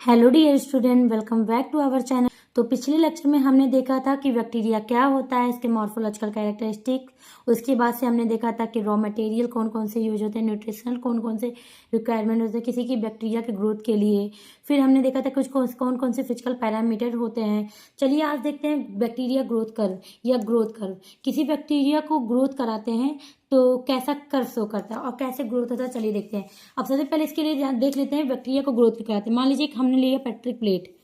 Hello dear student, welcome back to our channel. तो पिछले lecture में हमने देखा था कि बैक्टीरिया क्या होता है, इसके मॉर्फोलॉजिकल कैरेक्टरिस्टिक। उसके बाद से हमने देखा था कि रॉ मटेरियल कौन कौन से यूज होते हैं, न्यूट्रिशनल कौन कौन से रिक्वायरमेंट होते हैं किसी की बैक्टीरिया के ग्रोथ के लिए। फिर हमने देखा था कुछ कौन कौन से फिजिकल पैरामीटर होते हैं। चलिए आज देखते हैं बैक्टीरिया ग्रोथ कर्व या ग्रोथ कर्व। किसी बैक्टीरिया को ग्रोथ कराते हैं तो कैसा कर्व शो करता है और कैसे ग्रोथ होता है, चलिए देखते हैं। अब सबसे पहले इसके लिए देख लेते हैं बैक्टीरिया को ग्रोथ क्यों कराते हैं। मान लीजिए हमने लिया पेट्रिक प्लेट,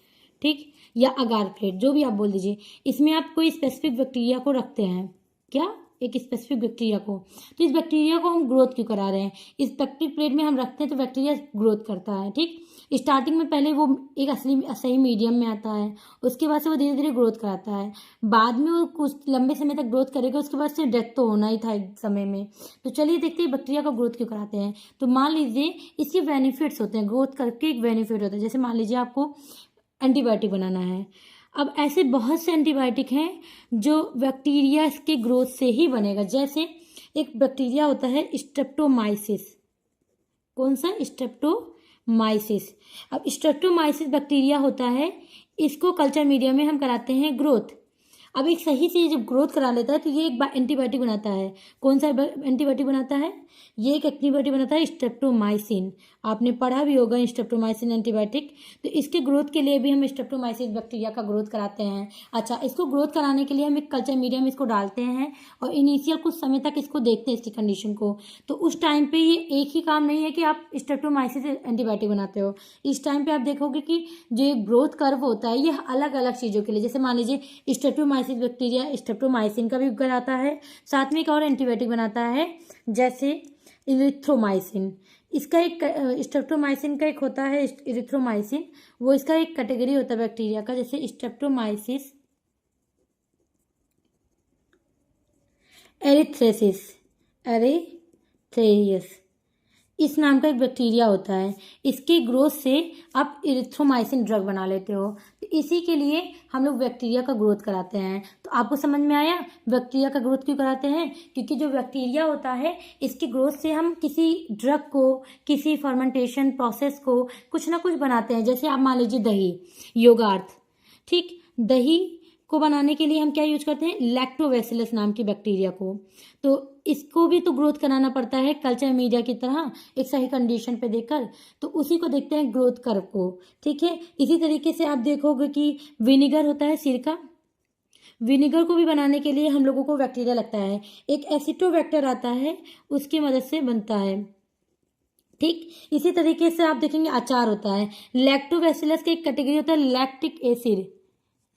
ठीक, या अगार प्लेट, जो भी आप बोल दीजिए। इसमें आप कोई स्पेसिफिक बैक्टीरिया को रखते हैं, क्या, एक स्पेसिफिक बैक्टीरिया को। तो इस बैक्टीरिया को हम ग्रोथ क्यों करा रहे हैं, इस पेट्रिक प्लेट में हम रखते हैं तो बैक्टीरिया ग्रोथ करता है, ठीक। स्टार्टिंग में पहले वो एक सही मीडियम में आता है, उसके बाद से वो धीरे धीरे ग्रोथ कराता है। बाद में वो कुछ लंबे समय तक ग्रोथ करेगा, उसके बाद से डेथ तो होना ही था एक समय में। तो चलिए देखते हैं बैक्टीरिया को ग्रोथ क्यों कराते हैं। तो मान लीजिए इसके बेनिफिट्स होते हैं, ग्रोथ करके एक बेनिफिट होता है। जैसे मान लीजिए आपको एंटीबायोटिक बनाना है। अब ऐसे बहुत से एंटीबायोटिक हैं जो बैक्टीरिया के ग्रोथ से ही बनेगा। जैसे एक बैक्टीरिया होता है स्ट्रेप्टोमाइसिस। कौन सा? स्ट्रेप्टोमाइसिस। अब स्ट्रेप्टोमाइसिस बैक्टीरिया होता है, इसको कल्चर मीडिया में हम कराते हैं ग्रोथ। अब एक सही से जब ग्रोथ करा लेता है तो ये एक एंटीबायोटिक बनाता है। कौन सा एंटीबायोटिक बनाता है? ये एक एंटीबायोटिक बनाता है स्ट्रेप्टोमाइसिन। आपने पढ़ा भी होगा स्ट्रेप्टोमाइसिन एंटीबायोटिक। तो इसके ग्रोथ के लिए भी हम स्ट्रेप्टोमाइसिस बैक्टीरिया का ग्रोथ कराते हैं। अच्छा, इसको ग्रोथ कराने के लिए हम एक कल्चर मीडिया में इसको डालते हैं और इनिशियल कुछ समय तक इसको देखते हैं, इसकी कंडीशन को। तो उस टाइम पे ये एक ही काम नहीं है कि आप स्ट्रेप्टोमाइसिस एंटीबायोटिक बनाते हो। इस टाइम पे आप देखोगे कि जो ग्रोथ कर्व होता है ये अलग अलग चीज़ों के लिए, जैसे मान लीजिए स्ट्रेप्टोमाइसिस बैक्टीरिया स्ट्रेप्टोमाइसिन का भी बनाता है, साथ में एक और एंटीबायोटिक बनाता है जैसे इरिथ्रोमाइसिन। इसका एक स्ट्रेप्टोमाइसिन का एक होता है इरिथ्रोमाइसिन, वो इसका एक कैटेगरी होता है बैक्टीरिया का। जैसे स्ट्रेप्टोमाइसिस एरिथ्रेसिस, एरिथ्रेसिस इस नाम का एक बैक्टीरिया होता है। इसके ग्रोथ से आप इरिथ्रोमाइसिन ड्रग बना लेते हो। तो इसी के लिए हम लोग बैक्टीरिया का ग्रोथ कराते हैं। तो आपको समझ में आया बैक्टीरिया का ग्रोथ क्यों कराते हैं? क्योंकि जो बैक्टीरिया होता है इसकी ग्रोथ से हम किसी ड्रग को, किसी फर्मेंटेशन प्रोसेस को कुछ ना कुछ बनाते हैं। जैसे आप मान लीजिए दही, योगार्थ, ठीक। दही को बनाने के लिए हम क्या यूज करते हैं? लैक्टोबैसिलस नाम की बैक्टीरिया को। तो इसको भी तो ग्रोथ कराना पड़ता है कल्चर मीडिया की तरह, एक सही कंडीशन पे देकर। तो उसी को देखते हैं ग्रोथ कर्व को, ठीक है। इसी तरीके से आप देखोगे कि विनेगर होता है, सिरका। विनेगर को भी बनाने के लिए हम लोगों को बैक्टीरिया लगता है। एक एसिटोबैक्टर आता है, उसकी मदद से बनता है, ठीक। इसी तरीके से आप देखेंगे अचार होता है। लैक्टोबैसिलस का एक कैटेगरी होता है लैक्टिक एसिड,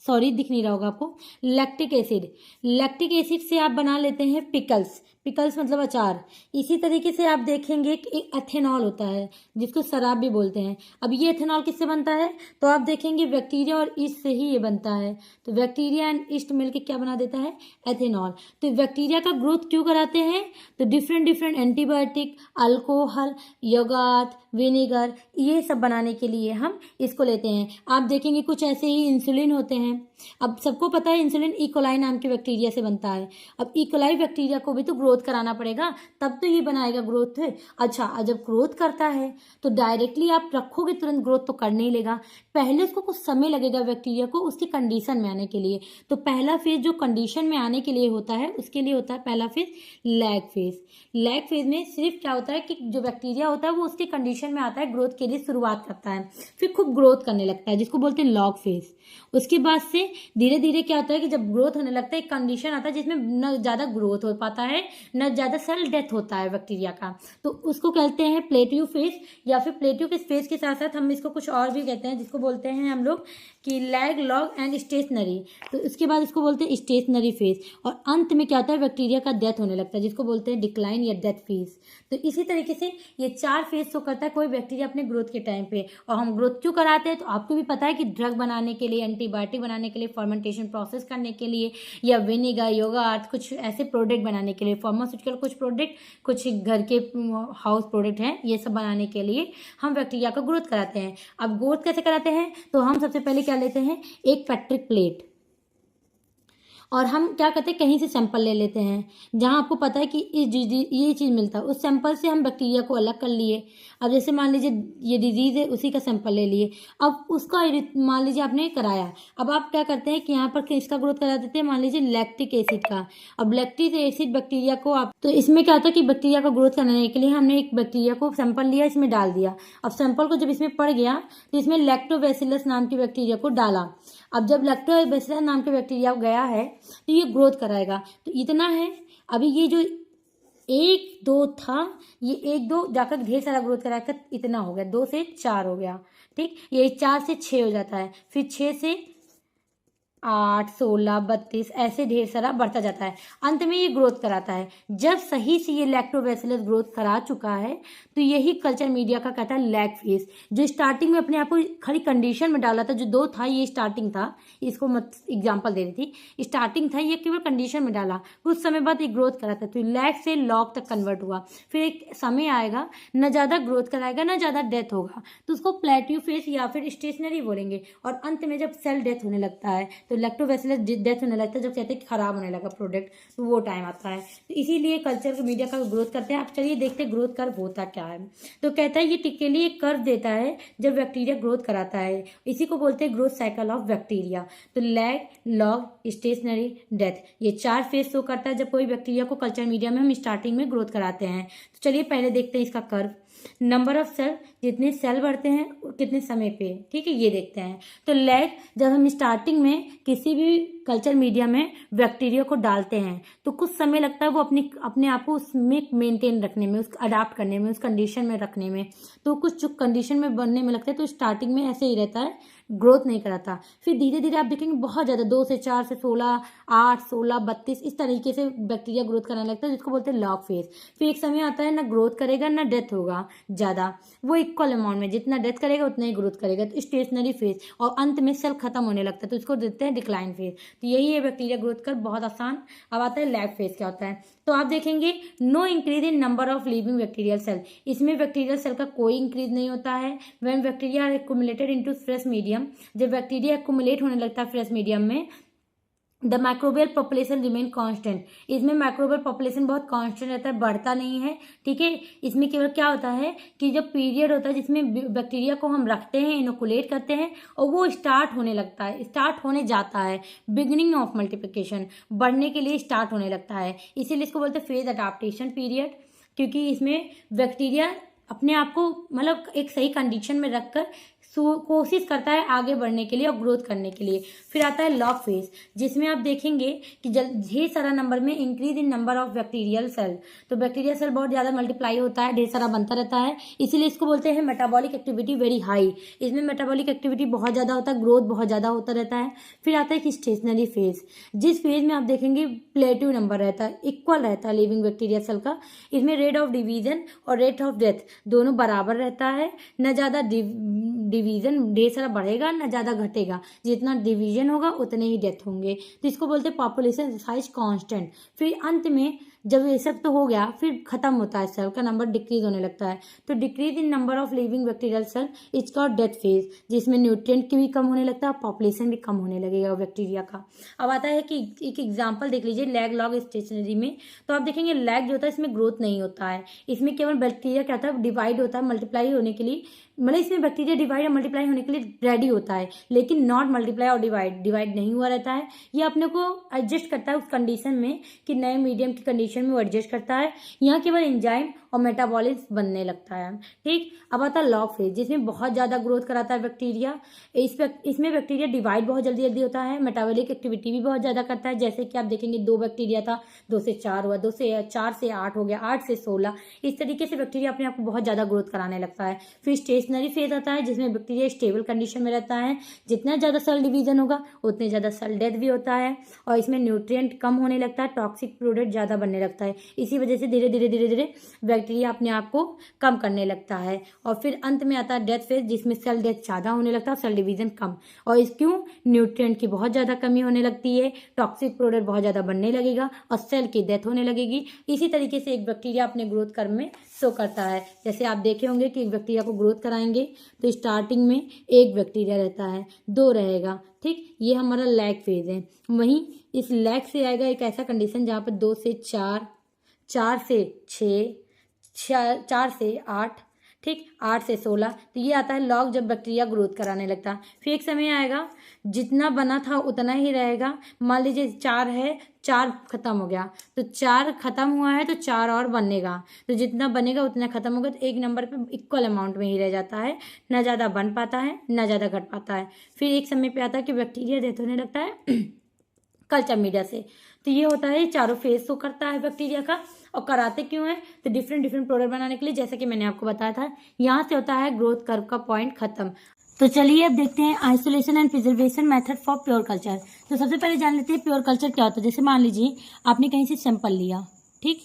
सॉरी दिख नहीं रहा होगा आपको, लैक्टिक एसिड। लैक्टिक एसिड से आप बना लेते हैं पिकल्स, पिकल्स मतलब अचार। इसी तरीके से आप देखेंगे कि एक एथेनॉल होता है जिसको शराब भी बोलते हैं। अब ये एथेनॉल किससे बनता है? तो आप देखेंगे बैक्टीरिया और ईस्ट से ही ये बनता है। तो बैक्टीरिया एंड ईस्ट मिलकर क्या बना देता है? एथेनॉल। तो बैक्टीरिया का ग्रोथ क्यों कराते हैं? तो different different antibiotic, alcohol, yoghurt, vinegar, ये सब बनाने के लिए हम इसको लेते हैं। आप देखेंगे कुछ ऐसे ही इंसुलिन होते हैं। अब सबको पता है इंसुलिन इकोलाई नाम के बैक्टीरिया से बनता है। अब इकोलाई बैक्टीरिया को भी तो ग्रोथ कराना पड़ेगा, तब तो ये बनाएगा ग्रोथ। अच्छा, जब ग्रोथ करता है तो डायरेक्टली आप रखोगे तुरंत ग्रोथ तो कर नहीं लेगा, पहले उसको कुछ समय लगेगा बैक्टीरिया को उसकी कंडीशन में आने के लिए। तो पहला फेज जो कंडीशन में आने के लिए होता है उसके लिए होता है पहला phase lag phase. Lag phase में सिर्फ क्या होता है कि जो बैक्टीरिया होता है वो उसकी कंडीशन में आता है, ग्रोथ के लिए शुरुआत करता है, फिर खूब ग्रोथ करने लगता है जिसको बोलते हैं लॉग फेज। उसके बाद से धीरे धीरे क्या होता है कि जब ग्रोथ होने लगता है एक कंडीशन आता है जिसमें न ज़्यादा ग्रोथ हो पाता है न ज़्यादा सेल डेथ होता है बैक्टीरिया का, तो उसको कहते हैं प्लेट्यू फेज। या फिर प्लेट्यू के फेज के साथ साथ हम इसको कुछ और भी कहते हैं जिसको बोलते हैं हम लोग कि लैग, लॉग एंड स्टेशनरी। तो इसके बाद इसको बोलते हैं स्टेशनरी फेज। और अंत में क्या होता है बैक्टीरिया का डेथ होने लगता है जिसको बोलते हैं डिक्लाइन या डेथ फेज। तो इसी तरीके से ये 4 फेज शो करता है कोई बैक्टीरिया अपने ग्रोथ के टाइम पे। और हम ग्रोथ क्यों कराते हैं? तो आपको भी पता है कि ड्रग बनाने के लिए, एंटीबायोटिक बनाने के लिए, फर्मेंटेशन प्रोसेस करने के लिए, या विनेगर, योगार्थ, कुछ ऐसे प्रोडक्ट बनाने के लिए, फार्मास्यूटिकल कुछ प्रोडक्ट, कुछ घर के हाउस प्रोडक्ट हैं, ये सब बनाने के लिए हम बैक्टीरिया का ग्रोथ कराते हैं। अब ग्रोथ कैसे कराते हैं? तो हम सबसे पहले क्या लेते हैं? एक पेट्रिक प्लेट, और हम क्या करते हैं, कहीं से सैंपल ले लेते हैं जहाँ आपको पता है कि ये चीज़ मिलता है, उस सैंपल से हम बैक्टीरिया को अलग कर लिए। अब जैसे मान लीजिए ये डिजीज़ है, उसी का सैंपल ले लिए, अब उसका मान लीजिए आपने कराया, अब आप क्या करते हैं कि यहाँ पर किसका ग्रोथ करा देते हैं, मान लीजिए लैक्टिक एसिड का। अब लैक्टिक एसिड बैक्टीरिया को आप, तो इसमें क्या होता है कि बैक्टीरिया का ग्रोथ कराने के लिए हमने एक बैक्टीरिया को सैंपल लिया, इसमें डाल दिया। अब सैंपल को जब इसमें पड़ गया तो इसमें लैक्टोबैसिलस नाम की बैक्टीरिया को डाला। अब जब लैक्टोबैसिलस नाम के बैक्टीरिया गया है तो ये ग्रोथ कराएगा। तो इतना है, अभी ये जो 1 2 था, ये 1 2 जाकर ढेर सारा ग्रोथ कराएगा, इतना हो गया, 2 से 4 हो गया, ठीक। ये 4 से 6 हो जाता है, फिर 6 से 8 16 32 ऐसे ढेर सारा बढ़ता जाता है, अंत में ये ग्रोथ कराता है। जब सही से ये लैक्टोबैसिलस ग्रोथ करा चुका है तो यही कल्चर मीडिया का कहता है लैग फेज। जो स्टार्टिंग में अपने आप को खड़ी कंडीशन में डाला था, जो 2 था ये स्टार्टिंग था, इसको मत एग्जाम्पल दे रही थी, स्टार्टिंग था, ये केवल कंडीशन में डाला, कुछ समय बाद ये ग्रोथ कराता है, तो लैग से लॉग तक कन्वर्ट हुआ। फिर एक समय आएगा, न ज़्यादा ग्रोथ कराएगा न ज़्यादा डेथ होगा, तो उसको प्लेट्यू फेज या फिर स्टेशनरी बोलेंगे। और अंत में जब सेल डेथ होने लगता है तो लैक्टोबैसिलस डेथ होने लगता है, जब कहते हैं कि खराब होने लगा प्रोडक्ट, तो वो टाइम आता है। तो इसीलिए कल्चर मीडिया का ग्रोथ करते हैं। अब चलिए देखते हैं ग्रोथ कर्व होता क्या है। तो कहता है ये टिकली एक कर्व देता है जब बैक्टीरिया ग्रोथ कराता है, इसी को बोलते हैं ग्रोथ साइकिल ऑफ बैक्टीरिया। तो लैग, लॉग, स्टेशनरी, डेथ, ये 4 फेज शो करता है जब कोई बैक्टीरिया को कल्चर मीडिया में हम स्टार्टिंग में ग्रोथ कराते हैं। तो चलिए पहले देखते हैं इसका कर्व। नंबर ऑफ सेल, जितने सेल बढ़ते हैं कितने समय पे, ठीक है, ये देखते हैं। तो लैग, जब हम स्टार्टिंग में किसी भी कल्चर मीडिया में बैक्टीरिया को डालते हैं तो कुछ समय लगता है वो अपने आप को उसमें मेंटेन रखने में, उसको अडाप्ट करने में, उस कंडीशन में रखने में। तो कुछ जो कंडीशन में बनने में लगता है, तो स्टार्टिंग में ऐसे ही रहता है, ग्रोथ नहीं कराता। फिर धीरे धीरे आप देखेंगे बहुत ज़्यादा 2 से 4 से 16 8 16 32 इस तरीके से बैक्टीरिया ग्रोथ करने लगता है, जिसको बोलते हैं लॉग फेज। फिर एक समय आता है ना ग्रोथ करेगा ना डेथ होगा ज़्यादा, वो इक्वल अमाउंट में जितना डेथ करेगा उतना ही ग्रोथ करेगा, तो स्टेशनरी फेज। और अंत में सेल खत्म होने लगता है, तो इसको देते हैं डिक्लाइन फेज। तो यही है बैक्टीरिया ग्रोथ कर, बहुत आसान। अब आता है लैग फेज क्या होता है। तो आप देखेंगे no increase in number of living bacterial cell, इसमें बैक्टीरियल सेल का कोई इंक्रीज नहीं होता है। When bacteria are accumulated into fresh medium, जब बैक्टीरिया एक्युमुलेट होने लगता है फ्रेश मीडियम में, the microbial population remain constant, इसमें माइक्रोबियल पॉपुलेशन बहुत कांस्टेंट रहता है, बढ़ता नहीं है, ठीक है। इसमें केवल क्या होता है कि जब पीरियड होता है जिसमें बैक्टीरिया को हम रखते हैं, इनोकुलेट करते हैं, और वो स्टार्ट होने लगता है, स्टार्ट होने जाता है, बिगिनिंग ऑफ मल्टीप्लिकेशन, बढ़ने के लिए स्टार्ट होने लगता है, इसीलिए इसको बोलते हैं फेज अडाप्टेशन पीरियड। क्योंकि इसमें बैक्टीरिया अपने आप को मतलब एक सही कंडीशन में रखकर कोशिश करता है आगे बढ़ने के लिए और ग्रोथ करने के लिए। फिर आता है लॉग फेज, जिसमें आप देखेंगे कि ढेर सारा नंबर में increase in number of bacterial cell, तो बैक्टीरियल सेल बहुत ज़्यादा मल्टीप्लाई होता है, ढेर सारा बनता रहता है, इसीलिए इसको बोलते हैं मेटाबॉलिक एक्टिविटी वेरी हाई। इसमें मेटाबॉलिक एक्टिविटी बहुत ज़्यादा होता है, ग्रोथ बहुत ज़्यादा होता रहता है। फिर आता है कि स्टेशनरी फेज, जिस फेज में आप देखेंगे प्लेटिव नंबर रहता है, इक्वल रहता है लिविंग बैक्टीरिया सेल का। इसमें रेट ऑफ डिवीजन और रेट ऑफ डेथ दोनों बराबर रहता है, न ज़्यादा डिवीजन ढेर सारा बढ़ेगा ना ज़्यादा घटेगा, जितना डिवीजन होगा उतने ही डेथ होंगे, तो इसको बोलते हैं पॉपुलेशन साइज कांस्टेंट। फिर अंत में जब ये सब तो हो गया, फिर खत्म होता है, सेल का नंबर डिक्रीज होने लगता है। तो decrease in number of living bacterial cell it's called death phase, जिसमें न्यूट्रिएंट की भी कम होने लगता है, पॉपुलेशन भी कम होने लगेगा बैक्टीरिया का। अब आता है कि एक एग्जांपल देख लीजिए लैग, लॉग, स्टेशनरी में। तो आप देखेंगे लैग जो होता है इसमें ग्रोथ नहीं होता है, इसमें केवल बैक्टीरिया क्या होता है डिवाइड होता है, मल्टीप्लाई होने के लिए, मतलब इसमें बैक्टीरिया डिवाइड और मल्टीप्लाई होने के लिए रेडी होता है, लेकिन नॉट मल्टीप्लाई और डिवाइड नहीं हुआ रहता है। ये अपने को एडजस्ट करता है उस कंडीशन में कि नए मीडियम की कंडीशन में वो एडजस्ट करता है, यहाँ केवल एंजाइम और मेटाबॉलिज्म बनने लगता है, ठीक। अब आता है लॉग फेज, जिसमें बहुत ज़्यादा ग्रोथ कराता है बैक्टीरिया। इसमें बैक्टीरिया डिवाइड बहुत जल्दी जल्दी होता है, मेटाबॉलिक एक्टिविटी भी बहुत ज़्यादा करता है। जैसे कि आप देखेंगे 2 बैक्टीरिया था, 2 से 4 हुआ, 2 से 4 से 8 हो गया, 8 से 16, इस तरीके से बैक्टीरिया अपने आप को बहुत ज़्यादा ग्रोथ कराने लगता है। फिर स्टेशनरी फेज आता है, जिसमें बैक्टीरिया स्टेबल कंडीशन में रहता है, जितना ज़्यादा सेल डिवीजन होगा उतने ज़्यादा सेल डेथ भी होता है, और इसमें न्यूट्रिएंट कम होने लगता है, टॉक्सिक प्रोडक्ट ज़्यादा बनने लगता है। इसी वजह से धीरे धीरे धीरे धीरे बैक्टीरिया अपने आप को कम करने लगता है। और फिर अंत में आता है डेथ फेज, जिसमें सेल डेथ ज़्यादा होने लगता है, सेल डिवीजन कम। और इस क्यों? न्यूट्रिएंट की बहुत ज़्यादा कमी होने लगती है, टॉक्सिक प्रोडक्ट बहुत ज़्यादा बनने लगेगा और सेल की डेथ होने लगेगी। इसी तरीके से एक बैक्टीरिया अपने ग्रोथ कर्व में शो करता है। जैसे आप देखे होंगे कि एक बैक्टीरिया को ग्रोथ कराएंगे तो स्टार्टिंग में एक बैक्टीरिया रहता है, 2 रहेगा, ठीक। ये हमारा लैग फेज है। वहीं इस लैग से आएगा एक ऐसा कंडीशन जहाँ पर 2 से 4, 4 से 6, 4 से 8, ठीक, 8 से 16। तो ये आता है लॉग, जब बैक्टीरिया ग्रोथ कराने लगता है। फिर एक समय आएगा जितना बना था उतना ही रहेगा। मान लीजिए 4 है, 4 खत्म हो गया, तो 4 खत्म हुआ है तो 4 और बनेगा, तो जितना बनेगा उतना खत्म होगा, तो एक नंबर पे इक्वल अमाउंट में ही रह जाता है, ना ज़्यादा बन पाता है ना ज़्यादा घट पाता है। फिर एक समय पे आता है कि बैक्टीरिया डेथ होने लगता है कल्चर मीडिया से। तो ये होता है, चारों फेज शो करता है बैक्टीरिया का। और कराते क्यों है? तो डिफरेंट प्रोडक्ट बनाने के लिए, जैसे कि मैंने आपको बताया था। यहाँ से होता है ग्रोथ कर्व का पॉइंट खत्म। तो चलिए अब देखते हैं isolation and preservation method for pure culture. तो सबसे पहले जान लेते हैं प्योर कल्चर क्या होता है। जैसे मान लीजिए आपने कहीं से सैंपल लिया, ठीक।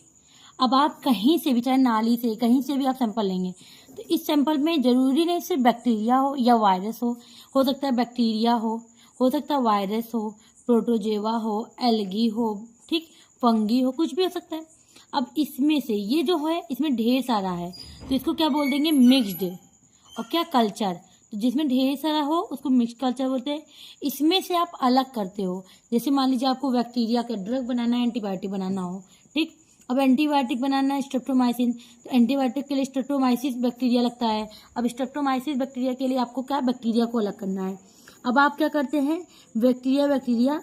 अब आप कहीं से भी, चाहे नाली से, कहीं से भी आप सैंपल लेंगे, तो इस सैंपल में जरूरी नहीं सिर्फ बैक्टीरिया हो या वायरस हो सकता है बैक्टीरिया हो सकता है वायरस हो, प्रोटोजोआ हो, एल्गी हो, ठीक, फंगी हो, कुछ भी हो सकता है। अब इसमें से ये जो है इसमें ढेर सारा है, तो इसको क्या बोल देंगे? मिक्स्ड। और क्या? कल्चर। तो जिसमें ढेर सारा हो उसको मिक्स कल्चर बोलते हैं। इसमें से आप अलग करते हो। जैसे मान लीजिए आपको बैक्टीरिया का ड्रग बनाना है, एंटीबायोटिक बनाना हो, ठीक। अब एंटीबायोटिक बनाना है स्ट्रेप्टोमाइसिन, तो एंटीबायोटिक के लिए स्ट्रेप्टोमाइसिस बैक्टीरिया लगता है। अब स्ट्रेप्टोमाइसिस बैक्टीरिया के लिए आपको क्या? बैक्टीरिया को अलग करना है। अब आप क्या करते हैं? बैक्टीरिया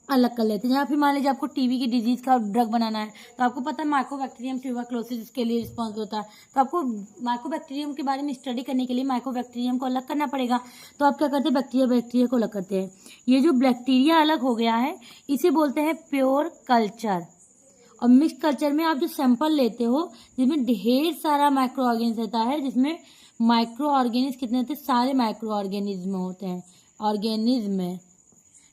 अलग कर लेते हैं। या फिर मान लीजिए आपको टीबी की डिजीज का ड्रग बनाना है, तो आपको पता है माइकोबैक्टीरियम ट्यूबरक्लोसिस के लिए रिस्पॉन्स होता है, तो आपको माइकोबैक्टीरियम के बारे में स्टडी करने के लिए माइकोबैक्टीरियम को अलग करना पड़ेगा। तो आप क्या करते हैं? बैक्टीरिया को अलग करते हैं। ये जो बैक्टीरिया अलग हो गया है इसे बोलते हैं प्योर कल्चर। और मिक्स कल्चर में आप जो सैंपल लेते हो जिसमें ढेर सारा माइक्रो ऑर्गेनिज्म रहता है, जिसमें माइक्रो ऑर्गेनिज्म कितने होते हैं? सारे माइक्रो ऑर्गेनिज्म होते हैं, ऑर्गेनिज्म है,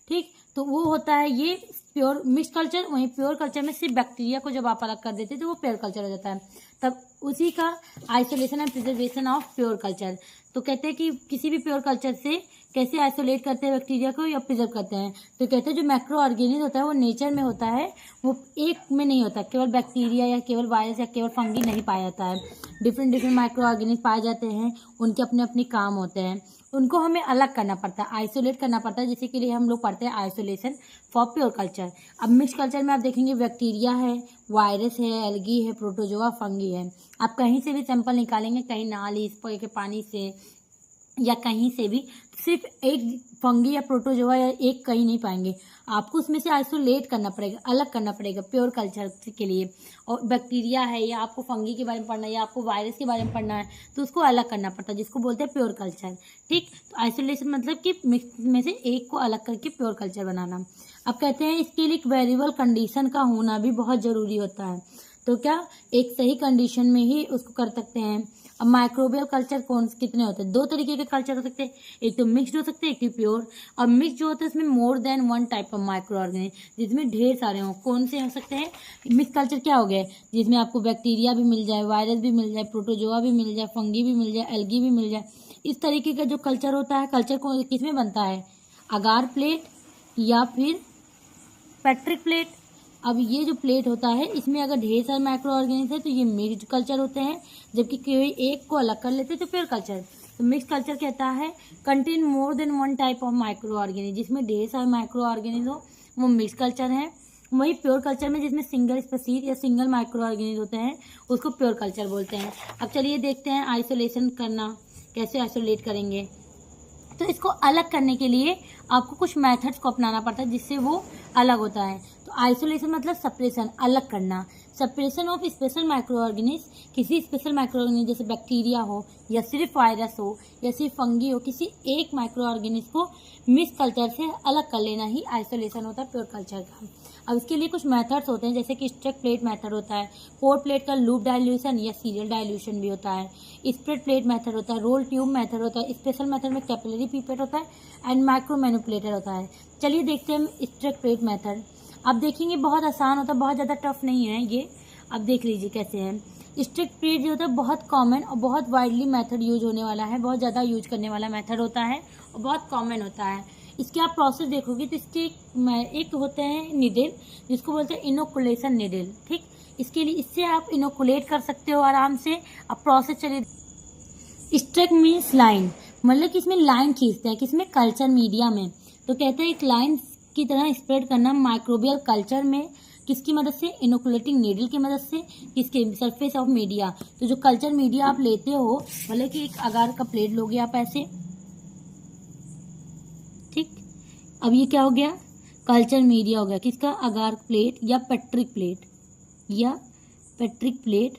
ठीक। तो वो होता है ये प्योर मिक्स कल्चर। वहीं प्योर कल्चर में सिर्फ बैक्टीरिया को जब आप अलग कर देते तो वो प्योर कल्चर हो जाता है। तब उसी का isolation and preservation of pure culture. तो कहते हैं कि किसी भी प्योर कल्चर से कैसे आइसोलेट करते हैं बैक्टीरिया को या प्रिजर्व करते हैं। तो कहते हैं जो मैक्रो ऑर्गेनिज्म होता है वो नेचर में होता है, वो एक में नहीं होता। केवल बैक्टीरिया या केवल वायरस या केवल फंगी नहीं पाया जाता है, डिफरेंट माइक्रो ऑर्गेनिज्म पाए जाते हैं। उनके अपने अपने काम होते हैं, उनको हमें अलग करना पड़ता है, आइसोलेट करना पड़ता है, जिसके के लिए हम लोग पढ़ते हैं आइसोलेशन फॉर प्योर कल्चर। अब मिक्स कल्चर में आप देखेंगे बैक्टीरिया है, वायरस है, एल्गी है, प्रोटोजोआ, फंगी है। आप कहीं से भी सैंपल निकालेंगे, कहीं नाली के पानी से या कहीं से भी, सिर्फ एक फंगी या प्रोटोजोआ या एक कहीं नहीं पाएंगे। आपको उसमें से आइसोलेट करना पड़ेगा, अलग करना पड़ेगा प्योर कल्चर के लिए। और बैक्टीरिया है या आपको फंगी के बारे में पढ़ना है या आपको वायरस के बारे में पढ़ना है तो उसको अलग करना पड़ता है, जिसको बोलते हैं प्योर कल्चर, ठीक। तो आइसोलेशन मतलब कि मिक्स में से एक को अलग करके प्योर कल्चर बनाना। अब कहते हैं इसके लिए एक वेरिएबल कंडीशन का होना भी बहुत ज़रूरी होता है। तो क्या? एक सही कंडीशन में ही उसको कर सकते हैं। अब माइक्रोबियल कल्चर कितने होते हैं? 2 तरीके के कल्चर हो सकते हैं, एक तो मिक्स्ड हो सकते हैं, एक तो प्योर। और मिक्स जो होता है इसमें more than 1 type of micro organism, जिसमें ढेर सारे हों। कौन से हो सकते हैं? मिक्स कल्चर क्या हो गया? जिसमें आपको बैक्टीरिया भी मिल जाए, वायरस भी मिल जाए, प्रोटोजोआ भी मिल जाए, फंगी भी मिल जाए, एल्गी भी मिल जाए। इस तरीके का जो कल्चर होता है, कल्चर को किसमें बनता है? अगार प्लेट या फिर पेट्रिक प्लेट। अब ये जो प्लेट होता है इसमें अगर ढेर सारे माइक्रो ऑर्गेनिज्म है तो ये मिक्स्ड कल्चर होते हैं, जबकि कोई एक को अलग कर लेते तो प्योर कल्चर। तो मिक्स कल्चर कहता है contain more than 1 type of micro organism, जिसमें ढेर सारे माइक्रो ऑर्गेनिज्म हो, वो मिक्स कल्चर है। वही प्योर कल्चर में जिसमें सिंगल स्पीशीज या सिंगल माइक्रो ऑर्गेनिज्म होते हैं उसको प्योर कल्चर बोलते हैं। अब चलिए देखते हैं आइसोलेशन करना, कैसे आइसोलेट करेंगे। तो इसको अलग करने के लिए आपको कुछ मेथड्स को अपनाना पड़ता है जिससे वो अलग होता है। तो आइसोलेशन मतलब सेपरेशन, अलग करना। Separation of special micro organism, किसी स्पेशल माइक्रो ऑर्गेनिज्म जैसे बैक्टीरिया हो या सिर्फ वायरस हो या सिर्फ फंगी हो, किसी एक माइक्रो ऑर्गेनिज्म को मिक्स कल्चर से अलग कर लेना ही आइसोलेशन होता है प्योर कल्चर का। अब इसके लिए कुछ मेथड्स होते हैं, जैसे कि स्ट्रक प्लेट मेथड होता है, पोर्ट प्लेट का लूप डाइल्यूशन या सीरियल डाइल्यूशन भी होता है, स्प्रेड प्लेट मेथड होता है, रोल ट्यूब मेथड होता है, स्पेशल मेथड में कैपिलरी पिपेट होता है एंड माइक्रो मैनिपुलेटर होता है। चलिए देखते हैं स्ट्रक प्लेट मेथड। आप देखेंगे बहुत आसान होता है, बहुत ज़्यादा टफ नहीं है ये। अब देख लीजिए कैसे है। स्ट्रिक्ट पीरियड जो होता है बहुत कॉमन और बहुत वाइडली मेथड यूज होने वाला है, बहुत ज़्यादा यूज करने वाला मेथड होता है और बहुत कॉमन होता है। इसके आप प्रोसेस देखोगे तो इसके एक होते हैं निडल, जिसको बोलते हैं इनोकुलेशन निडल। ठीक, इसके लिए इससे आप इनोकुलेट कर सकते हो आराम से। अब प्रोसेस चलिए। स्ट्रिक मीन्स लाइन, मतलब कि इसमें लाइन खींचते हैं, किसमें, कल्चर मीडिया में। तो कहते हैं एक लाइन की तरह स्प्रेड करना माइक्रोबियल कल्चर में, किसकी मदद से, इनोकुलेटिंग नीडल की मदद से, किसके, सरफेस ऑफ मीडिया। तो जो कल्चर मीडिया आप लेते हो, मतलब कि एक अगार का प्लेट लोगे आप ऐसे, ठीक। अब ये क्या हो गया, कल्चर मीडिया हो गया, किसका, अगार प्लेट या पेट्रिक प्लेट, या पेट्रिक प्लेट।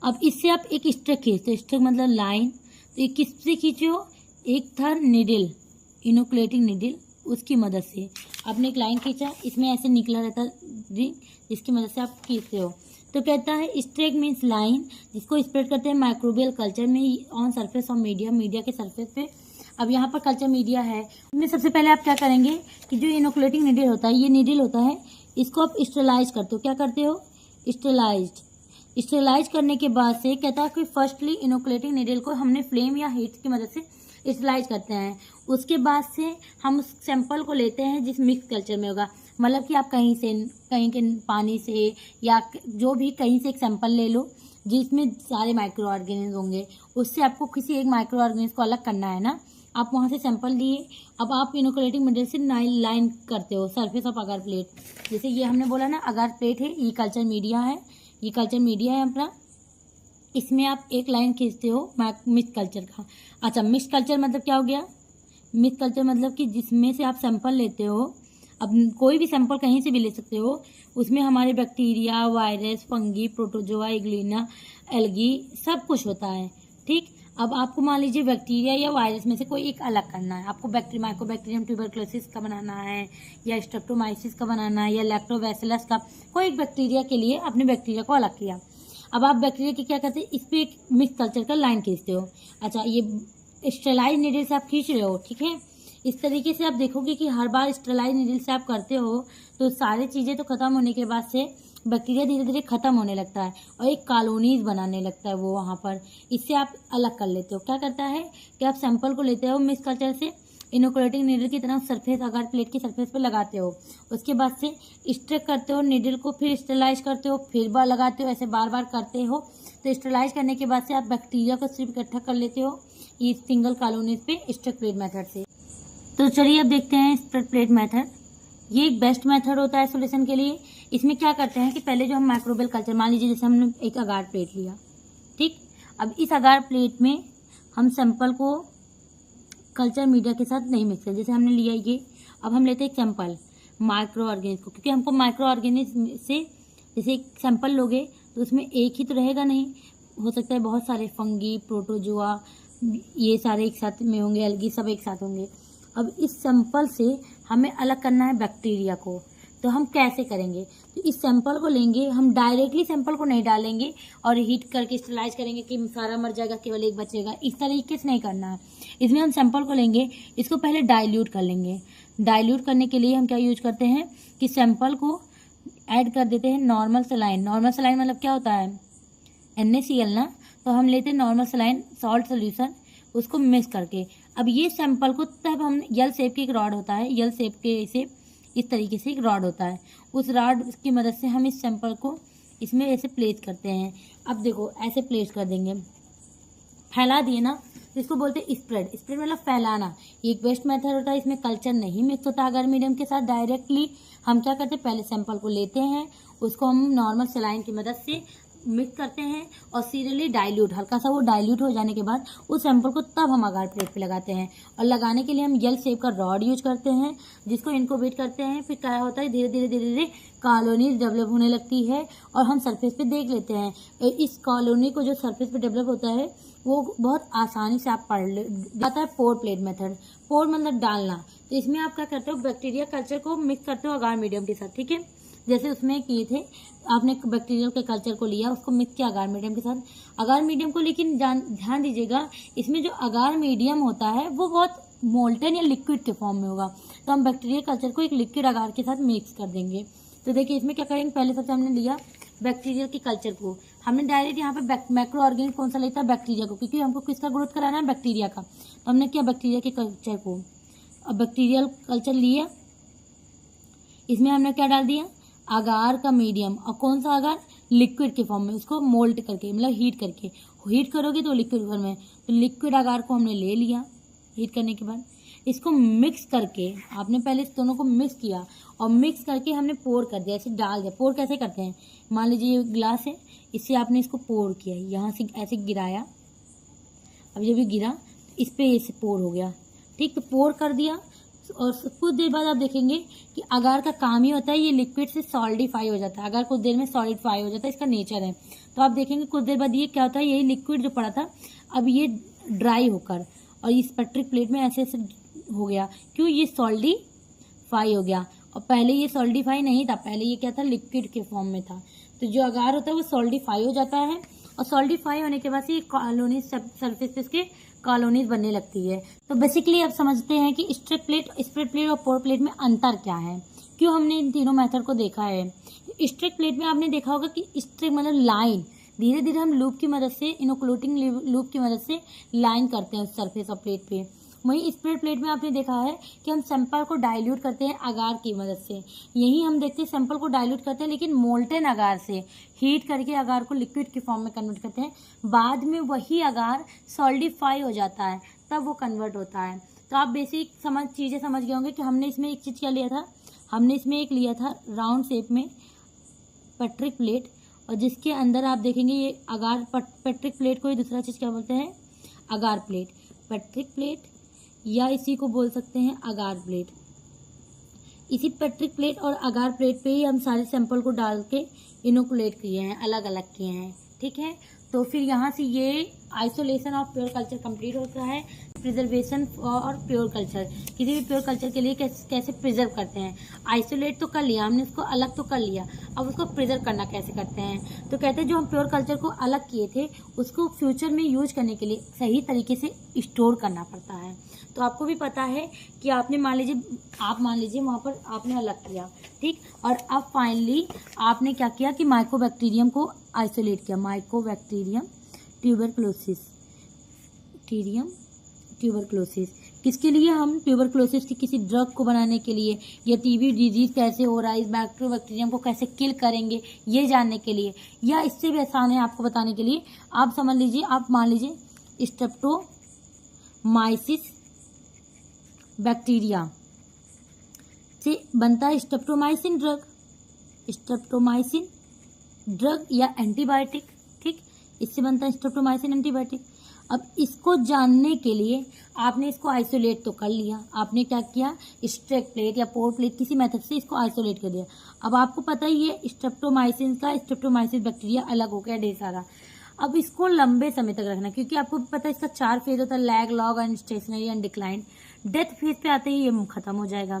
अब इससे आप एक स्ट्रिक खींचते, स्ट्रिक मतलब लाइन। तो ये किससे खींचे हो, एक था निडल, इनोकुलेटिंग निडल, उसकी मदद से आपने एक लाइन खींचा, इसमें ऐसे निकला रहता है जिसकी मदद से आप खींचते हो। तो कहता है स्ट्रिक मीन्स लाइन, जिसको स्प्रेड करते हैं माइक्रोबियल कल्चर में on surface of media, media के सरफेस पे। अब यहाँ पर कल्चर मीडिया है, इसमें सबसे पहले आप क्या करेंगे कि जो इनोकुलेटिंग निडल होता है, ये निडल होता है, इसको आप स्टेलाइज करते हो। क्या करते हो, स्टेलाइज करने के बाद से कहता है कि फर्स्टली इनोकुलेटिंग निडल को हमने फ्लेम या हीट की मदद से स्टेलाइज करते हैं। उसके बाद से हम उस सैंपल को लेते हैं जिस मिक्स कल्चर में होगा, मतलब कि आप कहीं के पानी से या जो भी कहीं से एक सैंपल ले लो जिसमें सारे माइक्रो ऑर्गेनिज्म होंगे, उससे आपको किसी एक माइक्रो ऑर्गेनिज्म को अलग करना है ना। आप वहाँ से सैंपल लिए, अब आप इनोकुलेटिंग मिडल से लाइन करते हो सरफेस ऑफ अगार प्लेट। जैसे ये हमने बोला ना अगार प्लेट है, ये कल्चर मीडिया है, ये कल्चर मीडिया है अपना, इसमें आप एक लाइन खींचते हो मिक्स कल्चर का। अच्छा, मिक्स कल्चर मतलब क्या हो गया, मिक्स कल्चर मतलब कि जिसमें से आप सैंपल लेते हो, अब कोई भी सैंपल कहीं से भी ले सकते हो, उसमें हमारे bacteria, virus, fungi, protozoa, euglena, algae सब कुछ होता है। ठीक, अब आपको मान लीजिए बैक्टीरिया या वायरस में से कोई एक अलग करना है, आपको माइकोबैक्टीरियम ट्यूबरक्लोसिस का बनाना है, या स्ट्रेप्टोमाइसिस का बनाना है, या लैक्टोबैसिलस का, कोई एक बैक्टीरिया के लिए आपने बैक्टीरिया को अलग किया। अब आप बैक्टीरिया के क्या करते हैं, इस पर एक मिक्स कल्चर का लाइन खींचते हो। अच्छा, ये स्टेलाइज नीडल से आप खींच रहे हो, ठीक है। इस तरीके से आप देखोगे कि हर बार स्टेलाइज नीडल से आप करते हो तो सारी चीज़ें तो ख़त्म होने के बाद से बैक्टीरिया धीरे धीरे ख़त्म होने लगता है और एक कॉलोनीज बनाने लगता है वो वहाँ पर। इससे आप अलग कर लेते हो। क्या करता है कि आप सैंपल को लेते हो मिक्स कल्चर से, इनोकुलेटिंग नीडल की तरफ सरफेस अगार प्लेट की सरफेस पे लगाते हो, उसके बाद से स्ट्रेक करते हो नीडल को, फिर स्टेलाइज करते हो, फिर बार लगाते हो, ऐसे बार बार करते हो। तो स्टेलाइज करने के बाद से आप बैक्टीरिया को सिर्फ इकट्ठा कर लेते हो ये सिंगल कॉलोनीज पे स्ट्रेक प्लेट मेथड से। तो चलिए अब देखते हैं स्ट्रेक प्लेट मेथड। ये एक बेस्ट मेथड होता है सोल्यूशन के लिए। इसमें क्या करते हैं कि पहले जो हम माइक्रोबियल कल्चर, मान लीजिए जैसे हमने एक अगार प्लेट लिया, ठीक। अब इस अगार प्लेट में हम सैंपल को कल्चर मीडिया के साथ नहीं मिक्स करें। जैसे हमने लिया ये, अब हम लेते हैं एक सैंपल माइक्रो ऑर्गेनिज्म को, क्योंकि हमको माइक्रो ऑर्गेनिज्म से जैसे एक सैंपल लोगे तो उसमें एक ही तो रहेगा नहीं, हो सकता है बहुत सारे फंगी, प्रोटोजोआ, ये सारे एक साथ में होंगे, एल्गी सब एक साथ होंगे। अब इस सैंपल से हमें अलग करना है बैक्टीरिया को, तो हम कैसे करेंगे? तो इस सैंपल को लेंगे, हम डायरेक्टली सैंपल को नहीं डालेंगे और हीट करके स्टेलाइज करेंगे कि सारा मर जाएगा, केवल एक बचेगा, इस तरीके से नहीं करना है। इसमें हम सैंपल को लेंगे, इसको पहले डाइल्यूट कर लेंगे। डाइल्यूट करने के लिए हम क्या यूज करते हैं कि सैंपल को ऐड कर देते हैं नॉर्मल सलाइन। नॉर्मल सलाइन मतलब क्या होता है, NaCl ना। तो हम लेते हैं नॉर्मल सलाइन सॉल्ट सोल्यूशन, उसको मिक्स करके। अब ये सैंपल को तब हम यल शेप की एक रॉड होता है, यल शेप के इसे इस तरीके से एक रॉड होता है, उस रॉड की मदद से हम इस सैंपल को इसमें ऐसे प्लेस करते हैं। अब देखो ऐसे प्लेस कर देंगे, फैला दिए ना, तो इसको बोलते हैं स्प्रेड। स्प्रेड मतलब फैलाना। ये एक बेस्ट मेथड होता है, इसमें कल्चर नहीं मिक्स होता अगर मीडियम के साथ। डायरेक्टली हम क्या करते हैं, पहले सैंपल को लेते हैं, उसको हम नॉर्मल सलाइन की मदद से मिक्स करते हैं और सीरियली डाइल्यूट, हल्का सा वो डाइल्यूट हो जाने के बाद उस सैंपल को तब हम अगार प्लेट पे लगाते हैं। और लगाने के लिए हम यल शेप का रॉड यूज करते हैं, जिसको इनक्यूबेट करते हैं। फिर क्या होता है, धीरे धीरे धीरे धीरे कॉलोनीज डेवलप होने लगती है और हम सरफेस पे देख लेते हैं। इस कॉलोनी को जो सरफेस पे डेवलप होता है वो बहुत आसानी से आप पढ़ ले जाता है। पोर प्लेट मेथड, पोर मतलब डालना। तो इसमें आप क्या करते हो, बैक्टीरिया कल्चर को मिक्स करते हो अगार मीडियम के साथ, ठीक है। जैसे उसमें किए थे, आपने बैक्टीरियल के कल्चर को लिया, उसको मिक्स किया अगार मीडियम के साथ, अगार मीडियम को। लेकिन ध्यान दीजिएगा, इसमें जो अगार मीडियम होता है वो बहुत मोल्टन या लिक्विड के फॉर्म में होगा, तो हम बैक्टीरियल कल्चर को एक लिक्विड अगार के साथ मिक्स कर देंगे। तो देखिए इसमें क्या करेंगे, पहले सबसे हमने लिया बैक्टीरियल के कल्चर को, हमने डायरेक्ट यहाँ पे मैक्रो ऑर्गेनिक कौन सा लेता है, बैक्टीरिया को, क्योंकि हमको किसका ग्रोथ कराना है, बैक्टीरिया का। तो हमने किया बैक्टीरिया के कल्चर को। अब बैक्टीरियल कल्चर लिया, इसमें हमने क्या डाल दिया, अगार का मीडियम, और कौन सा अगार, लिक्विड के फॉर्म में, उसको मोल्ट करके, मतलब हीट करके, हीट करोगे तो लिक्विड फॉर्म में, तो लिक्विड अगार को हमने ले लिया। हीट करने के बाद इसको मिक्स करके, आपने पहले इस दोनों को मिक्स किया और मिक्स करके हमने पोर कर दिया, ऐसे डाल दिया। पोर कैसे करते हैं, मान लीजिए ये ग्लास है, इससे आपने इसको पोर किया, यहाँ से ऐसे गिराया, अब जब ये गिरा इस पर ऐसे पोर हो गया, ठीक। तो पोर कर दिया और कुछ देर बाद आप देखेंगे कि अगार का काम ही होता है ये लिक्विड से सॉलिडिफाई हो जाता है। अगार कुछ देर में सॉलिडिफाई हो जाता है, इसका नेचर है। तो आप देखेंगे कुछ देर बाद ये क्या होता है, यही लिक्विड जो पड़ा था अब ये ड्राई होकर और इस पेट्रिक प्लेट में ऐसे ऐसे हो गया, क्यों, ये सॉलिडिफाई हो गया। और पहले ये सॉलिडिफाई नहीं था, पहले ये क्या था, लिक्विड के फॉर्म में था। तो जो अगार होता है वो सॉलिडिफाई हो जाता है और सॉलिडिफाई होने के बाद से ये कॉलोनीज सरफेस पे इसके कॉलोनीज बनने लगती है। तो बेसिकली अब समझते हैं कि स्ट्रेट प्लेट, स्प्रेड प्लेट और पोर प्लेट में अंतर क्या है, क्यों हमने इन तीनों मेथड को देखा है। स्ट्रेट प्लेट में आपने देखा होगा कि स्ट्रेट मतलब लाइन, धीरे धीरे हम लूप की मदद से, इनोकुलेटिंग लूप की मदद से लाइन करते हैं उस सरफेस ऑफ प्लेट पे। वहीं स्प्रेड प्लेट में आपने देखा है कि हम सैंपल को डाइल्यूट करते हैं अगार की मदद से। यही हम देखते हैं सैंपल को डाइल्यूट करते हैं लेकिन मोल्टेन अगार से, हीट करके अगार को लिक्विड के फॉर्म में कन्वर्ट करते हैं। बाद में वही अगार सॉलिडिफाई हो जाता है, तब वो कन्वर्ट होता है। तो आप बेसिक चीज़ें समझ गए होंगे कि हमने इसमें एक चीज़ क्या लिया था, हमने इसमें एक लिया था राउंड शेप में पेट्रिक प्लेट, और जिसके अंदर आप देखेंगे ये अगार, पेट्रिक प्लेट को ही दूसरा चीज़ क्या बोलते हैं, अगार प्लेट, पेट्रिक प्लेट या इसी को बोल सकते हैं अगार प्लेट। इसी पेट्रिक प्लेट और अगार प्लेट पे ही हम सारे सैंपल को डाल के इनोकुलेट किए हैं, अलग अलग किए हैं, ठीक है। तो फिर यहाँ से ये isolation of pure culture complete होता है। प्रिजर्वेशन और प्योर कल्चर, किसी भी प्योर कल्चर के लिए कैसे प्रिजर्व करते हैं। आइसोलेट तो कर लिया हमने, उसको अलग तो कर लिया, अब उसको प्रिजर्व करना कैसे करते हैं। तो कहते हैं जो हम प्योर कल्चर को अलग किए थे उसको फ्यूचर में यूज करने के लिए सही तरीके से स्टोर करना पड़ता है। तो आपको भी पता है कि आपने मान लीजिए वहाँ पर आपने अलग किया, ठीक, और अब फाइनली आपने क्या किया कि माइकोबैक्टीरियम को आइसोलेट किया, माइकोबैक्टीरियम ट्यूबरक्लोसिस। किसके लिए, हम ट्यूबरक्लोसिस की किसी ड्रग को बनाने के लिए, या टीबी डिजीज कैसे हो रहा है, इस माइकोबैक्टीरियम को कैसे किल करेंगे ये जानने के लिए, या इससे भी आसान है आपको बताने के लिए। आप समझ लीजिए, आप मान लीजिए स्ट्रेप्टोमाइसिस बैक्टीरिया से बनता है स्ट्रेप्टोमाइसिन ड्रग या एंटीबायोटिक, ठीक, इससे बनता है स्ट्रेप्टोमाइसिन एंटीबायोटिक। अब इसको जानने के लिए आपने इसको आइसोलेट तो कर लिया, आपने क्या किया, स्ट्रेट प्लेट या पोर प्लेट किसी मेथड से इसको आइसोलेट कर दिया। अब आपको पता ही है स्ट्रेप्टोमाइसिस बैक्टीरिया अलग हो गया ढेर सारा। अब इसको लंबे समय तक रखना, क्योंकि आपको पता है इसका 4 फेज होता है, lag, log and stationary and decline. Death phase पे आते ही ये खत्म हो जाएगा।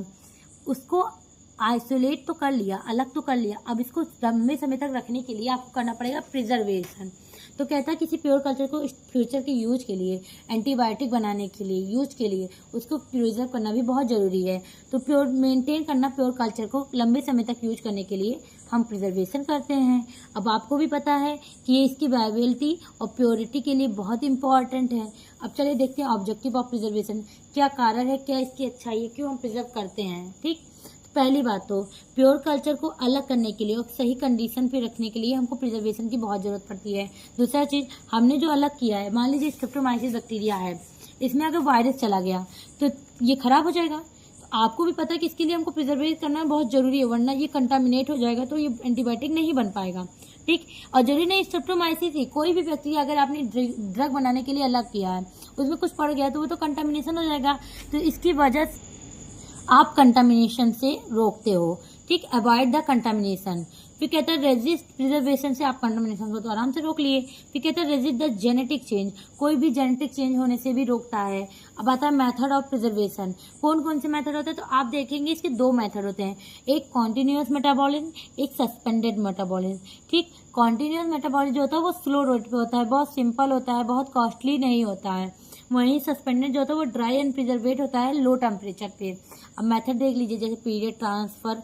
उसको आइसोलेट तो कर लिया, अलग तो कर लिया, अब इसको लंबे समय तक रखने के लिए आपको करना पड़ेगा प्रिजर्वेशन। तो कहता है किसी प्योर कल्चर को फ्यूचर के यूज के लिए, एंटीबायोटिक बनाने के लिए, यूज के लिए उसको प्रिजर्व करना भी बहुत ज़रूरी है। तो मेंटेन करना प्योर कल्चर को लंबे समय तक यूज करने के लिए हम प्रिजर्वेशन करते हैं। अब आपको भी पता है कि ये इसकी वायबिलिटी और प्योरिटी के लिए बहुत इंपॉर्टेंट है। अब चलिए देखते हैं ऑब्जेक्टिव ऑफ प्रिजर्वेशन, क्या कारण है, क्या इसकी अच्छाई है, क्यों हम प्रिजर्व करते हैं, ठीक। पहली बात तो प्योर कल्चर को अलग करने के लिए और सही कंडीशन पे रखने के लिए हमको प्रिजर्वेशन की बहुत ज़रूरत पड़ती है। दूसरा चीज़, हमने जो अलग किया है, मान लीजिए स्ट्रेप्टोमाइसिस बैक्टीरिया है, इसमें अगर वायरस चला गया तो ये खराब हो जाएगा। तो आपको भी पता है कि इसके लिए हमको प्रिजर्वेट करना बहुत ज़रूरी है, वरना ये कंटामिनेट हो जाएगा तो ये एंटीबायोटिक नहीं बन पाएगा, ठीक। और जरूरी नहीं स्ट्रेप्टोमाइसिस ही, कोई भी बैक्टीरिया अगर आपने ड्रग बनाने के लिए अलग किया है, उसमें कुछ पड़ गया तो वो तो कंटामिनेशन हो जाएगा। तो इसकी वजह से आप कंटामिनेशन से रोकते हो, ठीक, अवॉइड द कंटामिनेशन। फिर कहता है रेजिस्ट प्रिजर्वेशन से आप कंटामिनेशन को तो आराम से रोक लिए। फिर कहता है रेजिस्ट द जेनेटिक चेंज, कोई भी जेनेटिक चेंज होने से भी रोकता है। अब आता है मेथड ऑफ प्रिजर्वेशन, कौन कौन से मेथड होते हैं। तो आप देखेंगे इसके 2 मेथड होते हैं, एक कॉन्टिन्यूअस मेटाबॉलिज्म, एक सस्पेंडेड मेटाबॉलिज्म, ठीक। कॉन्टिन्यूअस मेटाबॉलिज्म जो होता है वो स्लो रेट पे होता है, बहुत सिंपल होता है, बहुत कॉस्टली नहीं होता है। वहीं सस्पेंडेड जो होता है वो ड्राई एंड प्रिजर्वेट होता है लो टेम्परेचर पे। अब मेथड देख लीजिए, जैसे period transfer,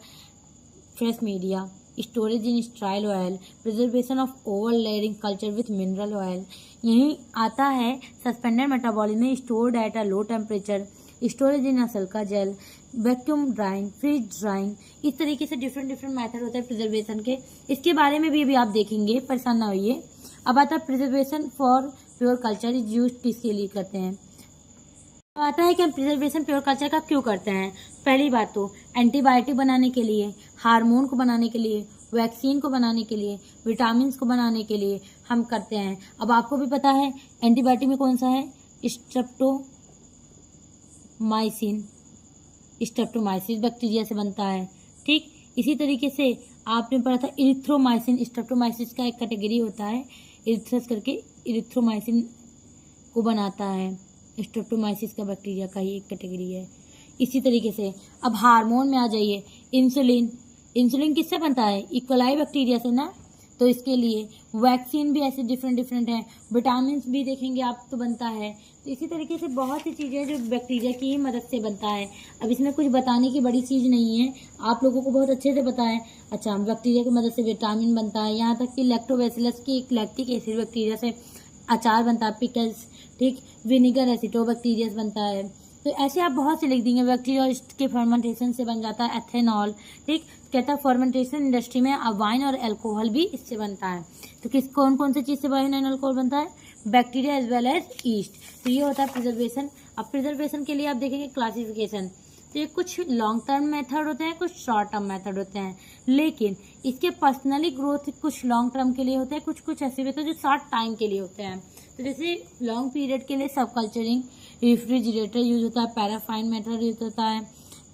fresh media, storage in sterile oil, preservation of over layering culture with mineral oil. यही आता है सस्पेंडेड मेटाबॉलिज्म में stored at a low temperature, storage in silica gel, vacuum drying, freeze drying. इस तरीके से different method होते हैं preservation के। इसके बारे में भी अभी आप देखेंगे, परेशान ना होइए। अब आता है preservation for pure culture is use किसके लिए करते हैं। अब आता है कि हम प्रिजर्वेशन प्योर कल्चर का क्यों करते हैं। पहली बात तो एंटीबायोटिक बनाने के लिए, हार्मोन को बनाने के लिए, वैक्सीन को बनाने के लिए, विटामिन को बनाने के लिए हम करते हैं। अब आपको भी पता है एंटीबायोटिक में कौन सा है, स्ट्रेप्टोमाइसिन। स्ट्रेप्टोमाइसिस बैक्टीरिया से बनता है, ठीक। इसी तरीके से आपने पढ़ा था इरिथ्रोमाइसिन, स्ट्रेप्टोमाइसिस का एक कैटेगरी होता है, इरिथ्रस करके इरिथ्रोमाइसिन को बनाता है, स्ट्रेप्टोमाइसिस का बैक्टीरिया का ही एक कैटेगरी है। इसी तरीके से अब हार्मोन में आ जाइए, इंसुलिन। इंसुलिन किससे बनता है, इकोलाई बैक्टीरिया से ना, तो इसके लिए वैक्सीन भी ऐसे डिफरेंट हैं। विटामिन भी देखेंगे आप तो बनता है। तो इसी तरीके से बहुत सी चीज़ें जो बैक्टीरिया की ही मदद से बनता है। अब इसमें कुछ बताने की बड़ी चीज़ नहीं है, आप लोगों को बहुत अच्छे से पता है। अच्छा, बैक्टीरिया की मदद से विटामिन बनता है, यहाँ तक कि लैक्टोबैसिलस की एक लैक्टिक एसिड बैक्टीरिया से अचार बनता है, पिकल्स, ठीक। विनेगर एसिटोबैक्टीरिया से बनता है। तो ऐसे आप बहुत से लिख देंगे। बैक्टीरिया के फर्मेंटेशन से बन जाता है एथेनॉल, ठीक। कहता है फर्मेंटेशन इंडस्ट्री में वाइन और अल्कोहल भी इससे बनता है। तो कौन कौन सी चीज़ से वाइन और अल्कोहल बनता है, bacteria as well as yeast. तो ये होता है प्रिजर्वेशन। अब प्रिजर्वेशन के लिए आप देखेंगे क्लासिफिकेशन। तो ये कुछ लॉन्ग टर्म मेथड होते हैं, कुछ शॉर्ट टर्म मेथड होते हैं, लेकिन इसके पर्सनली ग्रोथ कुछ लॉन्ग टर्म के लिए होते हैं, कुछ ऐसे होते हैं जो शॉर्ट टाइम के लिए होते हैं। तो जैसे लॉन्ग पीरियड के लिए सब कल्चरिंग, रेफ्रिजरेटर यूज होता है, पैराफाइन मेथड यूज होता है,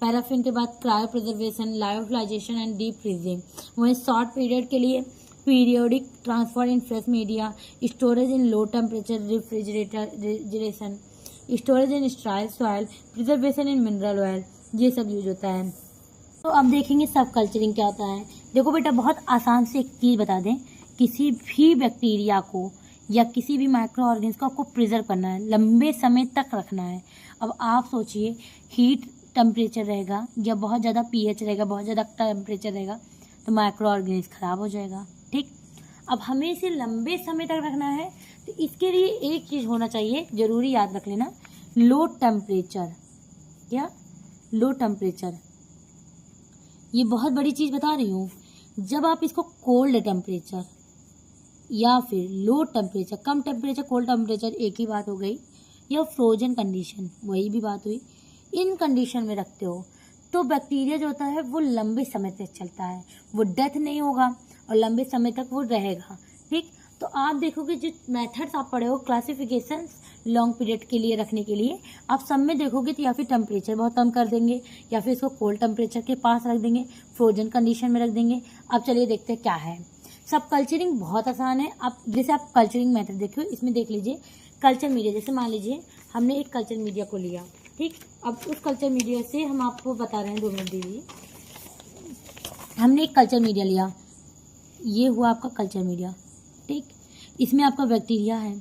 पैराफिन के बाद cryopreservation, lyophilization and deep freezing. वहीं शॉर्ट पीरियड के लिए periodic transfer in fresh media, storage in low temperature refrigeration, storage in sterile soil, preservation in mineral oil, ये सब यूज होता है। तो अब देखेंगे सब कल्चरिंग क्या होता है। देखो बेटा, बहुत आसान से एक चीज़ बता दें, किसी भी बैक्टीरिया को या किसी भी माइक्रो ऑर्गेनिज्म को आपको प्रिजर्व करना है, लंबे समय तक रखना है। अब आप सोचिए, हीट टेम्परेचर रहेगा या बहुत ज़्यादा पीएच रहेगा, बहुत ज़्यादा टेम्परेचर रहेगा, तो माइक्रो ऑर्गेनिज्म खराब हो जाएगा, ठीक। अब हमें इसे लंबे समय तक रखना है, तो इसके लिए एक चीज़ होना चाहिए, ज़रूरी याद रख लेना, लो टेम्परेचर। क्या, लो टेम्परेचर। ये बहुत बड़ी चीज़ बता रही हूँ। जब आप इसको कोल्ड टेम्परेचर या फिर लो टेम्परेचर, कम टेम्परेचर, कोल्ड टेम्परेचर एक ही बात हो गई, या फ्रोजन कंडीशन वही भी बात हुई, इन कंडीशन में रखते हो तो बैक्टीरिया जो होता है वो लंबे समय तक चलता है, वो डेथ नहीं होगा और लंबे समय तक वो रहेगा, ठीक। तो आप देखोगे जो मेथड्स आप पढ़े हो क्लासिफिकेशंस लॉन्ग पीरियड के लिए रखने के लिए, आप सब में देखोगे तो या फिर टेम्परेचर बहुत कम कर देंगे या फिर इसको कोल्ड टेम्परेचर के पास रख देंगे, फ्रोजन कंडीशन में रख देंगे। अब चलिए देखते हैं क्या है। सब कल्चरिंग बहुत आसान है। आप जैसे आप कल्चरिंग मेथड देखो, इसमें देख लीजिए कल्चर मीडिया। जैसे मान लीजिए हमने एक कल्चर मीडिया को लिया, ठीक। अब उस कल्चर मीडिया से हम आपको बता रहे हैं, 2 मिनट दीजिए। हमने एक कल्चर मीडिया लिया, ये हुआ आपका कल्चर मीडिया, ठीक। इसमें आपका बैक्टीरिया है।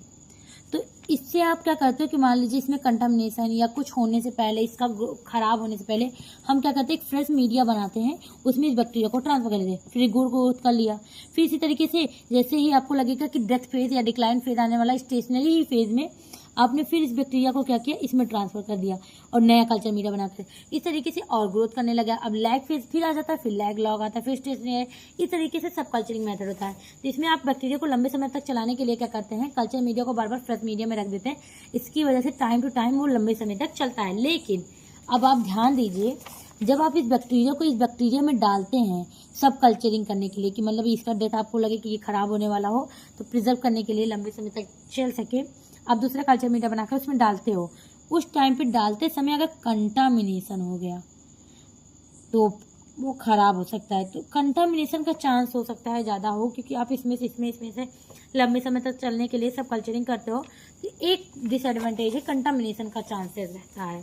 तो इससे आप क्या करते हो कि मान लीजिए इसमें कंटामिनेशन या कुछ होने से पहले, इसका खराब होने से पहले हम क्या करते हैं, एक फ्रेश मीडिया बनाते हैं, उसमें इस बैक्टीरिया को ट्रांसफर कर देते हैं, फिर ग्रोथ कर लिया। फिर इसी तरीके से जैसे ही आपको लगेगा कि डेथ फेज या डिक्लाइन फेज आने वाला, स्टेशनरी ही फेज में आपने फिर इस बैक्टीरिया को क्या किया, इसमें ट्रांसफर कर दिया और नया कल्चर मीडिया बनाकर इस तरीके से और ग्रोथ करने लगा। अब लैग फेज फिर आ जाता है, फिर लैग लॉग आता है, फिर स्टेशनरी, इस तरीके से सब कल्चरिंग मेथड होता है। तो इसमें आप बैक्टीरिया को लंबे समय तक चलाने के लिए क्या करते हैं, कल्चर मीडिया को बार बार फ्रेश मीडिया में रख देते हैं। इसकी वजह से टाइम टू टाइम वो लंबे समय तक चलता है। लेकिन अब आप ध्यान दीजिए, जब आप इस बैक्टीरिया को इस बैक्टीरिया में डालते हैं सब कल्चरिंग करने के लिए, कि मतलब इसका डेथ आपको लगे कि ये खराब होने वाला हो, तो प्रिजर्व करने के लिए लंबे समय तक चल सके, आप दूसरा कल्चर मीडिया बनाकर उसमें डालते हो। उस टाइम पे डालते समय अगर कंटामिनेशन हो गया तो वो खराब हो सकता है। तो कंटामिनेशन का चांस हो सकता है ज़्यादा हो, क्योंकि आप इसमें से लंबे समय तक चलने के लिए सब कल्चरिंग करते हो। तो एक डिसएडवांटेज है, कंटामिनेशन का चांसेस रहता है।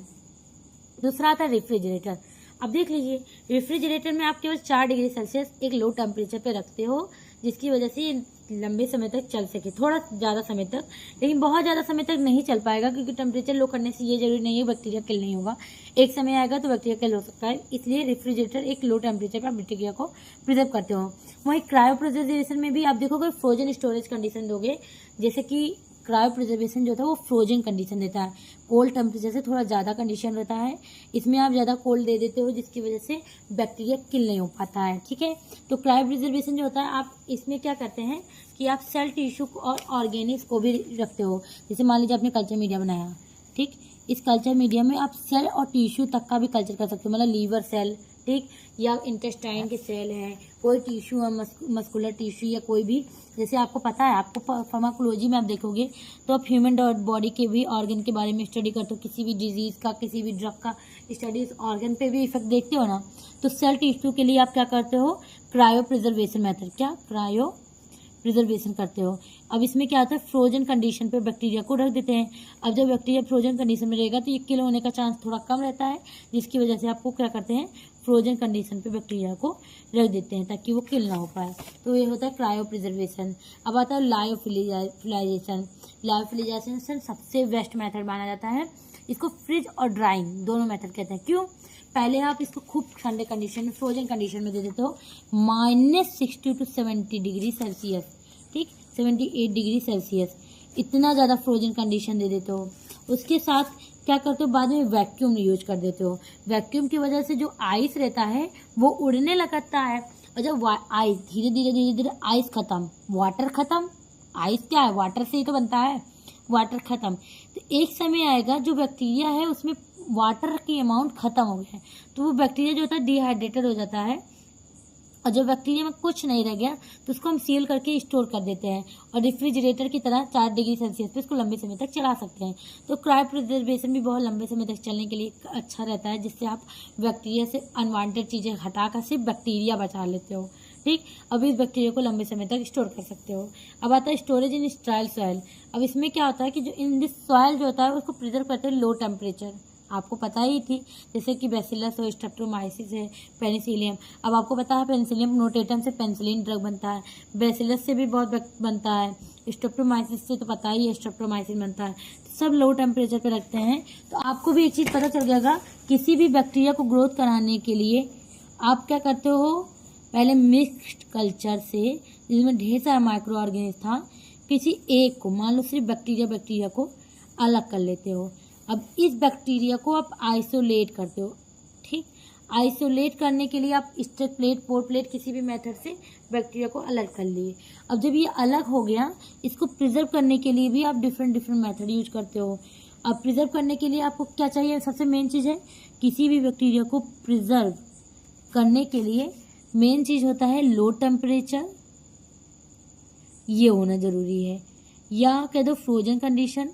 दूसरा आता है रेफ्रिजरेटर। अब देख लीजिए, रेफ्रिजरेटर में आप केवल 4 डिग्री सेल्सियस एक लो टेम्परेचर पे रखते हो, जिसकी वजह से लंबे समय तक चल सके, थोड़ा ज़्यादा समय तक, लेकिन बहुत ज़्यादा समय तक नहीं चल पाएगा, क्योंकि टेम्परेचर लो करने से ये जरूरी नहीं है बैक्टीरिया किल नहीं होगा। एक समय आएगा तो बैक्टीरिया किल हो सकता है, इसलिए रेफ्रिजरेटर एक लो टेम्परेचर पर बैक्टीरिया को प्रिजर्व करते हो। वहीं क्रायो प्रिजर्वेशन में भी आप देखोगे फ्रोजन स्टोरेज कंडीशन दोगे, जैसे कि क्रायो प्रिजर्वेशन जो होता है वो फ्रोजन कंडीशन देता है, कोल्ड टेम्परेचर से थोड़ा ज़्यादा कंडीशन रहता है, इसमें आप ज़्यादा कोल्ड दे देते हो जिसकी वजह से बैक्टीरिया किल नहीं हो पाता है, ठीक है। तो क्रायो प्रिजर्वेशन जो होता है आप इसमें क्या करते हैं कि आप सेल टिश्यू और ऑर्गेनिक्स को भी रखते हो। जैसे मान लीजिए आपने कल्चर मीडिया बनाया, ठीक, इस कल्चर मीडिया में आप सेल और टिश्यू तक का भी कल्चर कर सकते हो, मतलब लीवर सेल, ठीक, या इंटेस्टाइन के सेल हैं, कोई टिश्यू है मस्कुलर टिश्यू या कोई भी, जैसे आपको पता है, आपको फार्माकोलॉजी में आप देखोगे तो आप ह्यूमन बॉडी के भी ऑर्गन के बारे में स्टडी करते हो, किसी भी डिजीज़ का, किसी भी ड्रग का स्टडी उस ऑर्गन पे भी इफेक्ट देखते हो ना। तो सेल टिश्यू के लिए आप क्या करते हो, क्रायो प्रिजर्वेशन मेथड, क्या क्रायो प्रिजर्वेशन करते हो। अब इसमें क्या होता है, फ्रोजन कंडीशन पे बैक्टीरिया को रख देते हैं। अब जब बैक्टीरिया फ्रोजन कंडीशन में रहेगा तो ये किल होने का चांस थोड़ा कम रहता है, जिसकी वजह से आपको क्या करते हैं, फ्रोजन कंडीशन पे बैक्टीरिया को रख देते हैं ताकि वो किल ना हो पाए। तो ये होता है क्रायो प्रिजर्वेशन। अब आता है लायोफिलिजाइजेशन। लायोफिलिजाइजेशन सबसे बेस्ट मेथड माना जाता है, इसको फ्रिज और ड्राइंग दोनों मेथड कहते हैं। क्यों, पहले आप इसको खूब ठंडे कंडीशन में, फ्रोजन कंडीशन में दे देते हो, -60 to 70 डिग्री सेल्सियस, ठीक, 78 डिग्री सेल्सियस, इतना ज़्यादा फ्रोजन कंडीशन दे देते हो। उसके साथ क्या करते हो, बाद में वैक्यूम यूज कर देते हो। वैक्यूम की वजह से जो आइस रहता है वो उड़ने लगता है, और जब आइस धीरे धीरे आइस खत्म, वाटर खत्म, आइस क्या है, वाटर से ही तो बनता है, वाटर खत्म, तो एक समय आएगा जो बैक्टीरिया है उसमें वाटर की अमाउंट खत्म हो गया है, तो वो बैक्टीरिया जो होता है डिहाइड्रेटेड हो जाता है, और जब बैक्टीरिया में कुछ नहीं रह गया तो उसको हम सील करके स्टोर कर देते हैं, और रेफ्रिजरेटर की तरह 4 डिग्री सेल्सियस पे इसको लंबे समय तक चला सकते हैं। तो क्रायो प्रिजर्वेशन भी बहुत लंबे समय तक चलने के लिए अच्छा रहता है, जिससे आप बैक्टीरिया से अनवांटेड चीज़ें हटाकर सिर्फ बैक्टीरिया बचा लेते हो, ठीक। अब इस बैक्टीरिया को लंबे समय तक स्टोर कर सकते हो। अब आता है स्टोरेज इन स्टेराइल सॉइल। अब इसमें क्या होता है कि जो इन दिस सॉइल जो होता है उसको प्रिजर्व करते हैं लो टेम्परेचर, आपको पता ही थी, जैसे कि बैसिलस हो, स्ट्रेप्टोमाइसिस है, पेनिसिलियम। अब आपको पता है पेनिसिलियम नोटेटम से पेनिसिलिन ड्रग बनता है, बैसिलस से भी बहुत बनता है, स्ट्रेप्टोमाइसिस से तो पता ही है स्ट्रेप्टोमाइसिन बनता है, तो सब लो टेम्परेचर पे रखते हैं। तो आपको भी एक चीज़ पता चल जाएगा, किसी भी बैक्टीरिया को ग्रोथ कराने के लिए आप क्या करते हो, पहले मिक्स्ड कल्चर से, जिसमें ढेर सारा माइक्रो ऑर्गेनिज्म था, किसी एक को, मान लो सिर्फ बैक्टीरिया को अलग कर लेते हो। अब इस बैक्टीरिया को आप आइसोलेट करते हो, ठीक, आइसोलेट करने के लिए आप स्टेट प्लेट, पोर प्लेट, किसी भी मेथड से बैक्टीरिया को अलग कर लिए। अब जब ये अलग हो गया, इसको प्रिजर्व करने के लिए भी आप डिफरेंट मेथड यूज करते हो। अब प्रिजर्व करने के लिए आपको क्या चाहिए, सबसे मेन चीज़ है, किसी भी बैक्टीरिया को प्रिजर्व करने के लिए मेन चीज़ होता है लो टेम्परेचर, ये होना ज़रूरी है, या कह दो फ्रोजन कंडीशन,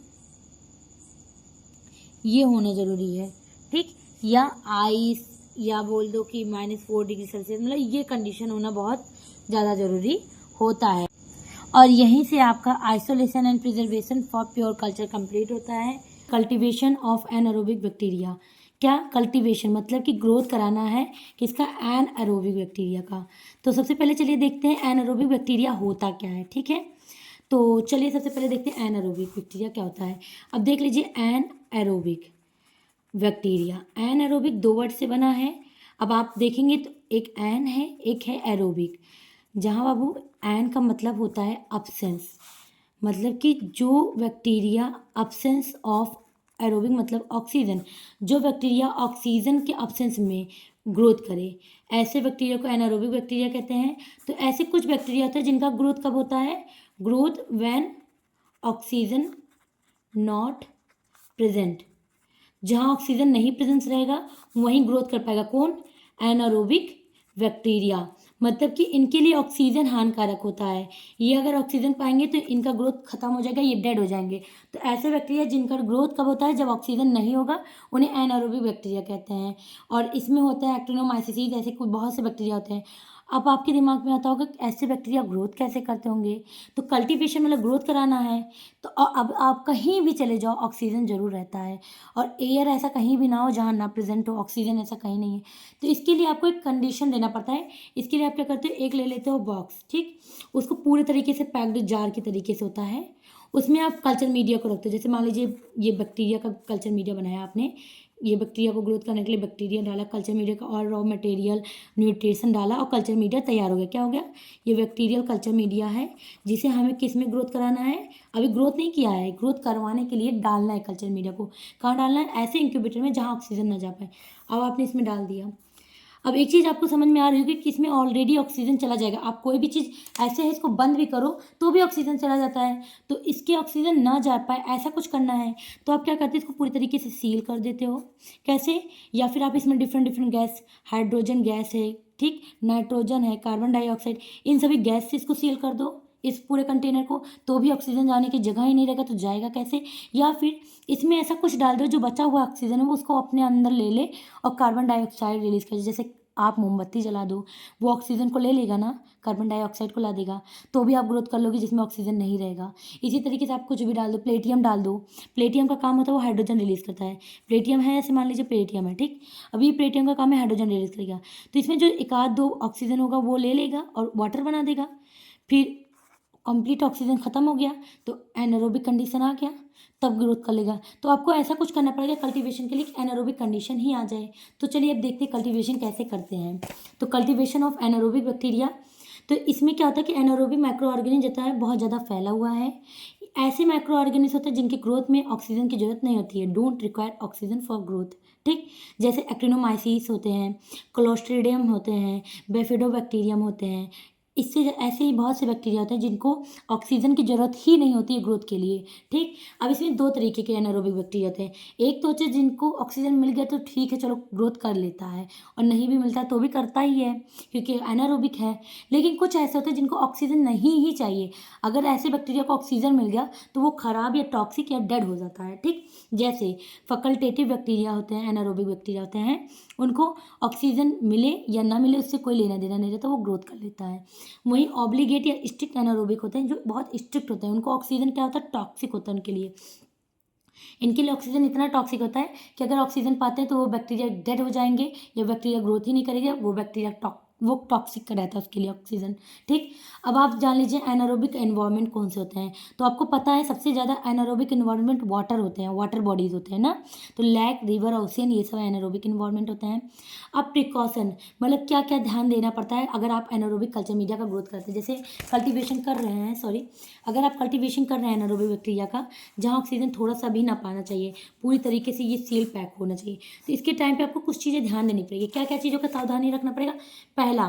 ये होना ज़रूरी है, ठीक, या आइस, या बोल दो कि -4 डिग्री सेल्सियस, मतलब ये कंडीशन होना बहुत ज़्यादा ज़रूरी होता है। और यहीं से आपका isolation and preservation for pure culture complete होता है। कल्टीवेशन ऑफ एनारोबिक बैक्टीरिया, क्या कल्टीवेशन मतलब कि ग्रोथ कराना है किसका, एनारोबिक बैक्टीरिया का। तो सबसे पहले चलिए देखते हैं एनारोबिक बैक्टीरिया होता क्या है, ठीक है। तो चलिए सबसे पहले देखते हैं एनारोबिक बैक्टीरिया क्या होता है। अब देख लीजिए एनारोबिक बैक्टीरिया, एनारोबिक 2 वर्ड से बना है। अब आप देखेंगे तो एक एन है, एक है एरोबिक, जहाँ बाबू एन का मतलब होता है अब्सेंस, मतलब कि जो बैक्टीरिया अब्सेंस ऑफ, एरोबिक मतलब ऑक्सीजन, जो बैक्टीरिया ऑक्सीजन के अब्सेंस में ग्रोथ करे, ऐसे बैक्टीरिया को एनारोबिक बैक्टीरिया कहते हैं। तो ऐसे कुछ बैक्टीरिया होते हैं जिनका ग्रोथ कब होता है, growth when oxygen not present, जहाँ ऑक्सीजन नहीं प्रेजेंस रहेगा वहीं ग्रोथ कर पाएगा कौन, एनारोबिक बैक्टीरिया। मतलब कि इनके लिए ऑक्सीजन हानिकारक होता है, ये अगर ऑक्सीजन पाएंगे तो इनका ग्रोथ खत्म हो जाएगा, ये डेड हो जाएंगे। तो ऐसे बैक्टीरिया जिनका ग्रोथ कब होता है, जब ऑक्सीजन नहीं होगा, उन्हें एनारोबिक बैक्टीरिया कहते हैं। और इसमें होता है एक्टिनोमाइसिस, ऐसे कुछ बहुत से बैक्टीरिया होते हैं। अब आपके दिमाग में आता होगा कि ऐसे बैक्टीरिया ग्रोथ कैसे करते होंगे। तो कल्टीवेशन मतलब ग्रोथ कराना है, तो अब आप कहीं भी चले जाओ ऑक्सीजन ज़रूर रहता है, और एयर ऐसा कहीं भी ना हो जहाँ ना प्रेजेंट हो, ऑक्सीजन ऐसा कहीं नहीं है। तो इसके लिए आपको एक कंडीशन देना पड़ता है। इसके लिए आप क्या करते हो, एक ले लेते हो बॉक्स, ठीक, उसको पूरे तरीके से पैक्ड जार के तरीके से होता है, उसमें आप कल्चर मीडिया को रखते हो। जैसे मान लीजिए ये बैक्टीरिया का कल्चर मीडिया बनाया आपने, ये बैक्टीरिया को ग्रोथ करने के लिए बैक्टीरिया डाला, कल्चर मीडिया का और रॉ मटेरियल न्यूट्रिशन डाला और कल्चर मीडिया तैयार हो गया। क्या हो गया, ये बैक्टीरियल कल्चर मीडिया है, जिसे हमें किस में ग्रोथ कराना है, अभी ग्रोथ नहीं किया है, ग्रोथ करवाने के लिए डालना है कल्चर मीडिया को। कहाँ डालना है, ऐसे इंक्यूबेटर में जहाँ ऑक्सीजन ना जा पाए। अब आपने इसमें डाल दिया। अब एक चीज़ आपको समझ में आ रही होगी कि इसमें ऑलरेडी ऑक्सीजन चला जाएगा। आप कोई भी चीज़ ऐसे है इसको बंद भी करो तो भी ऑक्सीजन चला जाता है, तो इसके ऑक्सीजन ना जा पाए ऐसा कुछ करना है तो आप क्या करते हैं, इसको पूरी तरीके से सील कर देते हो। कैसे, या फिर आप इसमें different different gas, hydrogen gas है, ठीक, नाइट्रोजन है, कार्बन डाइऑक्साइड, इन सभी गैस से इसको सील कर दो इस पूरे कंटेनर को, तो भी ऑक्सीजन जाने की जगह ही नहीं रहेगा, तो जाएगा कैसे। या फिर इसमें ऐसा कुछ डाल दो जो बचा हुआ ऑक्सीजन है वो उसको अपने अंदर ले ले और कार्बन डाइऑक्साइड रिलीज करे। जैसे आप मोमबत्ती जला दो, वो ऑक्सीजन को ले लेगा ना, कार्बन डाइऑक्साइड को ला देगा, तो भी आप ग्रोथ कर लोगे जिसमें ऑक्सीजन नहीं रहेगा। इसी तरीके से आप कुछ भी डाल दो, प्लेटियम डाल दो, प्लेटियम का काम होता है वो हाइड्रोजन रिलीज करता है। प्लेटियम है, ऐसे मान लीजिए प्लेटियम है, ठीक, अभी प्लेटियम का काम है हाइड्रोजन रिलीज करेगा, तो इसमें जो एक आध दो ऑक्सीजन होगा वो ले लेगा और वाटर बना देगा। फिर कंप्लीट ऑक्सीजन खत्म हो गया तो एनारोबिक कंडीशन आ गया, तब ग्रोथ कर लेगा। तो आपको ऐसा कुछ करना पड़ेगा कल्टीवेशन के लिए कि एनारोबिक कंडीशन ही आ जाए। तो चलिए अब देखते हैं कल्टीवेशन कैसे करते हैं। तो कल्टीवेशन ऑफ एनारोबिक बैक्टीरिया, तो इसमें क्या होता है कि एनारोबिक माइक्रो ऑर्गेनिज्म जो है बहुत ज़्यादा फैला हुआ है। ऐसे माइक्रो ऑर्गेनिज्म होते हैं जिनकी ग्रोथ में ऑक्सीजन की जरूरत नहीं होती है, don't require oxygen for growth, ठीक, जैसे एक्टिनोमाइसिस होते हैं, क्लोस्ट्रीडियम होते हैं, बेफिडोबैक्टीरियम होते हैं। इससे ऐसे ही बहुत से बैक्टीरिया होते हैं जिनको ऑक्सीजन की ज़रूरत ही नहीं होती है ग्रोथ के लिए, ठीक। अब इसमें दो तरीके के एनारोबिक बैक्टीरिया होते हैं, एक तो होते हैं जिनको ऑक्सीजन मिल गया तो ठीक है चलो ग्रोथ कर लेता है, और नहीं भी मिलता है तो भी करता ही है क्योंकि एनारोबिक है। लेकिन कुछ ऐसे होते हैं जिनको ऑक्सीजन नहीं ही चाहिए, अगर ऐसे बैक्टीरिया को ऑक्सीजन मिल गया तो वो खराब या टॉक्सिक या डेड हो जाता है, ठीक। जैसे फैकल्टेटिव बैक्टीरिया होते हैं, एनारोबिक बैक्टीरिया होते हैं, उनको ऑक्सीजन मिले या ना मिले उससे कोई लेना देना नहीं रहता, वो ग्रोथ कर लेता है। वहीं ऑब्लिगेट या स्ट्रिक्ट एनारोबिक होते हैं जो बहुत स्ट्रिक्ट होते हैं, उनको ऑक्सीजन क्या होता है, टॉक्सिक होता है उनके लिए। इनके लिए ऑक्सीजन इतना टॉक्सिक होता है कि अगर ऑक्सीजन पाते हैं तो वो बैक्टीरिया डेड हो जाएंगे या बैक्टीरिया ग्रोथ ही नहीं करेगा, वो बैक्टीरिया वो टॉक्सिक का रहता है उसके लिए ऑक्सीजन, ठीक। अब आप जान लीजिए एनारोबिक एनवायरनमेंट कौन से होते हैं, तो आपको पता है सबसे ज़्यादा एनारोबिक एनवायरनमेंट वाटर होते हैं, वाटर बॉडीज होते हैं ना, तो लैक, रिवर, ओशियन, ये सब एनारोबिक एनवायरनमेंट होते हैं। अब प्रिकॉशन मतलब क्या क्या ध्यान देना पड़ता है अगर आप एनारोबिक कल्चर मीडिया का ग्रोथ करते हैं, जैसे कल्टीवेशन कर रहे हैं, सॉरी, अगर आप कल्टीवेशन कर रहे हैं एनारोबिक बैक्टीरिया का जहाँ ऑक्सीजन थोड़ा सा भी ना पाना चाहिए, पूरी तरीके से ये सील पैक होना चाहिए, तो इसके टाइम पे आपको कुछ चीज़ें ध्यान देनी पड़ेगी। क्या क्या चीज़ों का सावधानी रखना पड़ेगा, पहला,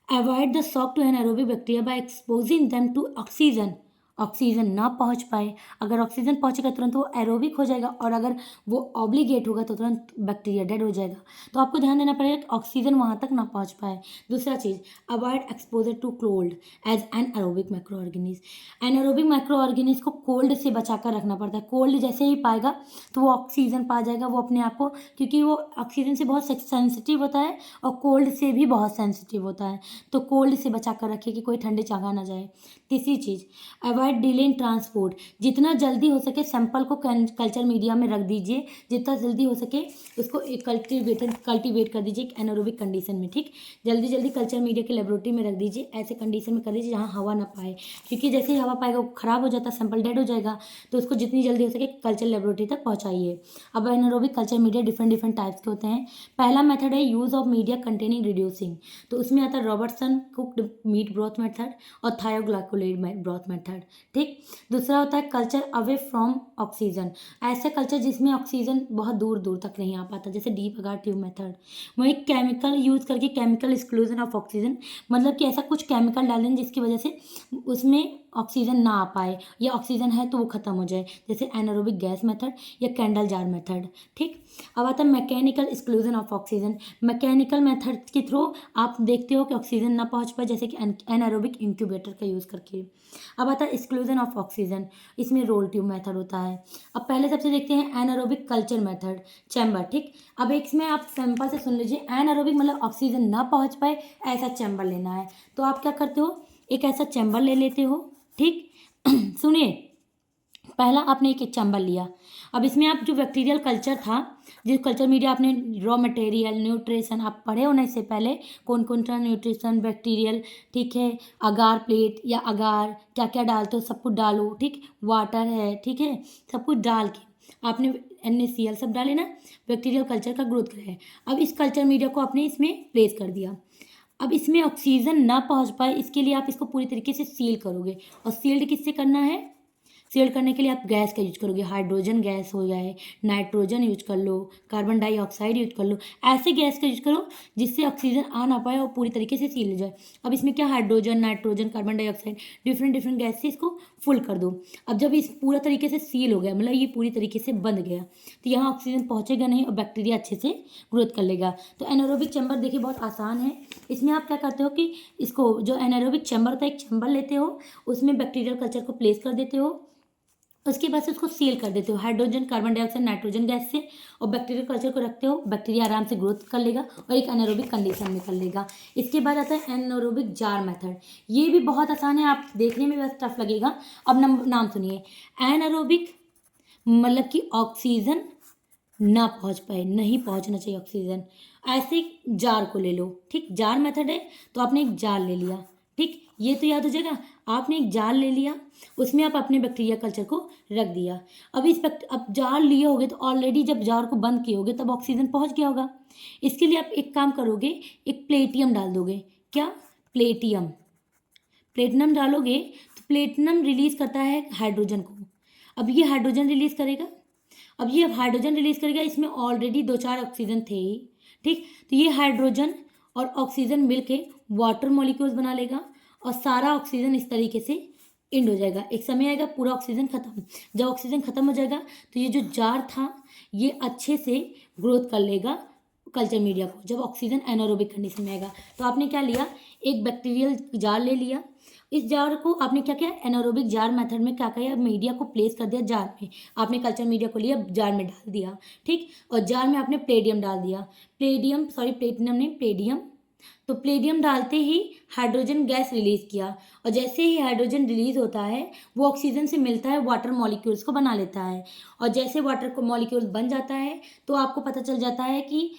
avoid the shock to anaerobic bacteria by exposing them to oxygen, oxygen ना पहुंच पाए, अगर ऑक्सीजन पहुंचेगा तुरंत वो एरोबिक हो जाएगा, और अगर वो ऑब्लिगेट होगा तो तुरंत बैक्टीरिया डेड हो जाएगा। तो आपको ध्यान देना पड़ेगा कि ऑक्सीजन वहाँ तक ना पहुँच पाए। दूसरा चीज़, avoid exposure to cold as an aerobic microorganism, anaerobic microorganism को कोल्ड से बचा कर रखना पड़ता है। कोल्ड जैसे ही पाएगा तो वो ऑक्सीजन पा जाएगा वो अपने आप को, क्योंकि वो ऑक्सीजन से बहुत सेंसिटिव होता है और कोल्ड से भी बहुत सेंसिटिव होता है, तो कोल्ड से बचा कर रखिए कि कोई ठंडे जगह ना जाए। तीसरी चीज़, अवॉइड डिले इन ट्रांसपोर्ट, जितना जल्दी हो सके सैंपल को कल्चर मीडिया में रख दीजिए, जितना जल्दी हो सके उसको एक कल्टीवेट कर दीजिए एनारोबिक कंडीशन में, ठीक, जल्दी जल्दी कल्चर मीडिया के लेबोरेटरी में रख दीजिए, ऐसे कंडीशन में कर दीजिए जहाँ हवा ना पाए, क्योंकि जैसे ही हवा पाएगा वो खराब हो जाता है, सैंपल डेड हो जाएगा, तो उसको जितनी जल्दी हो सके कल्चर लेबोरेटरी तक पहुँचाइए। अब anaerobic culture media different types के होते हैं। पहला मेथड है use of media containing reducing, तो उसमें आता है Robertson cooked meet broth method और थायोग्लाइकोलाइड ब्रॉथ मेथड, ठीक। दूसरा होता है कल्चर अवे फ्रॉम ऑक्सीजन, ऐसा कल्चर जिसमें ऑक्सीजन बहुत दूर दूर तक नहीं आ पाता, जैसे डीप अगार ट्यूब मेथड। वहीं केमिकल यूज़ करके केमिकल एक्सक्लूजन ऑफ ऑक्सीजन, मतलब कि ऐसा कुछ केमिकल डालें जिसकी वजह से उसमें ऑक्सीजन ना आ पाए या ऑक्सीजन है तो वो ख़त्म हो जाए, जैसे एनारोबिक गैस मेथड या कैंडल जार मेथड। ठीक, अब आता है mechanical exclusion of oxygen. Mechanical method के थ्रू आप देखते हो कि ऑक्सीजन ना पहुंच पाए, जैसे कि एनारोबिक इंक्यूबेटर का यूज़ करके। अब आता है एक्सक्लूजन ऑफ ऑक्सीजन, इसमें रोल ट्यूब मेथड होता है। अब पहले सबसे देखते हैं एनारोबिक कल्चर मेथड, चैम्बर। ठीक, अब एक इसमें आप सैंपल से सुन लीजिए, एनारोबिक मतलब ऑक्सीजन ना पहुंच पाए ऐसा चैम्बर लेना है। तो आप क्या करते हो, एक ऐसा चैम्बर ले लेते हो। ठीक सुनिए, पहला आपने एक चैम्बर लिया। अब इसमें आप जो बैक्टीरियल कल्चर था, जो कल्चर मीडिया आपने रॉ मटेरियल न्यूट्रिशन आप पढ़े होने से पहले कौन कौन सा न्यूट्रिशन बैक्टीरियल, ठीक है, अगार प्लेट या अगार क्या क्या डालते हो सब कुछ डालो। ठीक, वाटर है, ठीक है, सब कुछ डाल के आपने NaCl सब डाले ना, बैक्टीरियल कल्चर का ग्रोथ कराया। अब इस कल्चर मीडिया को आपने इसमें प्लेस कर दिया। अब इसमें ऑक्सीजन ना पहुंच पाए इसके लिए आप इसको पूरी तरीके से सील करोगे। और सील्ड किससे करना है, सील्ड करने के लिए आप गैस का यूज करोगे, हाइड्रोजन गैस हो जाए, नाइट्रोजन यूज कर लो, कार्बन डाइऑक्साइड यूज कर लो, ऐसे गैस का यूज करो जिससे ऑक्सीजन आ ना पाए और पूरी तरीके से सील हो जाए। अब इसमें क्या, hydrogen, nitrogen, carbon dioxide, different different gas से इसको फुल कर दो। अब जब इस पूरा तरीके से सील हो गया, मतलब ये पूरी तरीके से बंद गया, तो यहाँ ऑक्सीजन पहुँचेगा नहीं और बैक्टीरिया अच्छे से ग्रोथ कर लेगा। तो एनारोबिक चैम्बर देखिए बहुत आसान है। इसमें आप क्या करते हो कि इसको जो एनारोबिक चैम्बर होता है, एक चैम्बर लेते हो, उसमें बैक्टीरियल कल्चर को प्लेस कर देते हो, उसके बाद से उसको सील कर देते हो hydrogen, carbon dioxide, nitrogen gas से, और बैक्टीरियल कल्चर को रखते हो, बैक्टीरिया आराम से ग्रोथ कर लेगा और एक एनारोबिक कंडीशन में कर लेगा। इसके बाद आता है एनारोबिक जार मेथड। ये भी बहुत आसान है, आप देखने में बस टफ लगेगा। अब नाम सुनिए, एनारोबिक मतलब कि ऑक्सीजन ना पहुंच पाए, नहीं पहुंचना चाहिए ऑक्सीजन, ऐसे जार को ले लो। ठीक, जार मेथड है तो आपने एक जार ले लिया। ठीक, ये तो याद हो जाएगा, आपने एक जार ले लिया, उसमें आप अपने बैक्टीरिया कल्चर को रख दिया। अब जार लिए होगे तो ऑलरेडी जब जार को बंद किए होगे तब ऑक्सीजन पहुंच गया होगा। इसके लिए आप एक काम करोगे, एक प्लेटियम डाल दोगे। क्या, प्लेटियम, प्लेटिनम डालोगे तो प्लेटिनम रिलीज करता है हाइड्रोजन को। अब ये हाइड्रोजन रिलीज करेगा, अब ये हाइड्रोजन रिलीज करेगा, इसमें ऑलरेडी 2-4 ऑक्सीजन थे ही। ठीक, तो ये हाइड्रोजन और ऑक्सीजन मिलके वाटर मॉलिक्यूल्स बना लेगा और सारा ऑक्सीजन इस तरीके से इंड हो जाएगा। एक समय आएगा पूरा ऑक्सीजन खत्म, जब ऑक्सीजन खत्म हो जाएगा तो ये जो जार था ये अच्छे से ग्रोथ कर लेगा कल्चर मीडिया को, जब ऑक्सीजन एनारोबिक कंडीशन में आएगा। तो आपने क्या लिया, एक बैक्टीरियल जार ले लिया, इस जार को आपने क्या किया, एनारोबिक जार मेथड में क्या किया, मीडिया को प्लेस कर दिया जार में। आपने कल्चर मीडिया को लिया, जार में डाल दिया। ठीक, और जार में आपने प्लेडियम डाल दिया, प्लेटिनम नहीं, प्लेडियम। तो प्लेडियम डालते ही हाइड्रोजन गैस रिलीज किया, और जैसे ही हाइड्रोजन रिलीज होता है वो ऑक्सीजन से मिलता है, वाटर मॉलिक्यूल्स को बना लेता है, और जैसे वाटर को मॉलिक्यूल्स बन जाता है तो आपको पता चल जाता है कि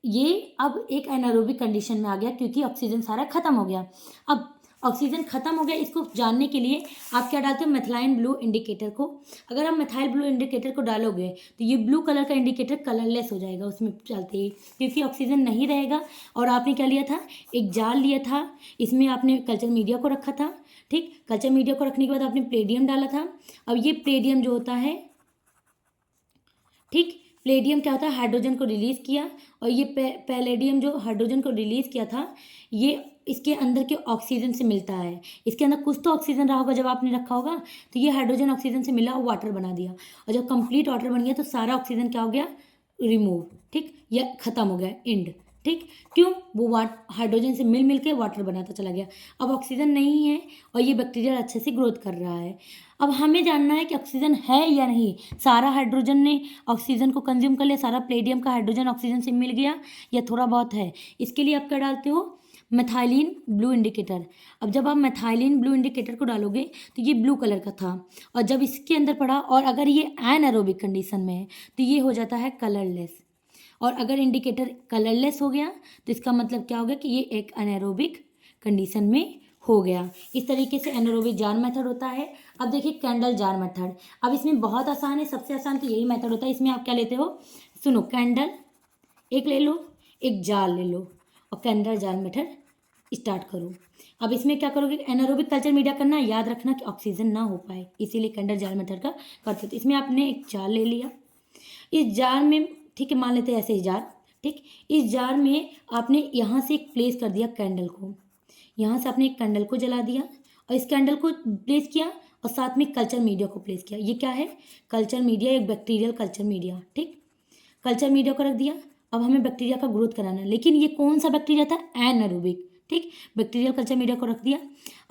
ये अब एक एनारोबिक कंडीशन में आ गया, क्योंकि ऑक्सीजन सारा खत्म हो गया। अब ऑक्सीजन खत्म हो गया, इसको जानने के लिए आप क्या डालते हो, मेथिलाइन ब्लू इंडिकेटर को। अगर आप मेथाइल ब्लू इंडिकेटर को डालोगे तो ये ब्लू कलर का इंडिकेटर कलरलेस हो जाएगा उसमें चलते ही, क्योंकि ऑक्सीजन नहीं रहेगा। और आपने क्या लिया था, एक जार लिया था, इसमें आपने कल्चर मीडिया को रखा था। ठीक, कल्चर मीडिया को रखने के बाद आपने प्लेडियम डाला था। अब ये प्लेडियम जो होता है, ठीक, प्लेडियम क्या होता है, हाइड्रोजन को रिलीज किया, और ये पैलेडियम जो हाइड्रोजन को रिलीज किया था ये इसके अंदर के ऑक्सीजन से मिलता है। इसके अंदर कुछ तो ऑक्सीजन रहा होगा जब आपने रखा होगा, तो ये हाइड्रोजन ऑक्सीजन से मिला और वाटर बना दिया, और जब कंप्लीट वाटर बन गया तो सारा ऑक्सीजन क्या हो गया, रिमूव। ठीक, यह खत्म हो गया, एंड। ठीक, क्यों, वो हाइड्रोजन से मिल के वाटर बनाता चला गया। अब ऑक्सीजन नहीं है और ये बैक्टीरिया अच्छे से ग्रोथ कर रहा है। अब हमें जानना है कि ऑक्सीजन है या नहीं। सारा हाइड्रोजन ने ऑक्सीजन को कंज्यूम कर लिया, सारा प्लेडियम का हाइड्रोजन ऑक्सीजन से मिल गया या थोड़ा बहुत है। इसके लिए आप क्या डालते हो, मेथाइलिन ब्लू इंडिकेटर। अब जब आप मेथाइलिन ब्लू इंडिकेटर को डालोगे तो ये ब्लू कलर का था, और जब इसके अंदर पड़ा और अगर ये एनारोबिक कंडीशन में है तो ये हो जाता है कलरलेस। और अगर इंडिकेटर कलरलेस हो गया तो इसका मतलब क्या हो गया कि ये एक एनारोबिक कंडीशन में हो गया। इस तरीके से एनारोबिक जार मेथड होता है। अब देखिए कैंडल जार मेथड। अब इसमें बहुत आसान है, सबसे आसान तो यही मेथड होता है। इसमें आप क्या लेते हो, सुनो, कैंडल एक ले लो, एक जार ले लो, और कैंडल जार मेथड स्टार्ट करो। अब इसमें क्या करोगे, एनारोबिक कल्चर मीडिया करना, याद रखना कि ऑक्सीजन ना हो पाए, इसीलिए कैंडल जार मेथड का करते थे। इसमें आपने एक जार ले लिया, इस जार में, ठीक है, मान लेते हैं ऐसे ही जार। ठीक, इस जार में आपने यहाँ से एक प्लेस कर दिया कैंडल को, यहाँ से आपने एक कैंडल को जला दिया और इस कैंडल को प्लेस किया और साथ में कल्चर मीडिया को प्लेस किया। ये क्या है? कल्चर मीडिया, एक बैक्टीरियल कल्चर मीडिया। ठीक, कल्चर मीडिया को रख दिया। अब हमें बैक्टीरिया का ग्रोथ कराना है, लेकिन ये कौन सा बैक्टीरिया था? एनारोबिक। ठीक, बैक्टीरियल कल्चर मीडिया को रख दिया।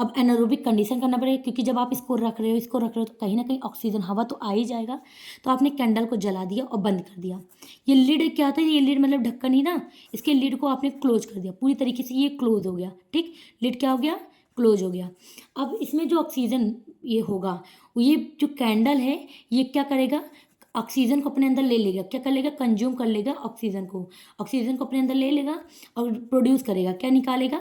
अब एनारोबिक कंडीशन करना पड़ेगा, क्योंकि जब आप इसको रख रहे हो तो कहीं ना कहीं ऑक्सीजन, हवा तो आ ही जाएगा। तो आपने कैंडल को जला दिया और बंद कर दिया। ये लिड क्या होता है? ये लिड मतलब ढक्कन ही ना, इसके लिड को आपने क्लोज कर दिया पूरी तरीके से, ये क्लोज हो गया। ठीक, लिड क्या हो गया? क्लोज हो गया। अब इसमें जो ऑक्सीजन ये होगा, ये जो कैंडल है ये क्या करेगा? ऑक्सीजन को अपने अंदर ले लेगा। क्या कर लेगा? कंज्यूम कर लेगा ऑक्सीजन को अपने अंदर ले लेगा और प्रोड्यूस करेगा। क्या निकालेगा?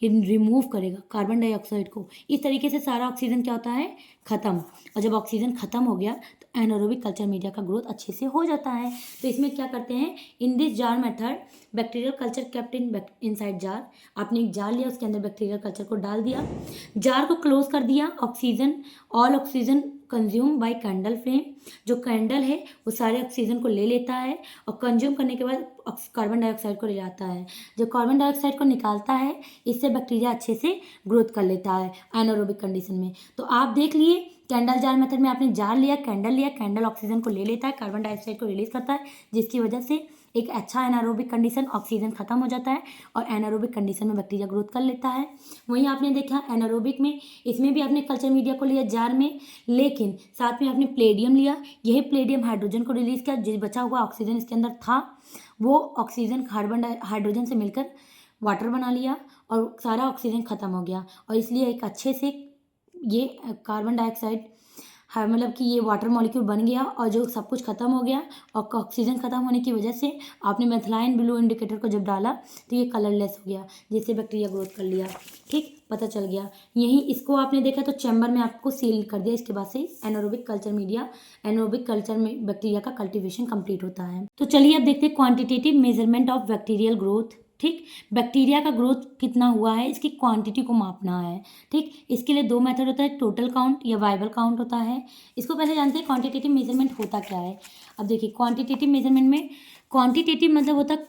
ये रिमूव करेगा कार्बन डाइऑक्साइड को। इस तरीके से सारा ऑक्सीजन क्या होता है? खत्म। और जब ऑक्सीजन खत्म हो गया तो एनारोबिक कल्चर मीडिया का ग्रोथ अच्छे से हो जाता है। तो इसमें क्या करते हैं? In this jar method bacterial culture kept inside jar. आपने एक जार लिया, उसके अंदर बैक्टीरियल कल्चर को डाल दिया, जार को क्लोज कर दिया। All oxygen consume by candle flame. जो कैंडल है वो सारे ऑक्सीजन को ले लेता है और कंज्यूम करने के बाद कार्बन डाइऑक्साइड को ले जाता है। जब कार्बन डाइऑक्साइड को निकालता है, इससे बैक्टीरिया अच्छे से ग्रोथ कर लेता है एनारोबिक कंडीशन में। तो आप देख लिए कैंडल जार मेथड में आपने जार लिया, कैंडल ऑक्सीजन को ले लेता है, कार्बन डाइऑक्साइड को रिलीज करता है, जिसकी वजह से एक अच्छा एनारोबिक कंडीशन, ऑक्सीजन खत्म हो जाता है और एनारोबिक कंडीशन में बैक्टीरिया ग्रोथ कर लेता है। वहीं आपने देखा एनारोबिक में, इसमें भी आपने कल्चर मीडिया को लिया जार में, लेकिन साथ में आपने प्लेडियम लिया। यही प्लेडियम हाइड्रोजन को रिलीज किया, जो बचा हुआ ऑक्सीजन इसके अंदर था वो ऑक्सीजन हाइड्रोजन से मिलकर वाटर बना लिया और सारा ऑक्सीजन खत्म हो गया। और इसलिए एक अच्छे से ये कार्बन डाइऑक्साइड मतलब कि ये वाटर मॉलिक्यूल बन गया और जो सब कुछ खत्म हो गया। और ऑक्सीजन खत्म होने की वजह से आपने मेथिलाइन ब्लू इंडिकेटर को जब डाला तो ये कलरलेस हो गया, जिससे बैक्टीरिया ग्रोथ कर लिया। ठीक, पता चल गया। यहीं इसको आपने देखा तो चैम्बर में आपको सील कर दिया। इसके बाद से एनारोबिक कल्चर में बैक्टीरिया का कल्टीवेशन कंप्लीट होता है। तो चलिए अब देखते हैं quantitative measurement of bacterial growth. ठीक, बैक्टीरिया का ग्रोथ कितना हुआ है इसकी क्वांटिटी को मापना है। ठीक, इसके लिए दो मेथड होता है, टोटल काउंट या वाइबल काउंट होता है। इसको पहले जानते हैं क्वांटिटेटिव मेजरमेंट होता क्या है। अब देखिए क्वांटिटेटिव मेजरमेंट में क्वांटिटेटिव मतलब होता है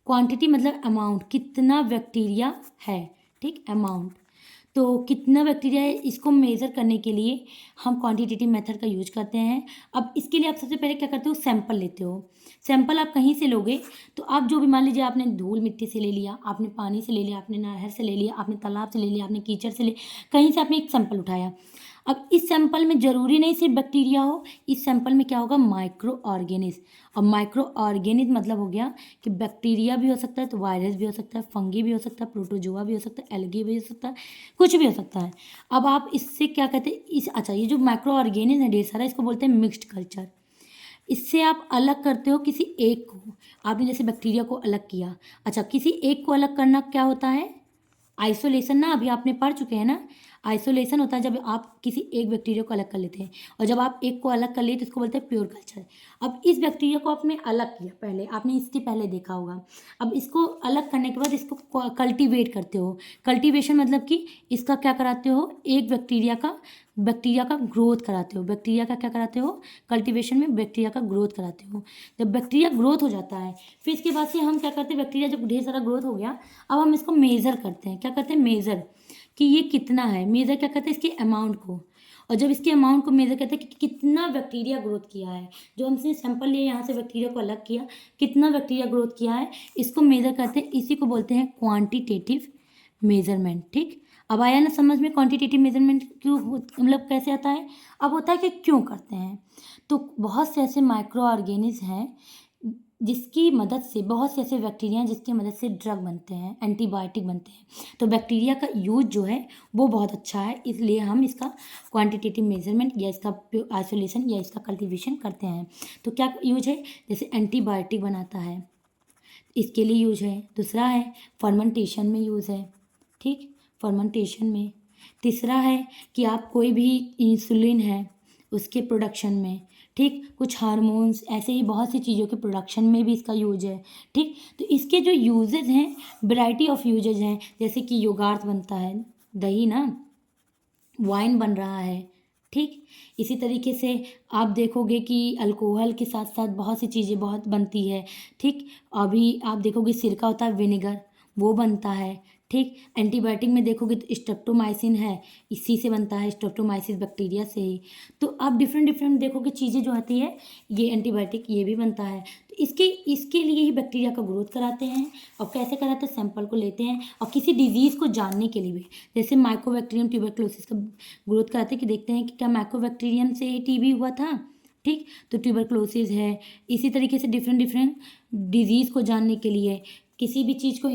क्वांटिटी मतलब अमाउंट, कितना बैक्टीरिया है। ठीक, अमाउंट, तो कितना बैक्टीरिया है इसको मेज़र करने के लिए हम क्वांटिटेटिव मेथड का यूज करते हैं। अब इसके लिए आप सबसे पहले क्या करते हो? सैंपल लेते हो। सैंपल आप कहीं से लोगे तो आप जो भी, मान लीजिए आपने धूल मिट्टी से ले लिया, आपने पानी से ले लिया, आपने नहर से ले लिया, आपने तालाब से ले लिया, आपने कीचड़ से ले, कहीं से आपने एक सैंपल उठाया। अब इस सैंपल में ज़रूरी नहीं सिर्फ बैक्टीरिया हो, इस सैंपल में क्या होगा? Micro organism. और माइक्रो ऑर्गेनिज्म मतलब हो गया कि बैक्टीरिया भी हो सकता है, तो वायरस भी हो सकता है, फंगी भी हो सकता है, प्रोटोजोआ भी हो सकता है, एल्गी भी हो सकता है, कुछ भी हो सकता है। अब आप इससे क्या कहते हैं? अच्छा, ये जो माइक्रो ऑर्गेनिज्म है ढेर सारा, इसको बोलते हैं मिक्स्ड कल्चर। इससे आप अलग करते हो किसी एक को। आपने जैसे बैक्टीरिया को अलग किया। अच्छा, किसी एक को अलग करना क्या होता है? आइसोलेशन ना, अभी आपने पढ़ चुके हैं ना। आइसोलेशन होता है जब आप किसी एक बैक्टीरिया को अलग कर लेते हैं, और जब आप एक को अलग कर लिए तो इसको बोलते हैं प्योर कल्चर। अब इस बैक्टीरिया को आपने अलग किया, पहले आपने इसके पहले देखा होगा। अब इसको अलग करने के बाद इसको कल्टीवेट करते हो। कल्टीवेशन मतलब कि इसका क्या कराते हो? एक बैक्टीरिया का ग्रोथ कराते हो। बैक्टीरिया का क्या कराते हो? कल्टीवेशन में बैक्टीरिया का ग्रोथ कराते हो। जब बैक्टीरिया ग्रोथ हो जाता है, फिर इसके बाद से हम क्या करते हैं? बैक्टीरिया जब ढेर सारा ग्रोथ हो गया, अब हम इसको मेज़र करते हैं। क्या करते हैं? मेज़र, कि ये कितना है। मेज़र क्या करते हैं? इसके अमाउंट को। और जब इसके अमाउंट को मेज़र करते हैं कि कितना बैक्टीरिया ग्रोथ किया है, जो हमसे सैंपल लिए यहाँ से बैक्टीरिया को अलग किया, कितना बैक्टीरिया ग्रोथ किया है, इसको मेज़र करते हैं। इसी को बोलते हैं क्वांटिटेटिव मेजरमेंट। ठीक, अब आया ना समझ में क्वांटिटेटिव मेजरमेंट क्यों मतलब कैसे आता है। अब होता है कि क्यों करते हैं, तो बहुत से ऐसे माइक्रो ऑर्गेनिज्म हैं जिसकी मदद से, बहुत से ऐसे बैक्टीरिया हैं जिसकी मदद से ड्रग बनते हैं, एंटीबायोटिक बनते हैं। तो बैक्टीरिया का यूज जो है वो बहुत अच्छा है, इसलिए हम इसका क्वांटिटेटिव मेजरमेंट या इसका आइसोलेशन या इसका कल्टीवेशन करते हैं। तो क्या यूज है? जैसे एंटीबायोटिक बनाता है, इसके लिए यूज है। दूसरा है फर्मेंटेशन में यूज़ है। ठीक, फर्मेंटेशन में। तीसरा है कि आप कोई भी इंसुलिन है उसके प्रोडक्शन में। ठीक, कुछ हार्मोन्स, ऐसे ही बहुत सी चीज़ों के प्रोडक्शन में भी इसका यूज है। ठीक, तो इसके जो यूजेज हैं, वैरायटी ऑफ यूजेज हैं, जैसे कि योगार्ट बनता है, दही ना, वाइन बन रहा है। ठीक, इसी तरीके से आप देखोगे कि अल्कोहल के साथ साथ बहुत सी चीज़ें बहुत बनती है। ठीक, अभी आप देखोगे सिरका होता है, विनेगर, वो बनता है। ठीक। एंटीबायोटिक में देखोगे तो स्ट्रेप्टोमाइसिन है, इसी से बनता है, स्ट्रेप्टोमाइसिस बैक्टीरिया से ही। तो आप डिफरेंट डिफरेंट देखोगे चीज़ें जो आती है, ये एंटीबायोटिक ये भी बनता है। तो इसके लिए ही बैक्टीरिया का ग्रोथ कराते हैं। और कैसे कराते हैं, सैंपल को लेते हैं और किसी डिजीज़ को जानने के लिए भी, जैसे माइकोबैक्टीरियम ट्यूबरक्लोसिस का ग्रोथ कराते हैं कि देखते हैं कि क्या माइकोबैक्टीरियम से टीबी हुआ था, ठीक। तो ट्यूबरक्लोसिस है। इसी तरीके से डिफरेंट डिफरेंट डिजीज़ को जानने के लिए, किसी भी चीज़ को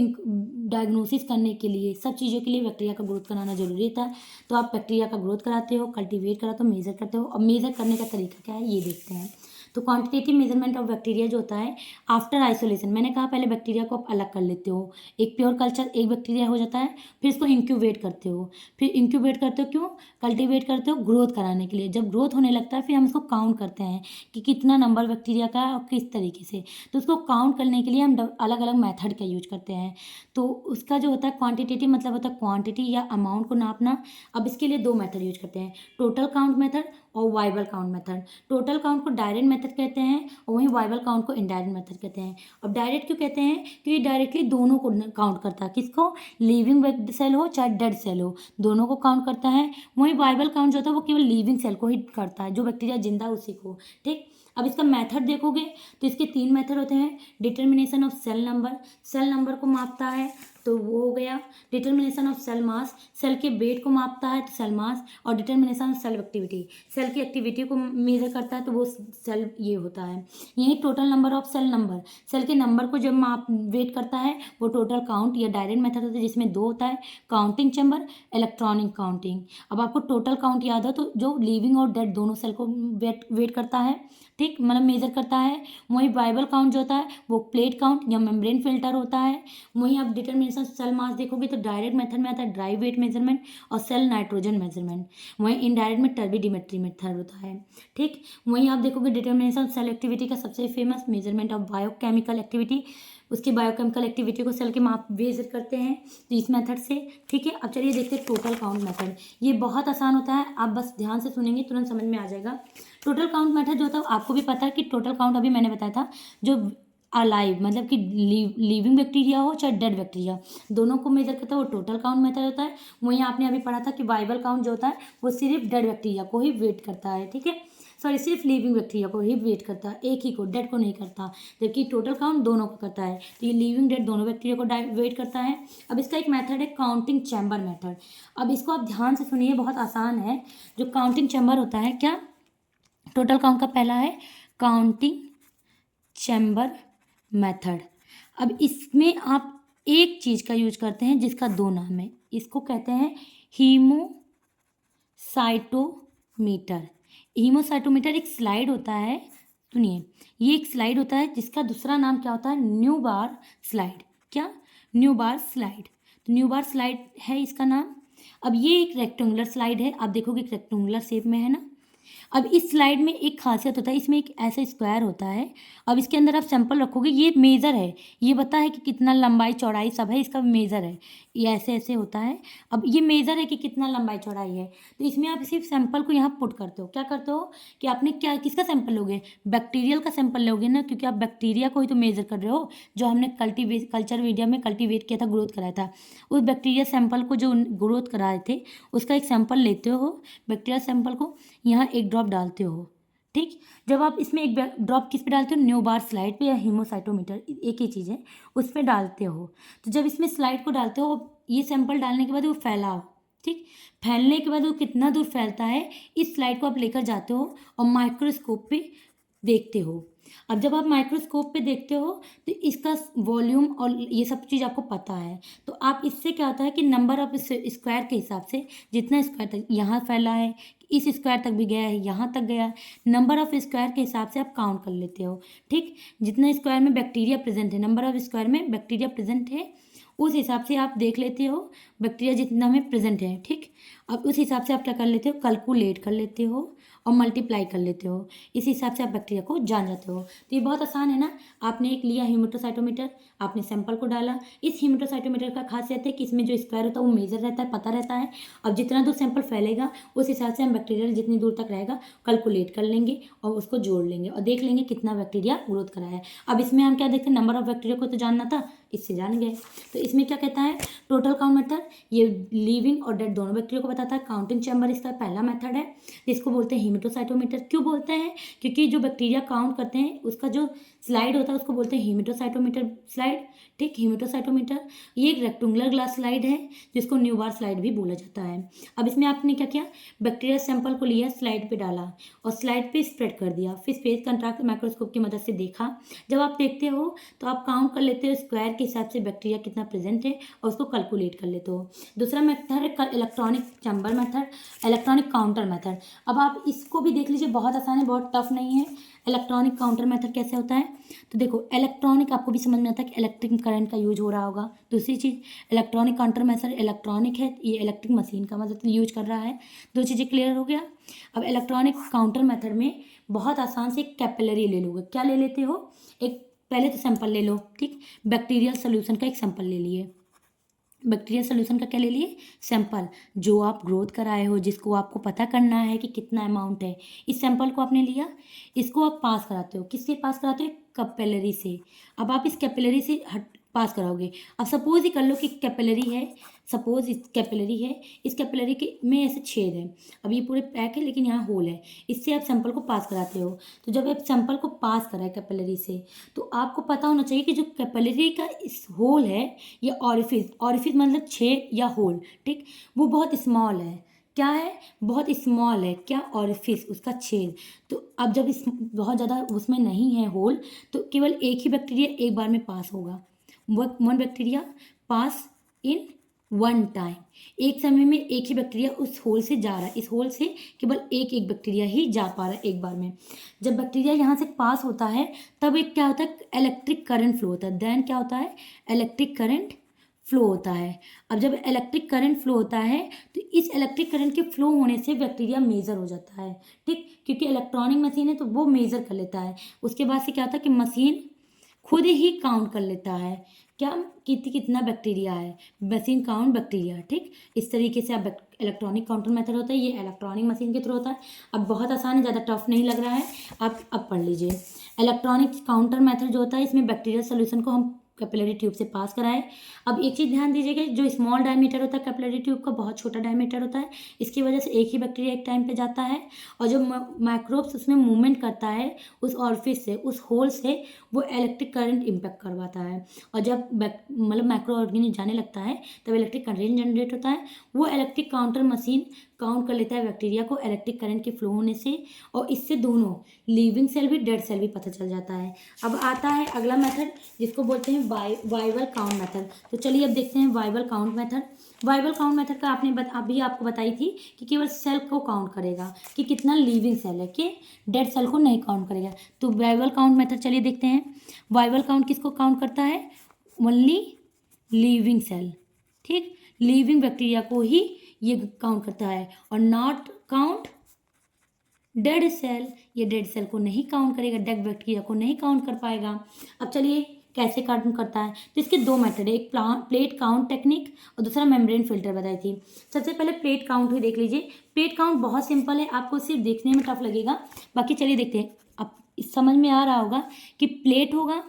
डायग्नोसिस करने के लिए, सब चीज़ों के लिए बैक्टीरिया का ग्रोथ कराना जरूरी था। तो आप बैक्टीरिया का ग्रोथ कराते हो, कल्टीवेट कराते हो, मेजर करते हो। और मेजर करने का तरीका क्या है ये देखते हैं। तो क्वांटिटेटिव मेजरमेंट ऑफ बैक्टीरिया जो होता है आफ्टर आइसोलेशन, मैंने कहा पहले बैक्टीरिया को आप अलग कर लेते हो, एक प्योर कल्चर एक बैक्टीरिया हो जाता है, फिर इसको इंक्यूबेट करते हो। फिर इंक्यूबेट करते हो क्यों, कल्टीवेट करते हो ग्रोथ कराने के लिए। जब ग्रोथ होने लगता है फिर हम इसको काउंट करते हैं कि कितना नंबर बैक्टीरिया का है और किस तरीके से। तो उसको काउंट करने के लिए हम अलग अलग मेथड का यूज करते हैं। तो उसका जो होता है क्वांटिटेटिव मतलब होता है क्वांटिटी या अमाउंट को नापना। अब इसके लिए दो मेथड यूज करते हैं, टोटल काउंट मेथड और viable count method. Total count को डायरेक्ट मेथड कहते हैं और वहीं वाइबल काउंट को इनडायरेक्ट मेथड कहते हैं। अब डायरेक्ट क्यों कहते हैं, क्योंकि डायरेक्टली दोनों को काउंट करता है, किसको, लिविंग सेल हो चाहे डेड सेल हो, दोनों को काउंट करता है। वहीं वाइबल काउंट जो होता है वो केवल लिविंग सेल को ही करता है, जो बैक्टीरिया जिंदा है उसी को, ठीक। अब इसका मेथड देखोगे तो इसके तीन मेथड होते हैं। Determination of cell number, cell number को मापता है तो वो हो गया। Determination of cell mass, cell के वेट को मापता है तो सेल मास। और determination of cell activity, cell की एक्टिविटी को मेजर करता है तो वो सेल ये होता है। यही total number of cell number, cell के नंबर को जब माप वेट करता है वो टोटल काउंट या डायरेक्ट मेथड होता है, जिसमें दो होता है, काउंटिंग चैम्बर, इलेक्ट्रॉनिक काउंटिंग। अब आपको टोटल काउंट याद हो तो जो लिविंग और डेड दोनों सेल को वेट करता है, ठीक, मतलब मेजर करता है। वहीं वाइबल काउंट जो होता है वो प्लेट काउंट या मेम्ब्रेन फिल्टर होता है। वहीं आप डिटर्मिनेशन सेल मास देखोगे तो डायरेक्ट मेथड में आता है ड्राई वेट मेजरमेंट और सेल नाइट्रोजन मेजरमेंट। वहीं इनडायरेक्ट में टर्बिडिमेट्री मेथड होता है, ठीक। वहीं आप देखोगे डिटर्मिनेशन सेल एक्टिविटी का सबसे famous measurement of biochemical activity, उसकी बायोकेमिकल एक्टिविटी को सेल के माप मेजर करते हैं तो इस मेथड से, ठीक है। अब चलिए देखते हैं टोटल काउंट मेथड। ये बहुत आसान होता है, आप बस ध्यान से सुनेंगे तुरंत समझ में आ जाएगा। टोटल काउंट मेथड जो होता है आपको भी पता है कि टोटल काउंट अभी मैंने बताया था, जो अलाइव मतलब कि लिविंग बैक्टीरिया हो चाहे डेड बैक्टीरिया, दोनों को मेजर करता है वो टोटल काउंट मेथड होता है। वहीं आपने अभी पढ़ा था कि वाइबल काउंट जो होता है वो सिर्फ डेड बैक्टीरिया को ही वेट करता है, ठीक है, सॉरी सिर्फ लिविंग बैक्टीरिया को ही वेट करता है, एक ही को, डेड को नहीं करता। जबकि टोटल काउंट दोनों को करता है, तो ये लिविंग डेड दोनों बैक्टीरिया को वेट करता है। अब इसका एक मेथड है काउंटिंग चैम्बर मेथड। अब इसको आप ध्यान से सुनिए, बहुत आसान है। जो काउंटिंग चैम्बर होता है, क्या, टोटल काउंट का पहला है काउंटिंग चैम्बर मेथड। अब इसमें आप एक चीज़ का यूज करते हैं जिसका दो नाम है, इसको कहते हैं हीमोसाइटोमीटर। हीमोसाइटोमीटर एक स्लाइड होता है, सुनिए, ये एक स्लाइड होता है जिसका दूसरा नाम क्या होता है, न्यू बार स्लाइड। क्या, न्यू बार स्लाइड। तो न्यू बार स्लाइड है इसका नाम। अब ये एक रेक्टेंगुलर स्लाइड है, आप देखोगे एक रेक्टेंगुलर शेप में है ना। अब इस स्लाइड में एक खासियत होता है, इसमें एक ऐसा स्क्वायर होता है। अब इसके अंदर आप सैंपल रखोगे, ये मेज़र है, ये बता है कि कितना लंबाई चौड़ाई सब है, इसका मेज़र है, ये ऐसे ऐसे होता है। अब ये मेज़र है कि कितना लंबाई चौड़ाई है, तो इसमें आप सिर्फ सैंपल को यहाँ पुट करते हो। क्या करते हो कि आपने क्या, किसका सैंपल लोगे, बैक्टीरियल का सैंपल लोगे ना, क्योंकि आप बैक्टीरिया को ही तो मेज़र कर रहे हो, जो हमने कल्चर मीडिया में कल्टीवेट किया था, ग्रोथ कराया था। उस बैक्टीरिया सैंपल को जो ग्रोथ कराए थे उसका एक सैंपल लेते हो, बैक्टीरिया सैंपल को यहाँ एक ड्रॉप डालते हो, ठीक। जब आप इसमें एक ड्रॉप किस पे डालते हो, न्यू बार स्लाइड पे या हीमोसाइटोमीटर, एक ही चीज़ है, उस पे डालते हो। तो जब इसमें स्लाइड को डालते हो, ये सैंपल डालने के बाद वो फैलाओ, ठीक, फैलने के बाद वो कितना दूर फैलता है, इस स्लाइड को आप लेकर जाते हो और माइक्रोस्कोप पे देखते हो। अब जब आप माइक्रोस्कोप पे देखते हो तो इसका वॉल्यूम और ये सब चीज़ आपको पता है, तो आप इससे क्या होता है कि नंबर ऑफ स्क्वायर के हिसाब से, जितना स्क्वायर तक यहाँ फैला है, इस स्क्वायर तक भी गया है, यहाँ तक गया है, नंबर ऑफ स्क्वायर के हिसाब से आप काउंट कर लेते हो, ठीक। जितना स्क्वायर में बैक्टीरिया प्रेजेंट है, नंबर ऑफ स्क्वायर में बैक्टीरिया प्रेजेंट है, उस हिसाब से आप देख लेते हो बैक्टीरिया जितना में प्रेजेंट है, ठीक। अब उस हिसाब से आप क्या कर लेते हो, कैलकुलेट कर लेते हो और मल्टीप्लाई कर लेते हो, इस हिसाब से आप बैक्टीरिया को जान जाते हो। तो ये बहुत आसान है ना। आपने एक लिया हीमेटोसाइटोमीटर, आपने सैंपल को डाला। इस हीमेटोसाइटोमीटर का खासियत है कि इसमें जो स्क्वायर होता है वो मेजर रहता है, पता रहता है। अब जितना दूर सैंपल फैलेगा उस हिसाब से हम बैक्टीरिया जितनी दूर तक रहेगा कैलकुलेट कर लेंगे और उसको जोड़ लेंगे और देख लेंगे कितना बैक्टीरिया ग्रोथ करा है। अब इसमें हम क्या देखते हैं, नंबर ऑफ बैक्टीरिया को तो जानना था, इससे जान गए। तो इसमें क्या कहता है, टोटल काउंट मेथड ये लिविंग और डेड दोनों बैक्टीरिया को बताता है। काउंटिंग चैम्बर इसका पहला मेथड है जिसको बोलते हैं हेमेटोसाइटोमीटर। क्यों बोलते हैं, क्योंकि जो बैक्टीरिया काउंट करते हैं उसका जो स्लाइड होता है उसको बोलते हैं हेमेटोसाइटोमीटर स्लाइड। ठीक, हेमेटोसाइटोमीटर ये एक रेक्टेंगुलर ग्लास स्लाइड है जिसको न्यूबार स्लाइड भी बोला जाता है। अब इसमें आपने क्या किया, बैक्टीरिया सैंपल को लिया, स्लाइड पे डाला और स्लाइड पे स्प्रेड कर दिया, फिर स्पेस कंट्रास्ट माइक्रोस्कोप की मदद से देखा। जब आप देखते हो तो आप काउंट कर लेते हो स्क्वायर के हिसाब से बैक्टीरिया कितना प्रेजेंट है और उसको कैलकुलेट कर लेते हो। दूसरा मेथड है electronic chamber method, electronic counter method. अब आप इसको भी देख लीजिए, बहुत आसान है, बहुत टफ नहीं है। इलेक्ट्रॉनिक काउंटर मेथड कैसे होता है, तो देखो इलेक्ट्रॉनिक आपको भी समझ में आता है कि इलेक्ट्रिक करंट का यूज हो रहा होगा। दूसरी चीज़ इलेक्ट्रॉनिक काउंटर मेथड इलेक्ट्रॉनिक है, ये इलेक्ट्रिक मशीन का मतलब यूज कर रहा है। दो चीज़ें क्लियर हो गया। अब इलेक्ट्रॉनिक काउंटर मेथड में बहुत आसान से कैपिलरी ले लोगे। क्या ले लेते हो, एक पहले तो सैंपल ले लो। ठीक, बैक्टीरियल सोल्यूशन का एक सैंपल ले लिए, बैक्टीरियल सोल्यूशन का क्या ले लिए, सैंपल जो आप ग्रोथ कराए हो, जिसको आपको पता करना है कि कितना अमाउंट है। इस सैंपल को आपने लिया, इसको आप पास कराते हो, किससे पास कराते हो, कैपिलरी से। अब आप इस कैपिलरी से पास कराओगे। अब सपोज ही कर लो कि कैपिलरी है, सपोज इस कैपिलरी है, इस कैपिलरी के में ऐसे छेद है, अब ये पूरे पैक है लेकिन यहाँ होल है, इससे आप सैंपल को पास कराते हो। तो जब आप सैंपल को पास कराए कैपिलरी से, तो आपको पता होना चाहिए कि जो कैपिलरी का इस होल है, ये ऑरिफिस मतलब छेद या होल, ठीक, वो बहुत स्मॉल है। क्या है, बहुत स्मॉल है, क्या, ऑरिफिस, उसका छेद। तो अब जब इस बहुत ज़्यादा उसमें नहीं है होल, तो केवल एक ही बैक्टीरिया एक बार में पास होगा, one bacteria pass in one time. एक समय में एक ही बैक्टीरिया उस होल से जा रहा है, इस होल से केवल एक बैक्टीरिया ही जा पा रहा है एक बार में। जब बैक्टीरिया यहाँ से पास होता है तब एक क्या होता है, इलेक्ट्रिक करंट फ्लो होता है। देन क्या होता है, इलेक्ट्रिक करंट फ्लो होता है। अब जब इलेक्ट्रिक करंट फ्लो होता है तो इस इलेक्ट्रिक करंट के फ्लो होने से बैक्टीरिया मेजर हो जाता है। ठीक, क्योंकि इलेक्ट्रॉनिक मशीन है तो वो मेजर कर लेता है। उसके बाद से क्या होता है कि मशीन खुद ही काउंट कर लेता है, क्या, कितना बैक्टीरिया है, मशीन काउंट बैक्टीरिया। ठीक, इस तरीके से आप इलेक्ट्रॉनिक काउंटर मेथड होता है, ये इलेक्ट्रॉनिक मशीन के थ्रू होता है। अब बहुत आसान है, ज़्यादा टफ नहीं लग रहा है, आप अब पढ़ लीजिए। इलेक्ट्रॉनिक काउंटर मेथड जो होता है, इसमें बैक्टीरियल सोल्यूशन को हम कैपिलरी ट्यूब से पास कराएं। अब एक चीज़ ध्यान दीजिएगा, जो स्मॉल डायमीटर होता है कैपिलरी ट्यूब का, बहुत छोटा डायमीटर होता है, इसकी वजह से एक ही बैक्टीरिया एक टाइम पे जाता है, और जो माइक्रोब्स उसमें मूवमेंट करता है उस ऑरिफिस से, उस होल से, वो इलेक्ट्रिक करंट इम्पैक्ट करवाता है। और जब मतलब माइक्रो ऑर्गेनिज्म जाने लगता है तब इलेक्ट्रिक करंट जनरेट होता है। वो इलेक्ट्रिक काउंटर मशीन काउंट कर लेता है बैक्टीरिया को इलेक्ट्रिक करंट के फ्लो होने से, और इससे दोनों लिविंग सेल भी डेड सेल भी पता चल जाता है। अब आता है अगला मेथड जिसको बोलते हैं वाइवल काउंट मेथड। तो चलिए अब देखते हैं वाइवल काउंट मेथड। वाइवल काउंट मेथड का अभी आपको बताई थी कि केवल सेल को काउंट करेगा कि कितना लिविंग सेल है, कि डेड सेल को नहीं काउंट करेगा। तो वाइवल काउंट मेथड चलिए देखते हैं। वाइवल काउंट किसको काउंट करता है, ओनली लिविंग सेल। ठीक, लिविंग बैक्टीरिया को ही ये काउंट करता है, और नॉट काउंट डेड सेल, ये डेड सेल को नहीं काउंट करेगा, डेड बैक्टीरिया को नहीं काउंट कर पाएगा। अब चलिए कैसे काउंट करता है, तो इसके दो मेथड है, एक प्लेट काउंट टेक्निक और दूसरा मेम्ब्रेन फिल्टर बताई थी। सबसे पहले प्लेट काउंट ही देख लीजिए। प्लेट काउंट बहुत सिंपल है, आपको सिर्फ देखने में टफ लगेगा, बाकी चलिए देखते हैं। अब समझ में आ रहा होगा कि प्लेट होगा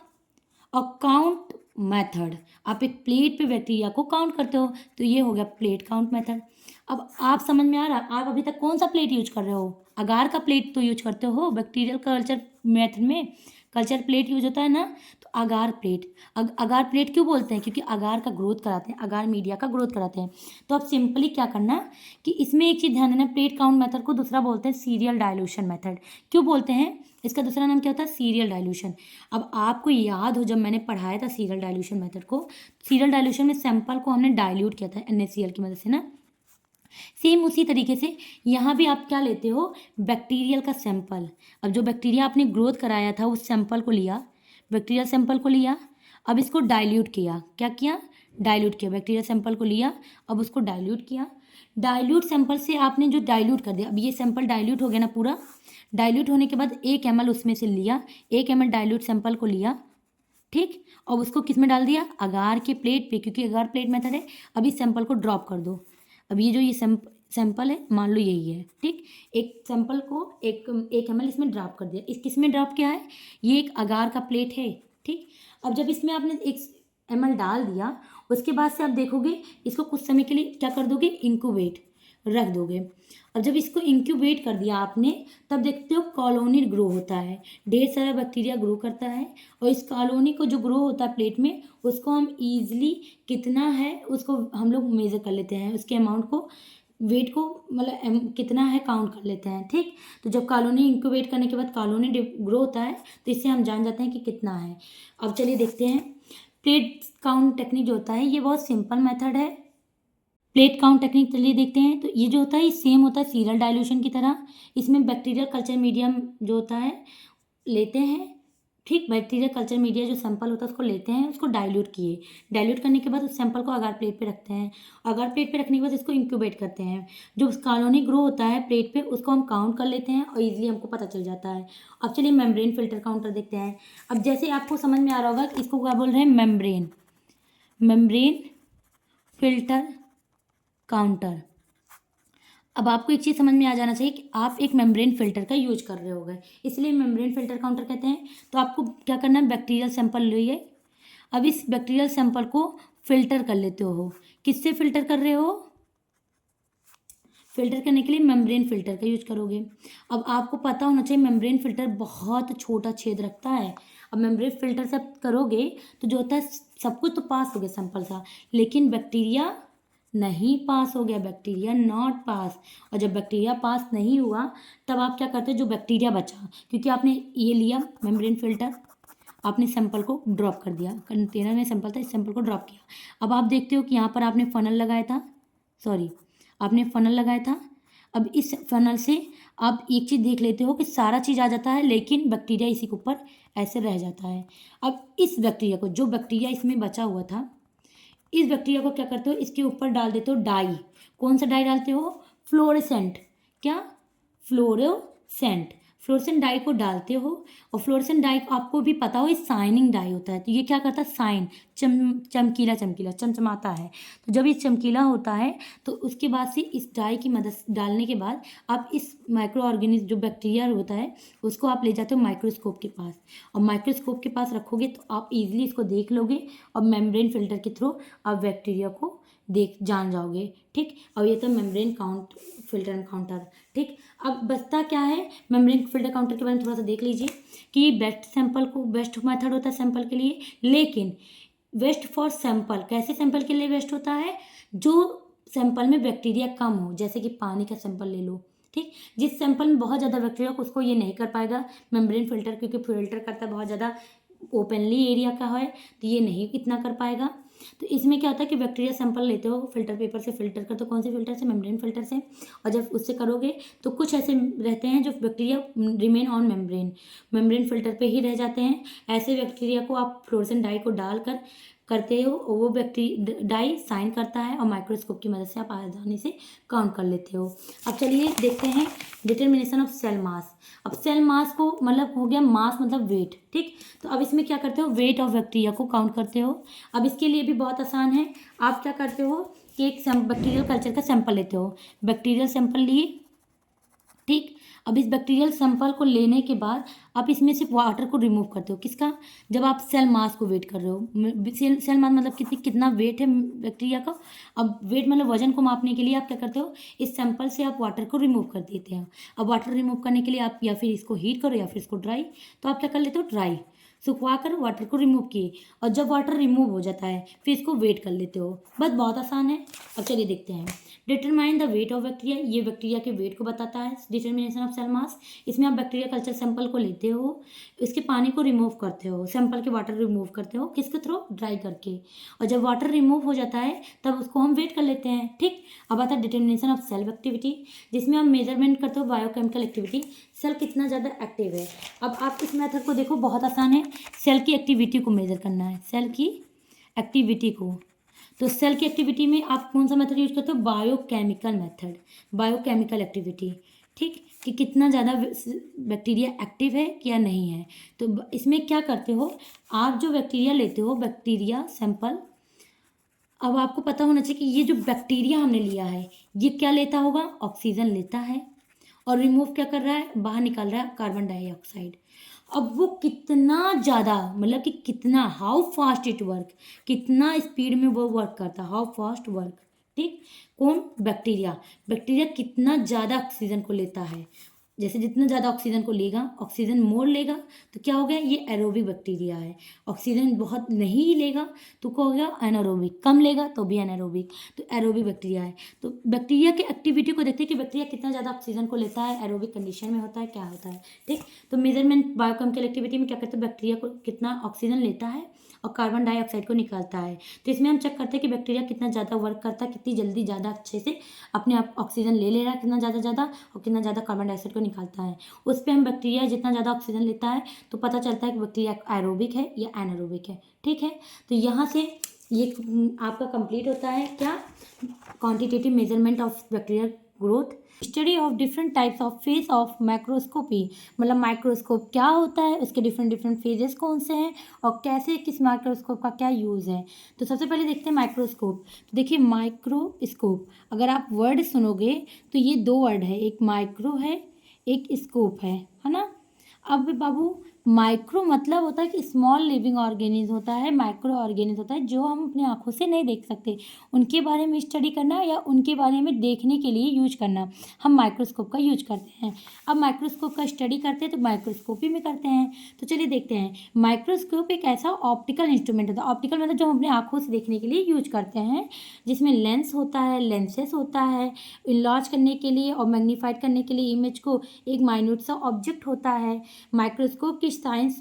और काउंट मेथड, आप एक प्लेट पे बैक्टीरिया को काउंट करते हो, तो ये हो गया प्लेट काउंट मेथड। अब आप समझ में आ रहा, आप अभी तक कौन सा प्लेट यूज कर रहे हो, अगार का प्लेट तो यूज करते हो बैक्टीरियल कल्चर मेथड में, कल्चर प्लेट यूज होता है ना, तो अगार प्लेट। अगार प्लेट क्यों बोलते हैं, क्योंकि अगार का ग्रोथ कराते हैं, अगार मीडिया का ग्रोथ कराते हैं। तो अब सिंपली क्या करना कि इसमें एक चीज़ ध्यान देना, प्लेट काउंट मेथड को दूसरा बोलते हैं सीरियल डाइल्यूशन मेथड। क्यों बोलते हैं, इसका दूसरा नाम क्या होता है, सीरियल डाइल्यूशन। अब आपको याद हो जब मैंने पढ़ाया था सीरियल डाइल्यूशन मेथड को, सीरियल डाइल्यूशन में सैंपल को हमने डाइल्यूट किया था NaCl की मदद से ना, सेम उसी तरीके से यहाँ भी आप क्या लेते हो, बैक्टीरियल का सैंपल। अब जो बैक्टीरिया आपने ग्रोथ कराया था उस सैंपल को लिया, बैक्टीरियल सैंपल को लिया, अब इसको डाइल्यूट किया, क्या किया, डाइल्यूट किया, बैक्टीरियल सैंपल को लिया, अब उसको डाइल्यूट किया। डाइल्यूट सैंपल से आपने जो डाइल्यूट कर दिया, अब ये सैंपल डाइल्यूट हो गया ना पूरा, डाइल्यूट होने के बाद 1 ml उसमें से लिया, 1 ml डाइल्यूट सैंपल को लिया, ठीक, और उसको किस में डाल दिया, अगार के प्लेट पे, क्योंकि अगार प्लेट मेथड है। अब इस सैंपल को ड्रॉप कर दो। अब ये जो ये सैंपल है मान लो यही है, ठीक, एक सैंपल को 1 ml इसमें ड्रॉप कर दिया। इस किस में ड्रॉप किया है, ये एक अगार का प्लेट है, ठीक। अब जब इसमें आपने एक ml डाल दिया, उसके बाद से आप देखोगे इसको कुछ समय के लिए क्या कर दोगे, इंक्यूबेट रख दोगे। अब जब इसको इंक्यूबेट कर दिया आपने, तब देखते हो कॉलोनी ग्रो होता है, ढेर सारा बैक्टीरिया ग्रो करता है, और इस कॉलोनी को जो ग्रो होता है प्लेट में, उसको हम ईजिली कितना है उसको हम लोग मेज़र कर लेते हैं, उसके अमाउंट को, वेट को, मतलब कितना है काउंट कर लेते हैं। ठीक, तो जब कॉलोनी इंक्यूबेट करने के बाद कॉलोनी ग्रो होता है, तो इससे हम जान जाते हैं कि कितना है। अब चलिए देखते हैं प्लेट काउंट टेक्निक जो होता है, ये बहुत सिंपल मेथड है। प्लेट काउंट टेक्निक चलिए देखते हैं। तो ये जो होता है, ये सेम होता है सीरियल डाइल्यूशन की तरह। इसमें बैक्टीरियल कल्चर मीडियम जो होता है लेते हैं, ठीक, बैक्टीरियल कल्चर मीडिया जो सैंपल होता है उसको लेते हैं, उसको डाइल्यूट किए, डाइल्यूट करने के बाद उस सैंपल को अगार प्लेट पे रखते हैं, अगार प्लेट पे रखने के बाद इसको इंक्यूबेट करते हैं। जो कॉलोनी ग्रो होता है प्लेट पे, उसको हम काउंट कर लेते हैं और ईजिली हमको पता चल जाता है। अब चलिए मेम्ब्रेन फिल्टर काउंटर देखते हैं। अब जैसे आपको समझ में आ रहा होगा कि इसको क्या बोल रहे हैं, मेम्ब्रेन, मेम्ब्रेन फिल्टर काउंटर। अब आपको एक चीज़ समझ में आ जाना चाहिए कि आप एक मेम्ब्रेन फिल्टर का यूज कर रहे होगे, इसलिए मेम्ब्रेन फिल्टर काउंटर कहते हैं। तो आपको क्या करना है, बैक्टीरियल सैंपल लिए, अब इस बैक्टीरियल सैंपल को फिल्टर कर लेते हो। किससे फिल्टर कर रहे हो, फिल्टर करने के लिए मेम्ब्रेन फिल्टर का यूज करोगे। अब आपको पता होना चाहिए मेम्ब्रेन फिल्टर बहुत छोटा छेद रखता है। अब मेम्ब्रेन फिल्टर से करोगे तो जो होता है, सब कुछ तो पास हो गया सैंपल सा, लेकिन बैक्टीरिया नहीं पास हो गया, बैक्टीरिया नॉट पास। और जब बैक्टीरिया पास नहीं हुआ, तब आप क्या करते हो, जो बैक्टीरिया बचा, क्योंकि आपने ये लिया मेम्ब्रेन फिल्टर, आपने सैंपल को ड्रॉप कर दिया, कंटेनर में सैंपल था, इस सैंपल को ड्रॉप किया। अब आप देखते हो कि यहाँ पर आपने फनल लगाया था, आपने फनल लगाया था। अब इस फनल से आप एक चीज़ देख लेते हो कि सारा चीज़ आ जाता है, लेकिन बैक्टीरिया इसी के ऊपर ऐसे रह जाता है। अब इस बैक्टीरिया को, जो बैक्टीरिया इसमें बचा हुआ था, इस बैक्टीरिया को क्या करते हो, इसके ऊपर डाल देते हो डाई। कौन सा डाई डालते हो, फ्लोरेसेंट, क्या, फ्लोरोसेंट, फ्लोरेसेंट डाई को डालते हो। और फ्लोरेसेंट डाई आपको भी पता हो, ये शाइनिंग डाई होता है। तो ये क्या करता है, शाइन, चमकीला चमकीला चमचमाता है। तो जब ये चमकीला होता है, तो उसके बाद से इस डाई की मदद डालने के बाद आप इस माइक्रो ऑर्गेनिज्म जो बैक्टीरिया होता है, उसको आप ले जाते हो माइक्रोस्कोप के पास, और माइक्रोस्कोप के पास रखोगे तो आप इजीली इसको देख लोगे, और मेम्ब्रेन फिल्टर के थ्रू आप बैक्टीरिया को जान जाओगे। ठीक, और ये तो मेम्ब्रेन फिल्टर काउंटर। ठीक, अब बचता क्या है, मेम्ब्रेन फिल्टर काउंटर के बारे में थोड़ा सा देख लीजिए कि बेस्ट मेथड होता है सैंपल के लिए, लेकिन वेस्ट फॉर सैंपल, कैसे सैंपल के लिए वेस्ट होता है, जो सैंपल में बैक्टीरिया कम हो, जैसे कि पानी का सैंपल ले लो। ठीक, जिस सैंपल में बहुत ज़्यादा बैक्टीरिया उसको ये नहीं कर पाएगा मेम्ब्रेन फिल्टर, क्योंकि फिल्टर करता है बहुत ज़्यादा ओपनली एरिया का है, तो ये नहीं इतना कर पाएगा। तो इसमें क्या होता है कि बैक्टीरिया सैंपल लेते हो, फिल्टर पेपर से फिल्टर करते हो, कौन से फिल्टर से, मेम्ब्रेन फिल्टर से। और जब उससे करोगे तो कुछ ऐसे रहते हैं जो bacteria remain on membrane filter पे ही रह जाते हैं। ऐसे बैक्टीरिया को आप फ्लोरेसेंट डाई को डालकर करते हो, वो डाई साइन करता है, और माइक्रोस्कोप की मदद से आप आसानी से काउंट कर लेते हो। अब चलिए देखते हैं डिटर्मिनेशन ऑफ सेल मास। अब सेल मास को मतलब हो गया, मास मतलब वेट। ठीक, तो अब इसमें क्या करते हो, वेट ऑफ बैक्टीरिया को काउंट करते हो। अब इसके लिए भी बहुत आसान है, आप क्या करते हो कि एक बैक्टीरियल कल्चर का सैंपल लेते हो, बैक्टीरियल सैंपल लिए। ठीक, अब इस बैक्टीरियल सैंपल को लेने के बाद आप इसमें से वाटर को रिमूव करते हो, किसका, जब आप सेल मास को वेट कर रहे हो। सेल मास मतलब कितना वेट है बैक्टीरिया का। अब वेट मतलब वजन को मापने के लिए आप क्या करते हो, इस सैंपल से आप वाटर को रिमूव कर देते हैं। अब वाटर रिमूव करने के लिए आप या फिर इसको हीट करो या फिर इसको ड्राई, तो आप क्या कर लेते हो, ड्राई सुखवा कर वाटर को रिमूव किए, और जब वाटर रिमूव हो जाता है फिर इसको वेट कर लेते हो। बस बहुत आसान है। अब चलिए देखते हैं, determine the weight of bacteria, ये बैक्टीरिया के वेट को बताता है, डिटर्मिनेशन ऑफ सेल मास। इसमें आप बैक्टीरिया कल्चर सैंपल को लेते हो, इसके पानी को रिमूव करते हो, सैंपल के वाटर रिमूव करते हो, किसके थ्रू, ड्राई करके। और जब वाटर रिमूव हो जाता है तब उसको हम वेट कर लेते हैं। ठीक, अब आता है डिटर्मिनेशन ऑफ सेल एक्टिविटी, जिसमें हम मेजरमेंट करते हो बायोकेमिकल एक्टिविटी, सेल कितना ज़्यादा एक्टिव है। अब आप इस मेथड को देखो, बहुत आसान है, सेल की एक्टिविटी को मेजर करना है, सेल की एक्टिविटी को। तो सेल की एक्टिविटी में आप कौन सा मेथड यूज करते हो, बायोकेमिकल मेथड, बायोकेमिकल एक्टिविटी। ठीक, कि कितना ज़्यादा बैक्टीरिया एक्टिव है या नहीं है। तो इसमें क्या करते हो, आप जो बैक्टीरिया लेते हो, बैक्टीरिया सैंपल, अब आपको पता होना चाहिए कि ये जो बैक्टीरिया हमने लिया है ये क्या लेता होगा, ऑक्सीजन लेता है, और रिमूव क्या कर रहा है, बाहर निकाल रहा है कार्बन डाइऑक्साइड। अब वो कितना ज़्यादा, मतलब कि कितना, हाउ फास्ट इट वर्क, कितना स्पीड में वो वर्क करता, हाउ फास्ट वर्क। ठीक, कौन? बैक्टीरिया। बैक्टीरिया कितना ज़्यादा ऑक्सीजन को लेता है, जैसे जितना ज़्यादा ऑक्सीजन को लेगा, ऑक्सीजन मोर लेगा तो क्या हो गया, ये एरोबिक बैक्टीरिया है। ऑक्सीजन बहुत नहीं लेगा तो क्या हो गया, एनारोबिक। कम लेगा तो भी एनारोबिक, तो एरोबिक बैक्टीरिया है। तो बैक्टीरिया की एक्टिविटी को देखते हैं कि बैक्टीरिया कितना ज़्यादा ऑक्सीजन को लेता है, एरोबिक कंडीशन में होता है, क्या होता है। ठीक, तो मेजरमेंट बायोकेमिकल एक्टिविटी में क्या करते हैं, बैक्टीरिया को कितना ऑक्सीजन लेता है और कार्बन डाइऑक्साइड को निकालता है। तो इसमें हम चेक करते हैं कि बैक्टीरिया कितना ज़्यादा वर्क करता है, कितनी जल्दी ज़्यादा अच्छे से अपने आप ऑक्सीजन ले रहा है, कितना ज़्यादा और कितना ज़्यादा कार्बन डाइऑक्साइड को निकालता है। उस पर हम बैक्टीरिया जितना ज़्यादा ऑक्सीजन लेता है तो पता चलता है कि बैक्टीरिया एरोबिक है या एनारोबिक है। ठीक है, तो यहाँ से ये आपका कंप्लीट होता है क्या, quantitative measurement of bacterial growth. Study of different types of phase of microscopy, मतलब माइक्रोस्कोप क्या होता है, उसके डिफरेंट फेजेस कौन से हैं और कैसे, किस माइक्रोस्कोप का क्या यूज़ है। तो सबसे पहले देखते हैं माइक्रोस्कोप। तो देखिए माइक्रोस्कोप, अगर आप वर्ड सुनोगे तो ये दो वर्ड है, एक माइक्रो है, एक स्कोप है ना। अब बाबू, माइक्रो मतलब होता है कि स्मॉल लिविंग ऑर्गेनिज्म होता है, माइक्रो ऑर्गेनिज्म होता है जो हम अपनी आंखों से नहीं देख सकते, उनके बारे में स्टडी करना या उनके बारे में देखने के लिए यूज करना, हम माइक्रोस्कोप का यूज करते हैं। अब माइक्रोस्कोप का स्टडी करते हैं तो माइक्रोस्कोपी में करते हैं। तो चलिए देखते हैं, माइक्रोस्कोप एक ऐसा ऑप्टिकल इंस्ट्रूमेंट होता है, ऑप्टिकल मतलब जो हम अपने आंखों से देखने के लिए यूज करते हैं, जिसमें लेंस होता है, लेंसेस होता है, इनलार्ज करने के लिए और मैग्नीफाइड करने के लिए इमेज को, एक माइन्यूट सा ऑब्जेक्ट होता है। माइक्रोस्कोप की साइंस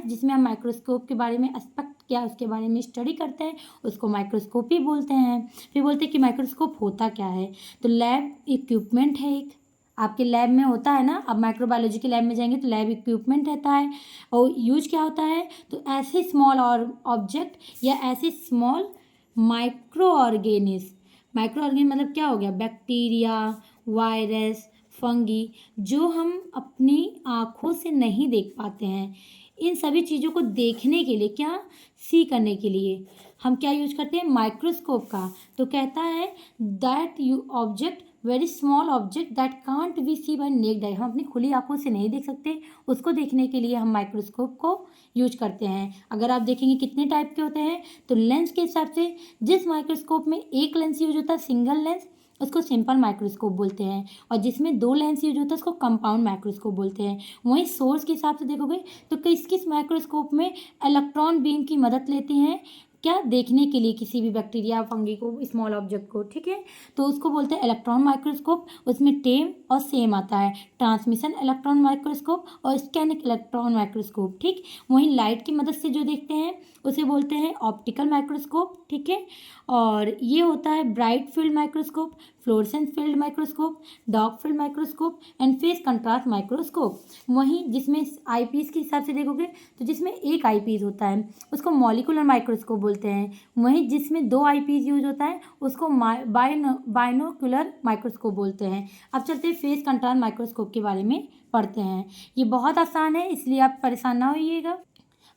जिसमें हम माइक्रोस्कोप के बारे में एस्पेक्ट क्या उसके बारे में स्टडी करते हैं, उसको माइक्रोस्कोपी बोलते हैं। फिर बोलते हैं कि माइक्रोस्कोप होता क्या है। तो लैब इक्विपमेंट है, एक आपके लैब में होता है ना, अब माइक्रोबायोलॉजी के लैब में जाएंगे तो लैब इक्विपमेंट रहता है। और यूज क्या होता है, तो ऐसे स्मॉल और ऑब्जेक्ट या ऐसे small micro organism, micro organism मतलब क्या हो गया, बैक्टीरिया, वायरस, फंगी, जो हम अपनी आँखों से नहीं देख पाते हैं, इन सभी चीज़ों को देखने के लिए, क्या सी करने के लिए हम क्या यूज करते हैं, माइक्रोस्कोप का। तो कहता है that you object, very small object that can't be see by naked eye, हम अपनी खुली आंखों से नहीं देख सकते, उसको देखने के लिए हम माइक्रोस्कोप को यूज करते हैं। अगर आप देखेंगे कितने टाइप के होते हैं, तो लेंस के हिसाब से जिस माइक्रोस्कोप में एक लेंस यूज होता है, सिंगल लेंस, उसको सिंपल माइक्रोस्कोप बोलते हैं, और जिसमें दो लेंस यूज होता है उसको कंपाउंड माइक्रोस्कोप बोलते हैं। वहीं सोर्स के हिसाब से देखोगे तो किस किस माइक्रोस्कोप में इलेक्ट्रॉन बीम की मदद लेते हैं, क्या देखने के लिए, किसी भी बैक्टीरिया, फंगी को, स्मॉल ऑब्जेक्ट को। ठीक है, तो उसको बोलते हैं इलेक्ट्रॉन माइक्रोस्कोप। उसमें टेम और सेम आता है, ट्रांसमिशन इलेक्ट्रॉन माइक्रोस्कोप और स्कैनिक इलेक्ट्रॉन माइक्रोस्कोप। ठीक, वहीं लाइट की मदद से जो देखते हैं उसे बोलते हैं ऑप्टिकल माइक्रोस्कोप। ठीक है, और ये होता है bright field microscope, fluorescence field microscope, dark field microscope and face contrast microscope. वहीं जिसमें आईपीस के हिसाब से देखोगे तो जिसमें एक आईपीस होता है उसको मॉलिकुलर माइक्रोस्कोप बोलते हैं। वहीं जिसमें दो आईपीस यूज होता है उसको बाइनोकुलर माइक्रोस्कोप बोलते हैं। अब चलते हैं फेस कंट्रास्ट माइक्रोस्कोप के बारे में पढ़ते हैं। ये बहुत आसान है, इसलिए आप परेशान ना होइएगा।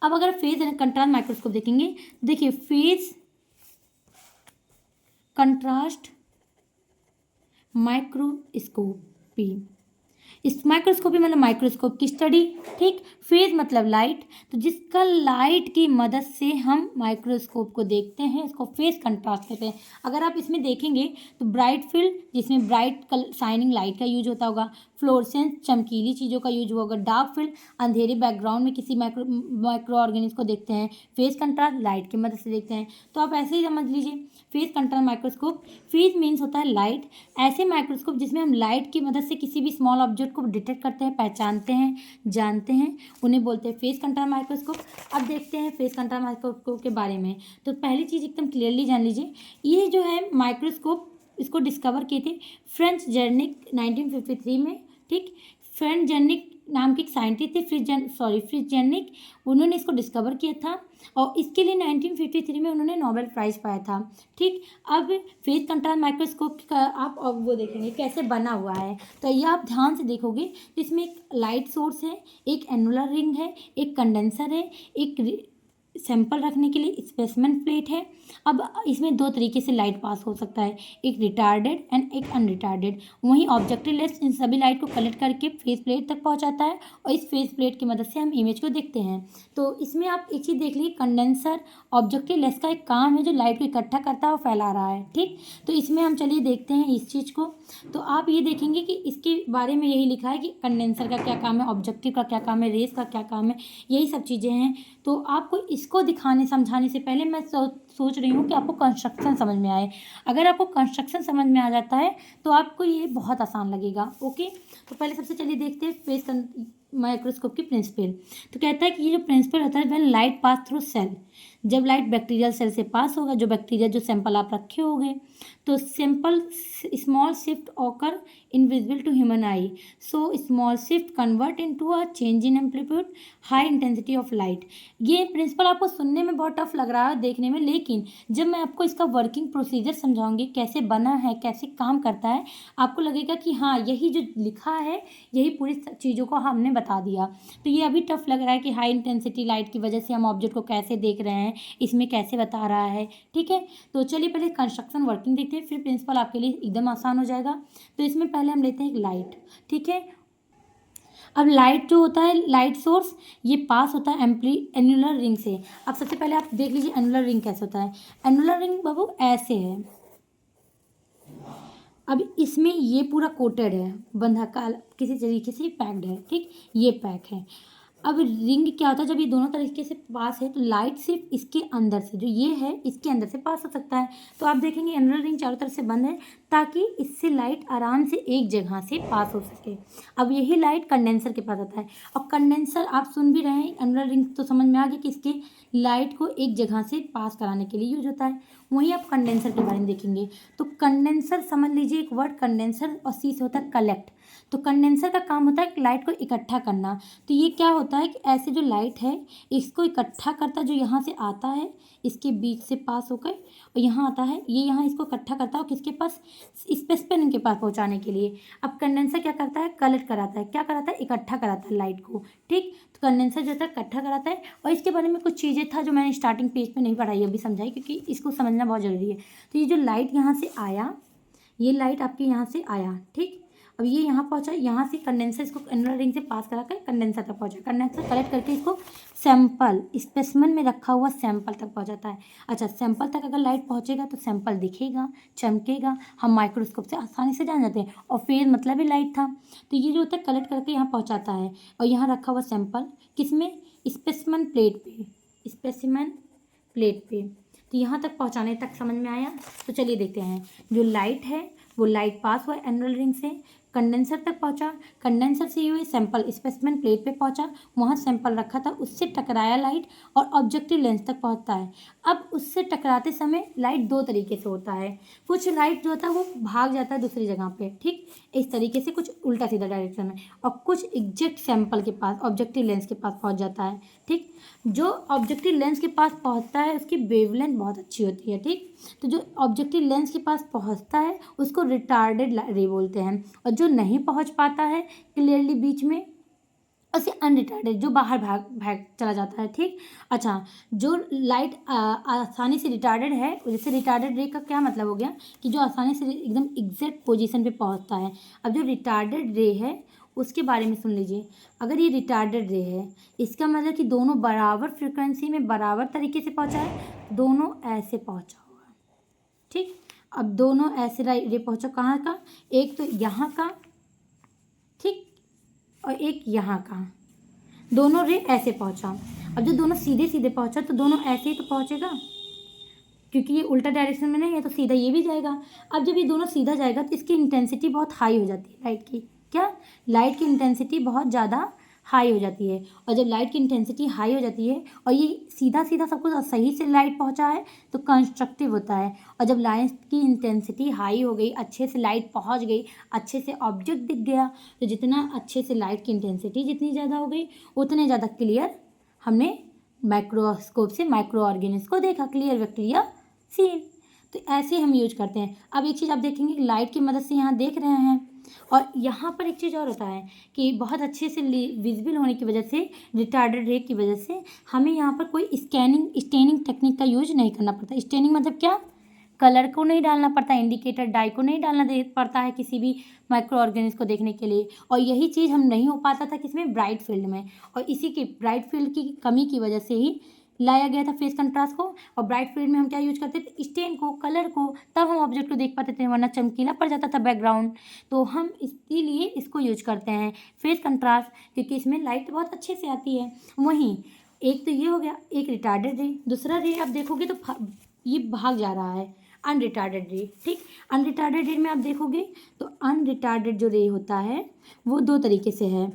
अब अगर फेस कंट्रास्ट माइक्रोस्कोप देखेंगे, देखिए फेस कंट्रास्ट माइक्रोस्कोपी, इस माइक्रोस्कोपी मतलब माइक्रोस्कोप की स्टडी। ठीक, फेज मतलब लाइट, तो जिसका लाइट की मदद से हम माइक्रोस्कोप को देखते हैं उसको फेज कंट्रास्ट कहते हैं। अगर आप इसमें देखेंगे तो ब्राइट फील्ड जिसमें ब्राइट शाइनिंग लाइट का यूज होता होगा, फ्लोरेसेंस चमकीली चीज़ों का यूज होगा, डार्क फील्ड अंधेरे बैकग्राउंड में किसी माइक्रो ऑर्गेनिज्म को देखते हैं, फेज कंट्रास्ट लाइट की मदद से देखते हैं। तो आप ऐसे ही समझ लीजिए, phase contrast microscope, phase means होता है लाइट, ऐसे माइक्रोस्कोप जिसमें हम लाइट की मदद से किसी भी स्मॉल ऑब्जेक्ट को डिटेक्ट करते हैं, पहचानते हैं, जानते हैं, उन्हें बोलते हैं फेस कंट्रास्ट माइक्रोस्कोप। अब देखते हैं फेस कंट्रास्ट माइक्रोस्कोप के बारे में। तो पहली चीज़ एकदम क्लियरली जान लीजिए, ये जो है माइक्रोस्कोप इसको डिस्कवर किए थे फ्रेंच जर्निक 1953 में। ठीक, फ्रेंच जर्निक नाम के एक साइंटिस्ट थे, फ्रिज जर्निक, उन्होंने इसको डिस्कवर किया था और इसके लिए 1953 में उन्होंने नोबेल प्राइज़ पाया था। ठीक, अब फेस कंट्रास्ट माइक्रोस्कोप का आप अब वो देखेंगे कैसे बना हुआ है। तो ये आप ध्यान से देखोगे तो इसमें एक लाइट सोर्स है, एक एनुलर रिंग है, एक कंडेंसर है, एक सैंपल रखने के लिए स्पेसिमेन प्लेट है। अब इसमें दो तरीके से लाइट पास हो सकता है, एक रिटार्डेड एंड एक अनरिटार्डेड। वहीं ऑब्जेक्टिव लेंस इन सभी लाइट को कलेक्ट करके फेस प्लेट तक पहुंचाता है और इस फेस प्लेट की मदद से हम इमेज को देखते हैं। तो इसमें आप एक चीज़ देख लीजिए, कंडेंसर ऑब्जेक्टिव लेंस का एक काम है जो लाइट को इकट्ठा करता है और फैला रहा है। ठीक, तो इसमें हम चलिए देखते हैं इस चीज़ को। तो आप ये देखेंगे कि इसके बारे में यही लिखा है कि कंडेंसर का क्या काम है, ऑब्जेक्टिव का क्या काम है, रेस का क्या काम है, यही सब चीज़ें हैं। तो आपको इसको दिखाने समझाने से पहले मैं सोच रही हूँ कि आपको कंस्ट्रक्शन समझ में आए। अगर आपको कंस्ट्रक्शन समझ में आ जाता है तो आपको ये बहुत आसान लगेगा। ओके, तो पहले सबसे चलिए देखते हैं फेस माइक्रोस्कोप की प्रिंसिपल। तो कहता है कि ये जो प्रिंसिपल होता है, when light pass through cell, जब लाइट बैक्टीरियल सेल से पास होगा, जो बैक्टीरिया जो सैंपल आप रखे होंगे, तो sample small shift occur invisible to human eye, so small shift convert into a change in amplitude high intensity of light. ये प्रिंसिपल आपको सुनने में बहुत टफ लग रहा है देखने में, लेकिन जब मैं आपको इसका वर्किंग प्रोसीजर समझाऊंगी, कैसे बना है, कैसे काम करता है, आपको लगेगा कि हाँ, यही जो लिखा है यही पूरी चीज़ों को हमने बता दिया। तो ये अभी टफ लग रहा है कि हाई इंटेंसिटी लाइट की वजह से हम ऑब्जेक्ट को कैसे देख रहे हैं, इसमें कैसे बता रहा है। ठीक है, तो चलिए पहले कंस्ट्रक्शन वर्किंग देखते हैं, फिर प्रिंसिपल आपके लिए एकदम आसान हो जाएगा। तो इसमें पहले हम लेते हैं एक लाइट। ठीक है, अब लाइट जो होता है, लाइट सोर्स, ये पास होता है एनुलर रिंग से। अब सबसे पहले आप देख लीजिए एनुलर रिंग कैसे होता है। एनुलर रिंग बाबू ऐसे है। अब इसमें ये पूरा कोटेड है, बंधा काल किसी तरीके से पैक्ड है। ठीक, ये पैक है। अब रिंग क्या होता है, जब ये दोनों तरीके से पास है तो लाइट सिर्फ इसके अंदर से, जो ये है इसके अंदर से पास हो सकता है। तो आप देखेंगे एनुलर रिंग चारों तरफ से बंद है ताकि इससे लाइट आराम से एक जगह से पास हो सके। अब यही लाइट कंडेंसर के पास आता है, और कंडेंसर आप सुन भी रहे हैं, एनुलर रिंग तो समझ में आ गया कि इसके लाइट को एक जगह से पास कराने के लिए यूज होता है। वहीं आप कंडेंसर के बारे में देखेंगे तो कंडेंसर समझ लीजिए, एक वर्ड कंडेंसर और सी से होता है कलेक्ट। तो कंडेंसर का काम होता है लाइट को इकट्ठा करना। तो ये क्या होता है कि ऐसे जो लाइट है इसको इकट्ठा करता है, जो यहाँ से आता है इसके बीच से पास होकर और यहाँ आता है, ये यहाँ इसको इकट्ठा करता है और किसके पास, स्पेसिमेन के पास पहुँचाने के लिए। अब कंडेंसर क्या करता है, कलेक्ट कराता है, क्या कराता है, इकट्ठा कराता है लाइट को। ठीक, तो कंडेंसर जो होता है इकट्ठा कराता है। और इसके बारे में कुछ चीज़ें था जो मैंने स्टार्टिंग पेज पे नहीं पढ़ाई, अभी समझाई, क्योंकि इसको समझना बहुत ज़रूरी है। तो ये जो लाइट यहाँ से आया, ये लाइट आपके यहाँ से आया। ठीक, अब ये यहाँ पहुँचा, यहाँ से कंडेंसर इसको एनुलर रिंग से पास करा कर कंडेंसर तक पहुँचा, कंडेंसर कलेक्ट करके इसको सैंपल स्पेसिमेन में रखा हुआ सैंपल तक पहुँचाता है। अच्छा, सैंपल तक अगर लाइट पहुँचेगा तो सैंपल दिखेगा, चमकेगा, हम माइक्रोस्कोप से आसानी से जान जाते हैं। और फेज मतलब ही लाइट था। तो ये जो होता है कलेक्ट करके यहाँ पहुँचाता है और यहाँ रखा हुआ सैंपल किसमें, स्पेसिमेन प्लेट पे, स्पेसिमेन प्लेट पे। तो यहाँ तक पहुँचाने तक समझ में आया। तो चलिए देखते हैं, जो लाइट है वो लाइट पास हुआ एनुलर रिंग से, कंडेंसर तक पहुंचा, कंडेंसर से हुए सैंपल स्पेसिमेन प्लेट पे पहुंचा, वहाँ सैंपल रखा था, उससे टकराया लाइट और ऑब्जेक्टिव लेंस तक पहुंचता है। अब उससे टकराते समय लाइट दो तरीके से होता है, कुछ लाइट जो होता है वो भाग जाता है दूसरी जगह पे। ठीक, इस तरीके से, कुछ उल्टा सीधा डायरेक्शन में, और कुछ एग्जैक्ट सैंपल के पास, ऑब्जेक्टिव लेंस के पास पहुँच जाता है। ठीक, जो ऑब्जेक्टिव लेंस के पास पहुँचता है उसकी वेवलेंथ बहुत अच्छी होती है। ठीक, तो जो ऑब्जेक्टिव लेंस के पास पहुँचता है उसको रिटार्डेड रे बोलते हैं, और जो नहीं पहुँच पाता है क्लियरली बीच में, उसे अनरिटार्डेड, जो बाहर भाग भाग चला जाता है। ठीक, अच्छा, जो लाइट आसानी से रिटार्डेड है, जैसे रिटार्डेड रे का क्या मतलब हो गया कि जो आसानी से एकदम एग्जैक्ट पोजीशन पे पहुंचता है। अब जो रिटार्डेड रे है उसके बारे में सुन लीजिए। अगर ये रिटार्डेड रे है, इसका मतलब कि दोनों बराबर फ्रिक्वेंसी में बराबर तरीके से पहुँचा है, दोनों ऐसे पहुँचा हुआ। ठीक, अब दोनों ऐसे रे पहुँचा, कहाँ का, एक तो यहाँ का, ठीक, और एक यहाँ का, दोनों रे ऐसे पहुँचा। अब जो दोनों सीधे सीधे पहुँचा तो दोनों ऐसे ही तो पहुँचेगा, क्योंकि ये उल्टा डायरेक्शन में नहीं है तो सीधा ये भी जाएगा। अब जब ये दोनों सीधा जाएगा तो इसकी इंटेंसिटी बहुत हाई हो जाती है लाइट की, क्या, लाइट की इंटेंसिटी बहुत ज़्यादा हाई हो जाती है। और जब लाइट की इंटेंसिटी हाई हो जाती है और ये सीधा सीधा सब कुछ सही से लाइट पहुंचा है तो कंस्ट्रक्टिव होता है। और जब लाइट की इंटेंसिटी हाई हो गई, अच्छे से लाइट पहुंच गई, अच्छे से ऑब्जेक्ट दिख गया, तो जितना अच्छे से लाइट की इंटेंसिटी जितनी ज़्यादा हो गई उतने ज़्यादा क्लियर हमने माइक्रोस्कोप से माइक्रो ऑर्गेनिज्म को देखा, क्लियर बैक्टीरिया सीन। तो ऐसे हम यूज करते हैं। अब एक चीज़ आप देखेंगे, लाइट की मदद से यहाँ देख रहे हैं और यहाँ पर एक चीज़ और होता है कि बहुत अच्छे से विजिबल होने की वजह से, रिटार्डेड रे की वजह से हमें यहाँ पर कोई स्टेनिंग टेक्निक का यूज नहीं करना पड़ता। स्टेनिंग मतलब क्या, कलर को नहीं डालना पड़ता, इंडिकेटर डाई को नहीं डालना पड़ता है किसी भी माइक्रो ऑर्गेनिज्म को देखने के लिए। और यही चीज़ हम नहीं हो पाता था किसमें, ब्राइट फील्ड में। और इसी की ब्राइट फील्ड की कमी की वजह से ही लाया गया था फेस कंट्रास्ट को। और ब्राइट फील्ड में हम क्या यूज करते थे, स्टेन को, कलर को, तब हम ऑब्जेक्ट को देख पाते थे, वरना चमकीला पड़ जाता था बैकग्राउंड। तो हम इसीलिए इसको यूज करते हैं फेस कंट्रास्ट, क्योंकि इसमें लाइट बहुत अच्छे से आती है। वहीं एक तो ये हो गया, एक रिटार्डेड रे। दूसरा रे आप देखोगे तो ये भाग जा रहा है, अनरिटार्डेड रे। ठीक, अनरिटार्डेड रे में आप देखोगे तो अनरिटार्डेड जो रे होता है वो दो तरीके से है।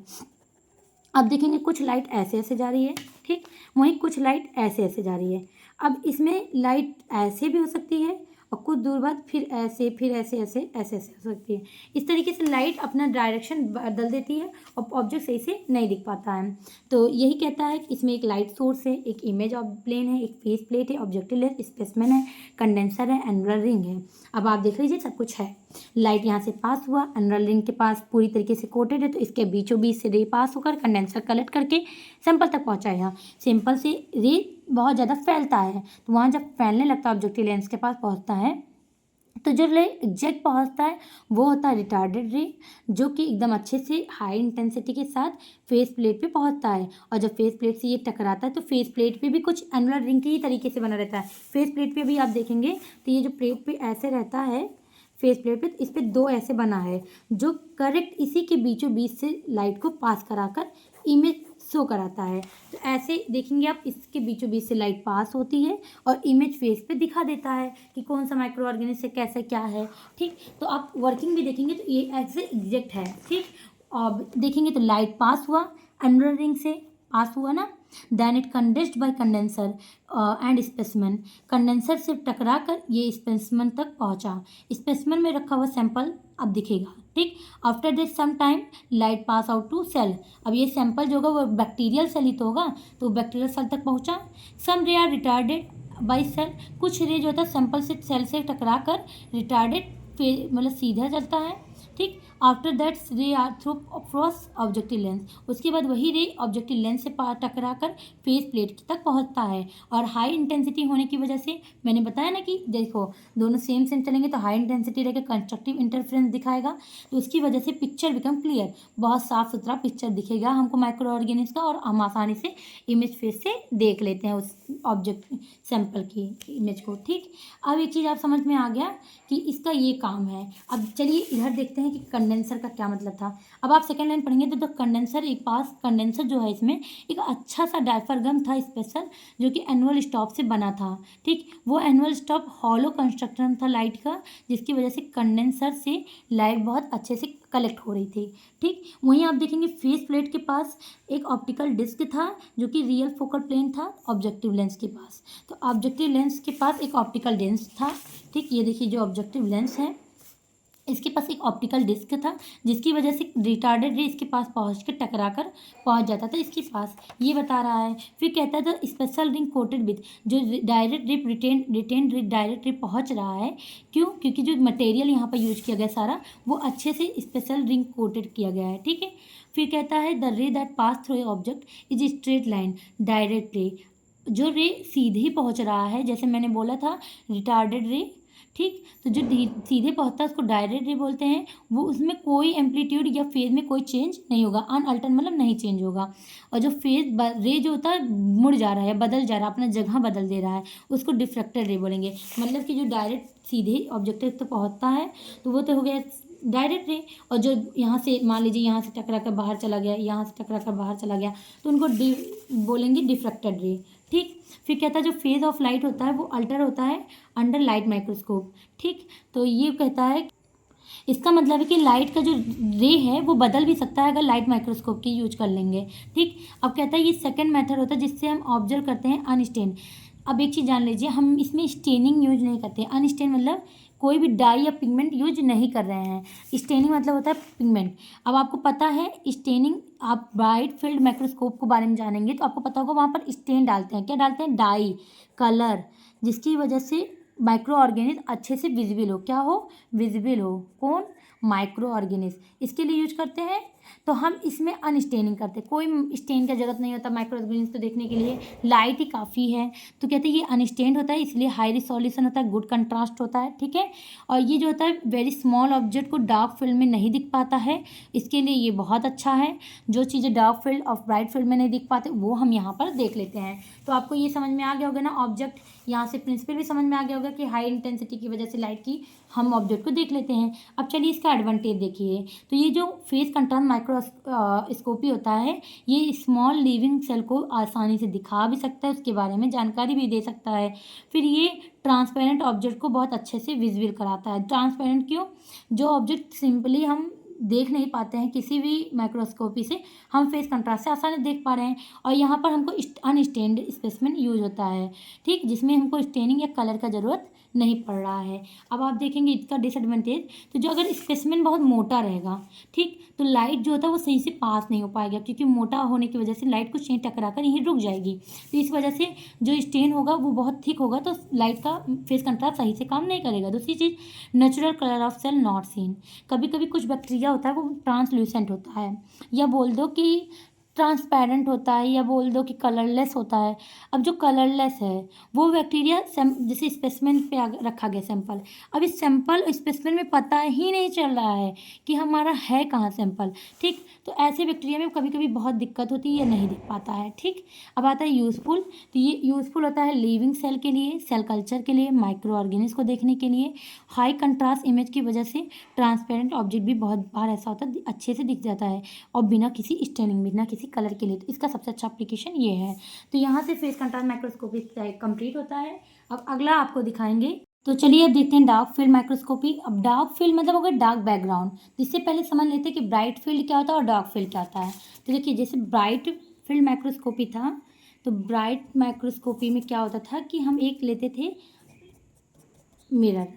अब देखेंगे कुछ लाइट ऐसे ऐसे जा रही है, ठीक, वहीं कुछ लाइट ऐसे ऐसे जा रही है। अब इसमें लाइट ऐसे भी हो सकती है और कुछ दूर बाद फिर ऐसे, फिर ऐसे ऐसे ऐसे ऐसे हो सकती है। इस तरीके से लाइट अपना डायरेक्शन बदल देती है और ऑब्जेक्ट सही से नहीं दिख पाता है। तो यही कहता है कि इसमें एक लाइट सोर्स है, एक इमेज प्लेन है, एक फेस प्लेट है, ऑब्जेक्टिव लेंस, स्पेसिमेन है, कंडेंसर है, एनुलर रिंग है। अब आप देख लीजिए सब कुछ है। लाइट यहाँ से पास हुआ, एनुलर रिंग के पास पूरी तरीके से कोटेड है, तो इसके बीचों बीच से रे पास होकर कंडेंसर कलेक्ट करके सैंपल तक पहुँचा है। सैंपल से रे बहुत ज़्यादा फैलता है, तो वहाँ जब फैलने लगता है ऑब्जेक्टिव लेंस के पास पहुँचता है, तो जो रे एग्जैक्ट पहुँचता है वो होता है रिटार्डेड रे, जो कि एकदम अच्छे से हाई इंटेंसिटी के साथ फेस प्लेट पे पहुँचता है। और जब फेस प्लेट से ये टकराता है तो फेस प्लेट पे भी कुछ एनुलर रिंग के ही तरीके से बना रहता है। फेस प्लेट पे भी आप देखेंगे तो ये जो प्लेट पे ऐसे रहता है, फेस प्लेट पे, तो इस पे दो ऐसे बना है जो करेक्ट इसी के बीचों बीच से लाइट को पास कराकर इमेज शो कराता है। तो ऐसे देखेंगे आप, इसके बीचों बीच से लाइट पास होती है और इमेज फेस पे दिखा देता है कि कौन सा माइक्रो ऑर्गेनिज्म से कैसे क्या है। ठीक, तो आप वर्किंग भी देखेंगे तो ये ऐसे एग्जैक्ट है। ठीक, और देखेंगे तो लाइट पास हुआ, एनुलर रिंग से पास हुआ ना, then it condensed by condenser and specimen. Condenser से टकरा कर ये स्पेसिमेन तक पहुंचा। स्पेसिमेन में रखा हुआ सैंपल अब दिखेगा। ठीक, after this some time light pass out to cell. अब ये सैंपल जो होगा वो बैक्टीरियल सेल ही तो होगा, तो बैक्टीरियल सेल तक पहुंचा। सम रे आर रिटार्डेड बाय सेल। कुछ रे जो होता है सैंपल से सेल से टकरा कर रिटार्डेड मतलब सीधा चलता है। ठीक, after that ray are through cross objective lens. उसके बाद वही रे ऑब्जेक्टिव लेंस से टकरा कर फेस प्लेट तक पहुंचता है। और हाई इंटेंसिटी होने की वजह से मैंने बताया ना कि देखो दोनों सेम चलेंगे तो हाई इंटेंसिटी रहकर कंस्ट्रक्टिव इंटरफेरेंस दिखाएगा, तो उसकी वजह से पिक्चर बिकम क्लियर, बहुत साफ सुथरा पिक्चर दिखेगा हमको माइक्रो ऑर्गेनिज्म का, और हम आसानी से इमेज फेस से देख लेते हैं उस ऑब्जेक्ट सैंपल की इमेज को। ठीक, अब एक चीज़ आप समझ में आ गया कि इसका ये काम है। अब चलिए इधर देखते हैं कि कंडेंसर का क्या मतलब था। अब आप सेकेंड लाइन पढ़ेंगे तो कंडेंसर एक पास, कंडेंसर जो है इसमें एक अच्छा सा डायफ्रागम था स्पेशल, जो कि एनुअल स्टॉप से बना था। ठीक, वो एनुअल स्टॉप हॉलो कंस्ट्रक्शन था लाइट का, जिसकी वजह से कंडेंसर से लाइट बहुत अच्छे से कलेक्ट हो रही थी। ठीक, वहीं आप देखेंगे फेस प्लेट के पास एक ऑप्टिकल डिस्क था जो कि रियल फोकल प्लेन था ऑब्जेक्टिव लेंस के पास। तो ऑब्जेक्टिव लेंस के पास एक ऑप्टिकल लेंस था। ठीक, ये देखिए जो ऑब्जेक्टिव लेंस है इसके पास एक ऑप्टिकल डिस्क था, जिसकी वजह से रिटार्डेड रे इसके पास पहुंच के टकरा कर पहुंच जाता था इसके पास, ये बता रहा है। फिर कहता था स्पेशल रिंग कोटेड विथ, जो direct rip retain direct rip पहुंच रहा है। क्यों? क्योंकि जो मटेरियल यहाँ पर यूज किया गया सारा वो अच्छे से स्पेशल रिंग कोटेड किया गया है। ठीक है, फिर कहता है द रे that pass through a object is straight line direct रे। जो रे सीधे पहुंच रहा है, जैसे मैंने बोला था रिटार्डेड रे। ठीक, तो जो सीधे पहुंचता है उसको डायरेक्ट रे बोलते हैं। वो उसमें कोई एम्पलीट्यूड या फेज में कोई चेंज नहीं होगा, अनअल्टर मतलब नहीं चेंज होगा। और जो फेज रे जो होता है मुड़ जा रहा है, बदल जा रहा है, अपना जगह बदल दे रहा है, उसको डिफ्रैक्टेड रे बोलेंगे। मतलब कि जो डायरेक्ट सीधे ऑब्जेक्टिव तक पहुंचता है तो वो तो हो गया डायरेक्ट रे। और जो यहाँ से मान लीजिए यहाँ से टकरा कर बाहर चला गया, यहाँ से टकरा कर बाहर चला गया, तो उनको बोलेंगे डिफ्रैक्टेड रे। ठीक, फिर कहता है जो फेज ऑफ लाइट होता है वो अल्टर होता है अंडर लाइट माइक्रोस्कोप। ठीक, तो ये कहता है इसका मतलब है कि लाइट का जो रे है वो बदल भी सकता है अगर लाइट माइक्रोस्कोप की यूज कर लेंगे। ठीक, अब कहता है ये सेकंड मेथड होता है जिससे हम ऑब्जर्व करते हैं अनस्टेन। अब एक चीज़ जान लीजिए, हम इसमें स्टेनिंग यूज नहीं करते। अनस्टेन मतलब कोई भी डाई या पिगमेंट यूज नहीं कर रहे हैं। स्टेनिंग मतलब होता है पिगमेंट। अब आपको पता है स्टेनिंग, आप ब्राइट फील्ड माइक्रोस्कोप के बारे में जानेंगे तो आपको पता होगा वहाँ पर स्टेन डालते हैं। क्या डालते हैं? डाई, कलर, जिसकी वजह से माइक्रो ऑर्गेनिज्म अच्छे से विजिबल हो, क्या हो, विजिबल हो। कौन, माइक्रो ऑर्गेनिज्म, इसके लिए यूज करते हैं। तो हम इसमें अनस्टेनिंग करते हैं, कोई स्टेन का जरूरत नहीं होता माइक्रो ऑर्गेनिज्म तो देखने के लिए, लाइट ही काफ़ी है। तो कहते हैं ये अनस्टेन्ड होता है, इसलिए हाई रिजोल्यूशन होता है, गुड कंट्रास्ट होता है, ठीक है। और ये जो होता है वेरी स्मॉल ऑब्जेक्ट को डार्क फील्ड में नहीं दिख पाता है, इसके लिए ये बहुत अच्छा है। जो चीज़ें डार्क फील्ड और ब्राइट फील्ड में नहीं दिख पाते वो हम यहाँ पर देख लेते हैं। तो आपको ये समझ में आ गया होगा ना, ऑब्जेक्ट यहाँ से प्रिंसिपल भी समझ में आ गया होगा कि हाई इंटेंसिटी की वजह से लाइट की हम ऑब्जेक्ट को देख लेते हैं। अब चलिए इसका एडवांटेज देखिए। तो ये जो फेस कंट्रास्ट माइक्रोस्कोपी होता है, ये स्मॉल लिविंग सेल को आसानी से दिखा भी सकता है, उसके बारे में जानकारी भी दे सकता है। फिर ये ट्रांसपेरेंट ऑब्जेक्ट को बहुत अच्छे से विजिबल कराता है। ट्रांसपेरेंट क्यों, जो ऑब्जेक्ट सिंपली हम देख नहीं पाते हैं किसी भी माइक्रोस्कोपी से, हम फेस कंट्रास्ट से आसानी देख पा रहे हैं। और यहाँ पर हमको अनस्टेन्ड स्पेसिमेन यूज होता है, ठीक, जिसमें हमको स्टेनिंग या कलर का ज़रूरत नहीं पड़ रहा है। अब आप देखेंगे इसका डिसएडवांटेज, तो जो अगर स्पेसिमेन बहुत मोटा रहेगा, ठीक, तो लाइट जो होता है वो सही से पास नहीं हो पाएगा, क्योंकि मोटा होने की वजह से लाइट कुछ यहीं टकरा कर यहीं रुक जाएगी। तो इस वजह से जो स्टेन होगा वो बहुत थिक होगा, तो लाइट का फेस कंट्रास्ट सही से काम नहीं करेगा। दूसरी चीज़, natural colour of cell not seen. कभी कभी कुछ बैक्टीरिया होता है वो ट्रांसल्यूसेंट होता है, या बोल दो कि ट्रांसपेरेंट होता है, या बोल दो कि कलरलेस होता है। अब जो कलरलेस है वो बैक्टीरिया जैसे स्पेसिमेन पे रखा गया सैंपल, अब इस सैंपल स्पेसिमेन में पता ही नहीं चल रहा है कि हमारा है कहाँ सैंपल, ठीक। तो ऐसे बैक्टीरिया में कभी कभी बहुत दिक्कत होती है या नहीं दिख पाता है, ठीक। अब आता है यूज़फुल। तो ये यूज़फुल होता है लिविंग सेल के लिए, सेल कल्चर के लिए, माइक्रो ऑर्गेनिज्म को देखने के लिए। हाई कंट्रास्ट इमेज की वजह से ट्रांसपेरेंट ऑब्जेक्ट भी बहुत बार ऐसा होता है अच्छे से दिख जाता है, और बिना किसी स्टेनिंग, बिना किसी कलर के लिए। तो इसका सबसे अच्छा एप्लीकेशन ये है। तो यहाँ से फेस कंट्रास्ट माइक्रोस्कोपी कंप्लीट होता है। अब अगला आपको दिखाएंगे, तो चलिए अब देखते हैं डार्क फील्ड माइक्रोस्कोपी। अब डार्क फील्ड मतलब होगा डार्क बैकग्राउंड। इससे पहले समझ लेते हैं कि ब्राइट फील्ड क्या होता है और डार्क फील्ड क्या होता है। तो देखिए, जैसे ब्राइट फील्ड माइक्रोस्कोपी था, तो ब्राइट माइक्रोस्कोपी में क्या होता था कि हम एक लेते थे मिरर,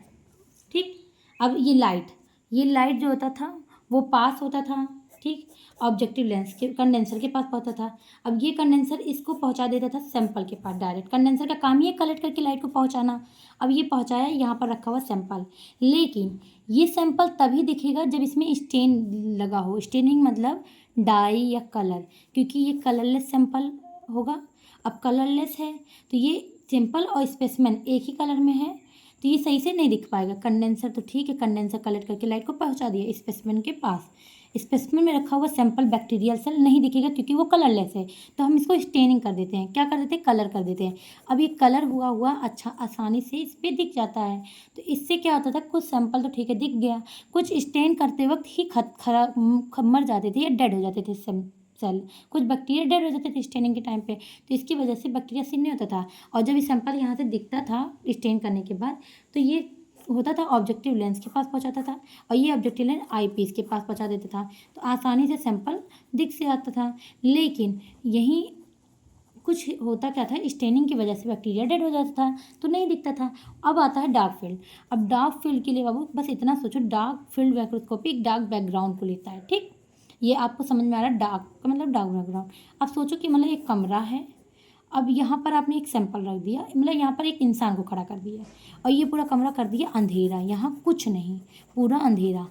ठीक। अब ये लाइट जो होता था वो पास होता था, ठीक, ऑब्जेक्टिव लेंस के कंडेंसर के पास पहुंचता था। अब ये कंडेंसर इसको पहुंचा देता था सैंपल के पास डायरेक्ट। कंडेंसर का काम ही है कलेक्ट करके लाइट को पहुंचाना। अब ये पहुंचाया, यहाँ पर रखा हुआ सैंपल, लेकिन ये सैंपल तभी दिखेगा जब इसमें स्टेन लगा हो। स्टेनिंग मतलब डाई या कलर, क्योंकि ये कलरलेस सैंपल होगा। अब कलरलेस है तो ये सैंपल और स्पेसिमेन एक ही कलर में है, तो ये सही से नहीं दिख पाएगा। कंडेंसर तो ठीक है, कंडेंसर कलेक्ट करके लाइट को पहुंचा दिया स्पेसिमेन के पास। स्पेसिमेन में रखा हुआ सैंपल बैक्टीरियल सेल नहीं दिखेगा क्योंकि वो कलरलेस है, तो हम इसको स्टेनिंग कर देते हैं। क्या कर देते हैं, कलर कर देते हैं। अब ये कलर हुआ हुआ अच्छा आसानी से इस पर दिख जाता है। तो इससे क्या होता था, कुछ सैंपल तो ठीक है दिख गया, कुछ स्टेन करते वक्त ही मर जाते थे या डेड हो जाते थे सेल। कुछ बैक्टीरिया डेड हो जाते थे स्टेनिंग के टाइम पे, तो इसकी वजह से बैक्टीरिया सीन नहीं होता था। और जब ये सैंपल यहाँ से दिखता था स्टेन करने के बाद, तो ये होता था ऑब्जेक्टिव लेंस के पास पहुँचाता था, और ये ऑब्जेक्टिव लेंस आई पीस के पास पहुँचा देता था, तो आसानी से सैंपल दिख से आता था। लेकिन यहीं कुछ होता क्या था, स्टेनिंग की वजह से बैक्टीरिया डेड हो जाता था, तो नहीं दिखता था। अब आता है डार्क फील्ड। अब डार्क फील्ड के लिए बाबू बस इतना सोचो, डार्क फील्ड माइक्रोस्कोपी एक डार्क बैकग्राउंड को लेता है, ठीक। ये आपको समझ में आ रहा है, डार्क का मतलब डार्क बैकग्राउंड। अब सोचो कि मतलब एक कमरा है, अब यहाँ पर आपने एक सैंपल रख दिया, मतलब यहाँ पर एक इंसान को खड़ा कर दिया, और ये पूरा कमरा कर दिया अंधेरा, यहाँ कुछ नहीं, पूरा अंधेरा।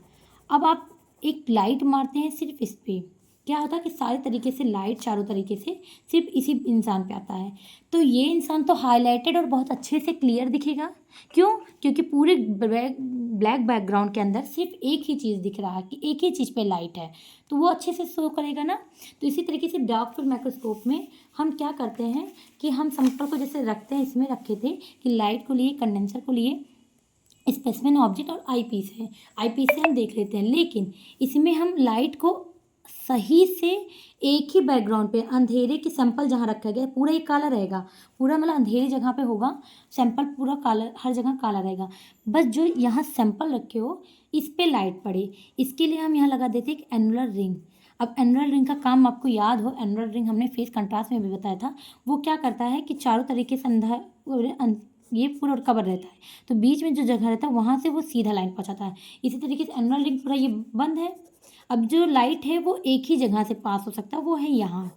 अब आप एक लाइट मारते हैं सिर्फ इस पर, क्या होता है कि सारे तरीके से लाइट चारों तरीके से सिर्फ इसी इंसान पे आता है, तो ये इंसान तो हाईलाइटेड और बहुत अच्छे से क्लियर दिखेगा। क्यों, क्योंकि पूरे ब्लैक बैकग्राउंड के अंदर सिर्फ एक ही चीज़ दिख रहा है कि एक ही चीज़ पे लाइट है, तो वो अच्छे से शो करेगा ना। तो इसी तरीके से डार्क फील्ड माइक्रोस्कोप में हम क्या करते हैं कि हम सैंपल को जैसे रखते हैं, इसमें रखे थे कि लाइट को लिए, कंडेंसर को लिए, स्पेसिमेन ऑब्जेक्ट और आई पीस है, आई पीस से हम देख लेते हैं। लेकिन इसमें हम लाइट को सही से एक ही बैकग्राउंड पे, अंधेरे के सैंपल जहाँ रखा गया पूरा ही काला रहेगा, पूरा मतलब अंधेरी जगह पे होगा सैंपल, पूरा काला, हर जगह काला रहेगा। बस जो यहाँ सैंपल रखे हो इस पे लाइट पड़े, इसके लिए हम यहाँ लगा देते एक एनुलर रिंग। अब एनुलर रिंग का काम आपको याद हो, एनुलर रिंग हमने फेस कंट्रास्ट में भी बताया था। वो क्या करता है कि चारों तरीके से ये पूरा कवर रहता है, तो बीच में जो जगह रहता है वहाँ से वो सीधा लाइन पहुँचाता है। इसी तरीके से एनुलर रिंग पूरा ये बंद है। अब जो लाइट है वो एक ही जगह से पास हो सकता है, वो है यहाँ।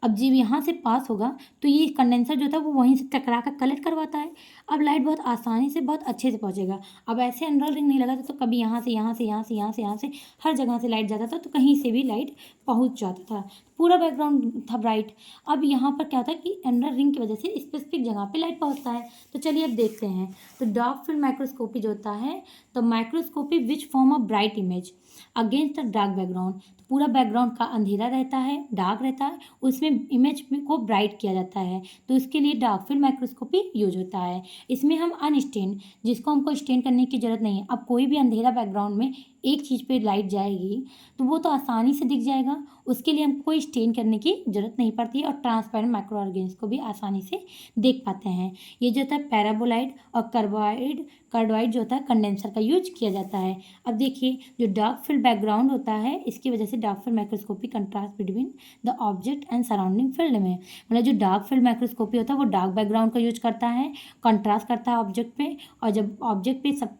अब जब यहाँ से पास होगा तो ये कंडेंसर जो था वो वहीं से टकरा कर कलेक्ट करवाता है। अब लाइट बहुत आसानी से बहुत अच्छे से पहुँचेगा। अब ऐसे एनुलर रिंग नहीं लगा था तो कभी यहाँ से यहाँ से यहाँ से यहाँ से यहाँ से हर जगह से लाइट जाता था, तो कहीं से भी लाइट पहुँच जाता था, पूरा बैकग्राउंड था ब्राइट। अब यहाँ पर क्या था कि एनुलर रिंग की वजह से स्पेसिफिक जगह पे लाइट पहुँचता है। तो चलिए अब देखते हैं। तो डार्क फील्ड माइक्रोस्कोपी जो होता है, तो microscopy which form a bright image against the dark background. तो पूरा बैकग्राउंड का अंधेरा रहता है, डार्क रहता है, उसमें इमेज को ब्राइट किया जाता है, तो इसके लिए डार्क फील्ड माइक्रोस्कोपी यूज होता है। इसमें हम अनस्टेन, जिसको हमको स्टेन करने की जरूरत नहीं है। अब कोई भी अंधेरा बैकग्राउंड में एक चीज़ पे लाइट जाएगी तो वो तो आसानी से दिख जाएगा, उसके लिए हमको कोई स्टेन करने की जरूरत नहीं पड़ती है, और ट्रांसपेरेंट माइक्रो ऑर्गेन्स को भी आसानी से देख पाते हैं। ये जो होता है पैराबोलाइड और कार्डोइड जो होता है कंडेंसर का यूज किया जाता है। अब देखिए, जो डार्क फील्ड बैकग्राउंड होता है, इसकी वजह से dark field microscopy contrast between the object and surrounding field में, मतलब जो डार्क फील्ड माइक्रोस्कोपी होता है वो डार्क बैकग्राउंड का यूज करता है, कंट्रास्ट करता है ऑब्जेक्ट पे, और जब ऑब्जेक्ट पे सब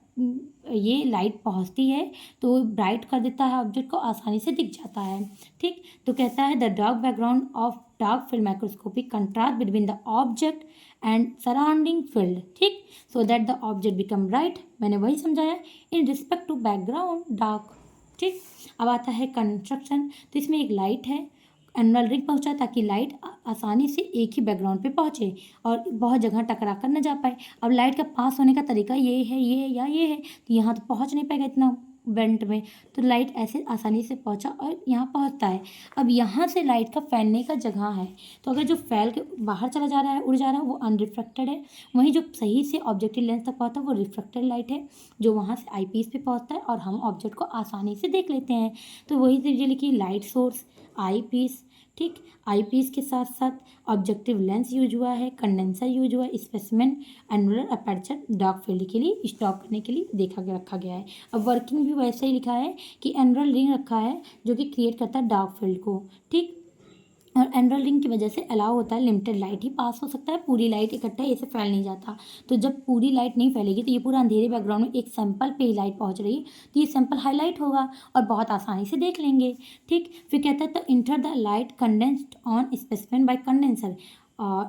ये लाइट पहुंचती है तो ब्राइट कर देता है, ऑब्जेक्ट को आसानी से दिख जाता है। ठीक, तो कहता है the dark background of dark field microscopy contrast between the object and surrounding field, ठीक, so that the object become bright. मैंने वही समझाया in respect to background dark. ठीक, अब आता है कंस्ट्रक्शन। तो इसमें एक लाइट है, एनुलर रिंग पहुंचा ताकि लाइट आसानी से एक ही बैकग्राउंड पे पहुंचे और बहुत जगह टकरा कर न जा पाए। अब लाइट का पास होने का तरीका ये है या ये है, तो यहाँ तो पहुंच नहीं पाएगा इतना बेंट में, तो लाइट ऐसे आसानी से पहुंचा और यहाँ पहुंचता है। अब यहाँ से लाइट का फैलने का जगह है, तो अगर जो फैल के बाहर चला जा रहा है, उड़ जा रहा है, वो अनरिफ्लेक्टेड है। वहीं जो सही से ऑब्जेक्टिव लेंस तक पहुंचता है वो रिफ्लेक्टेड लाइट है, जो वहाँ से आईपीस पे पहुंचता है और हम ऑब्जेक्ट को आसानी से देख लेते हैं। तो वही चीज़ें लिखी, लाइट सोर्स, आई पीस, ठीक, आई पीस के साथ साथ ऑब्जेक्टिव लेंस यूज हुआ है, कंडेंसर यूज हुआ है, specimen annular aperture dark field के लिए स्टॉप करने के लिए रखा गया है। अब वर्किंग भी वैसे ही लिखा है कि एनुलर रिंग रखा है जो कि क्रिएट करता है डार्क फील्ड को, ठीक, और एनुलर रिंग की वजह से अलाउ होता है लिमिटेड लाइट ही पास हो सकता है, पूरी लाइट इकट्ठा ऐसे फैल नहीं जाता। तो जब पूरी लाइट नहीं फैलेगी तो ये पूरा अंधेरे बैकग्राउंड में एक सैंपल पे ही लाइट पहुंच रही है, तो ये सैंपल हाईलाइट होगा और बहुत आसानी से देख लेंगे। ठीक, फिर कहता है the inter the light condensed on specimen by condenser,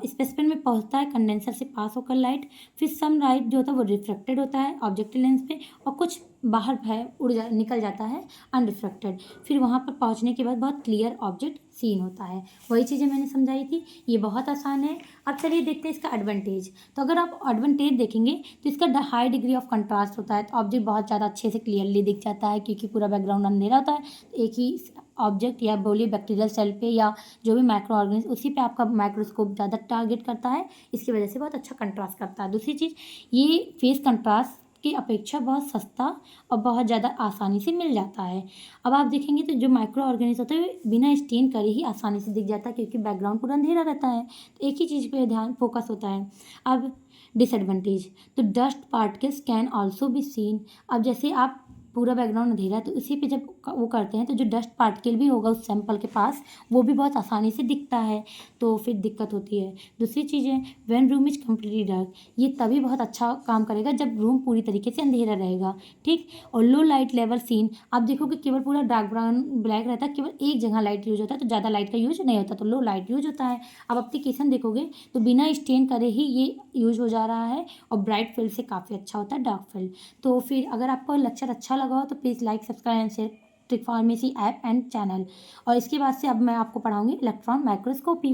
specimen में पहुंचता है कंडेंसर से पास होकर लाइट, फिर सम लाइट जो होता है वो रिफ्लेक्टेड होता है ऑब्जेक्टिव लेंस पे, और कुछ बाहर निकल जाता है अनरिफ्लेक्टेड। फिर वहाँ पर पहुँचने के बाद बहुत क्लियर ऑब्जेक्ट सीन होता है। वही चीज़ें मैंने समझाई थी, ये बहुत आसान है। अब चलिए देखते हैं इसका एडवांटेज। तो अगर आप एडवांटेज देखेंगे तो इसका हाई डिग्री ऑफ कंट्रास्ट होता है, तो ऑब्जेक्ट बहुत ज़्यादा अच्छे से क्लियरली दिख जाता है, क्योंकि पूरा बैकग्राउंड अंधेरा होता है। तो एक ही ऑब्जेक्ट या बोलिए बैक्टीरियल सेल पे या जो भी माइक्रो ऑर्गेनिज्म, उसी पे आपका माइक्रोस्कोप ज़्यादा टारगेट करता है, इसकी वजह से बहुत अच्छा कंट्रास्ट करता है। दूसरी चीज़, ये फेस कंट्रास्ट की अपेक्षा बहुत सस्ता और बहुत ज़्यादा आसानी से मिल जाता है। अब आप देखेंगे तो जो माइक्रो ऑर्गेनिज्म होता है बिना स्टेन करे ही आसानी से दिख जाता है, क्योंकि बैकग्राउंड पूरा अंधेरा रहता है, तो एक ही चीज़ पे ध्यान फोकस होता है। अब डिसएडवांटेज, तो dust particles can also be seen. अब जैसे आप पूरा बैकग्राउंड अंधेरा है तो उसी पे जब वो करते हैं तो जो डस्ट पार्टिकल भी होगा उस सैंपल के पास वो भी बहुत आसानी से दिखता है, तो फिर दिक्कत होती है। दूसरी चीज़ है when room is completely dark, ये तभी बहुत अच्छा काम करेगा जब रूम पूरी तरीके से अंधेरा रहेगा, ठीक। और लो लाइट लेवल सीन, आप देखोगे केवल पूरा डार्क ब्राउन ब्लैक रहता है, केवल एक जगह लाइट यूज होता है, तो ज़्यादा लाइट का यूज नहीं होता, तो लो लाइट यूज होता है। अब एप्लीकेशन देखोगे तो बिना स्टेन करे ही ये यूज हो जा रहा है, और ब्राइट फील्ड से काफ़ी अच्छा होता है डार्क फील्ड। तो फिर अगर आपको लेक्चर अच्छा लगा हो तो please like, subscribe and share trick pharmacy app and channel. और इसके बाद से अब मैं आपको पढ़ाऊंगी इलेक्ट्रॉन माइक्रोस्कोपी।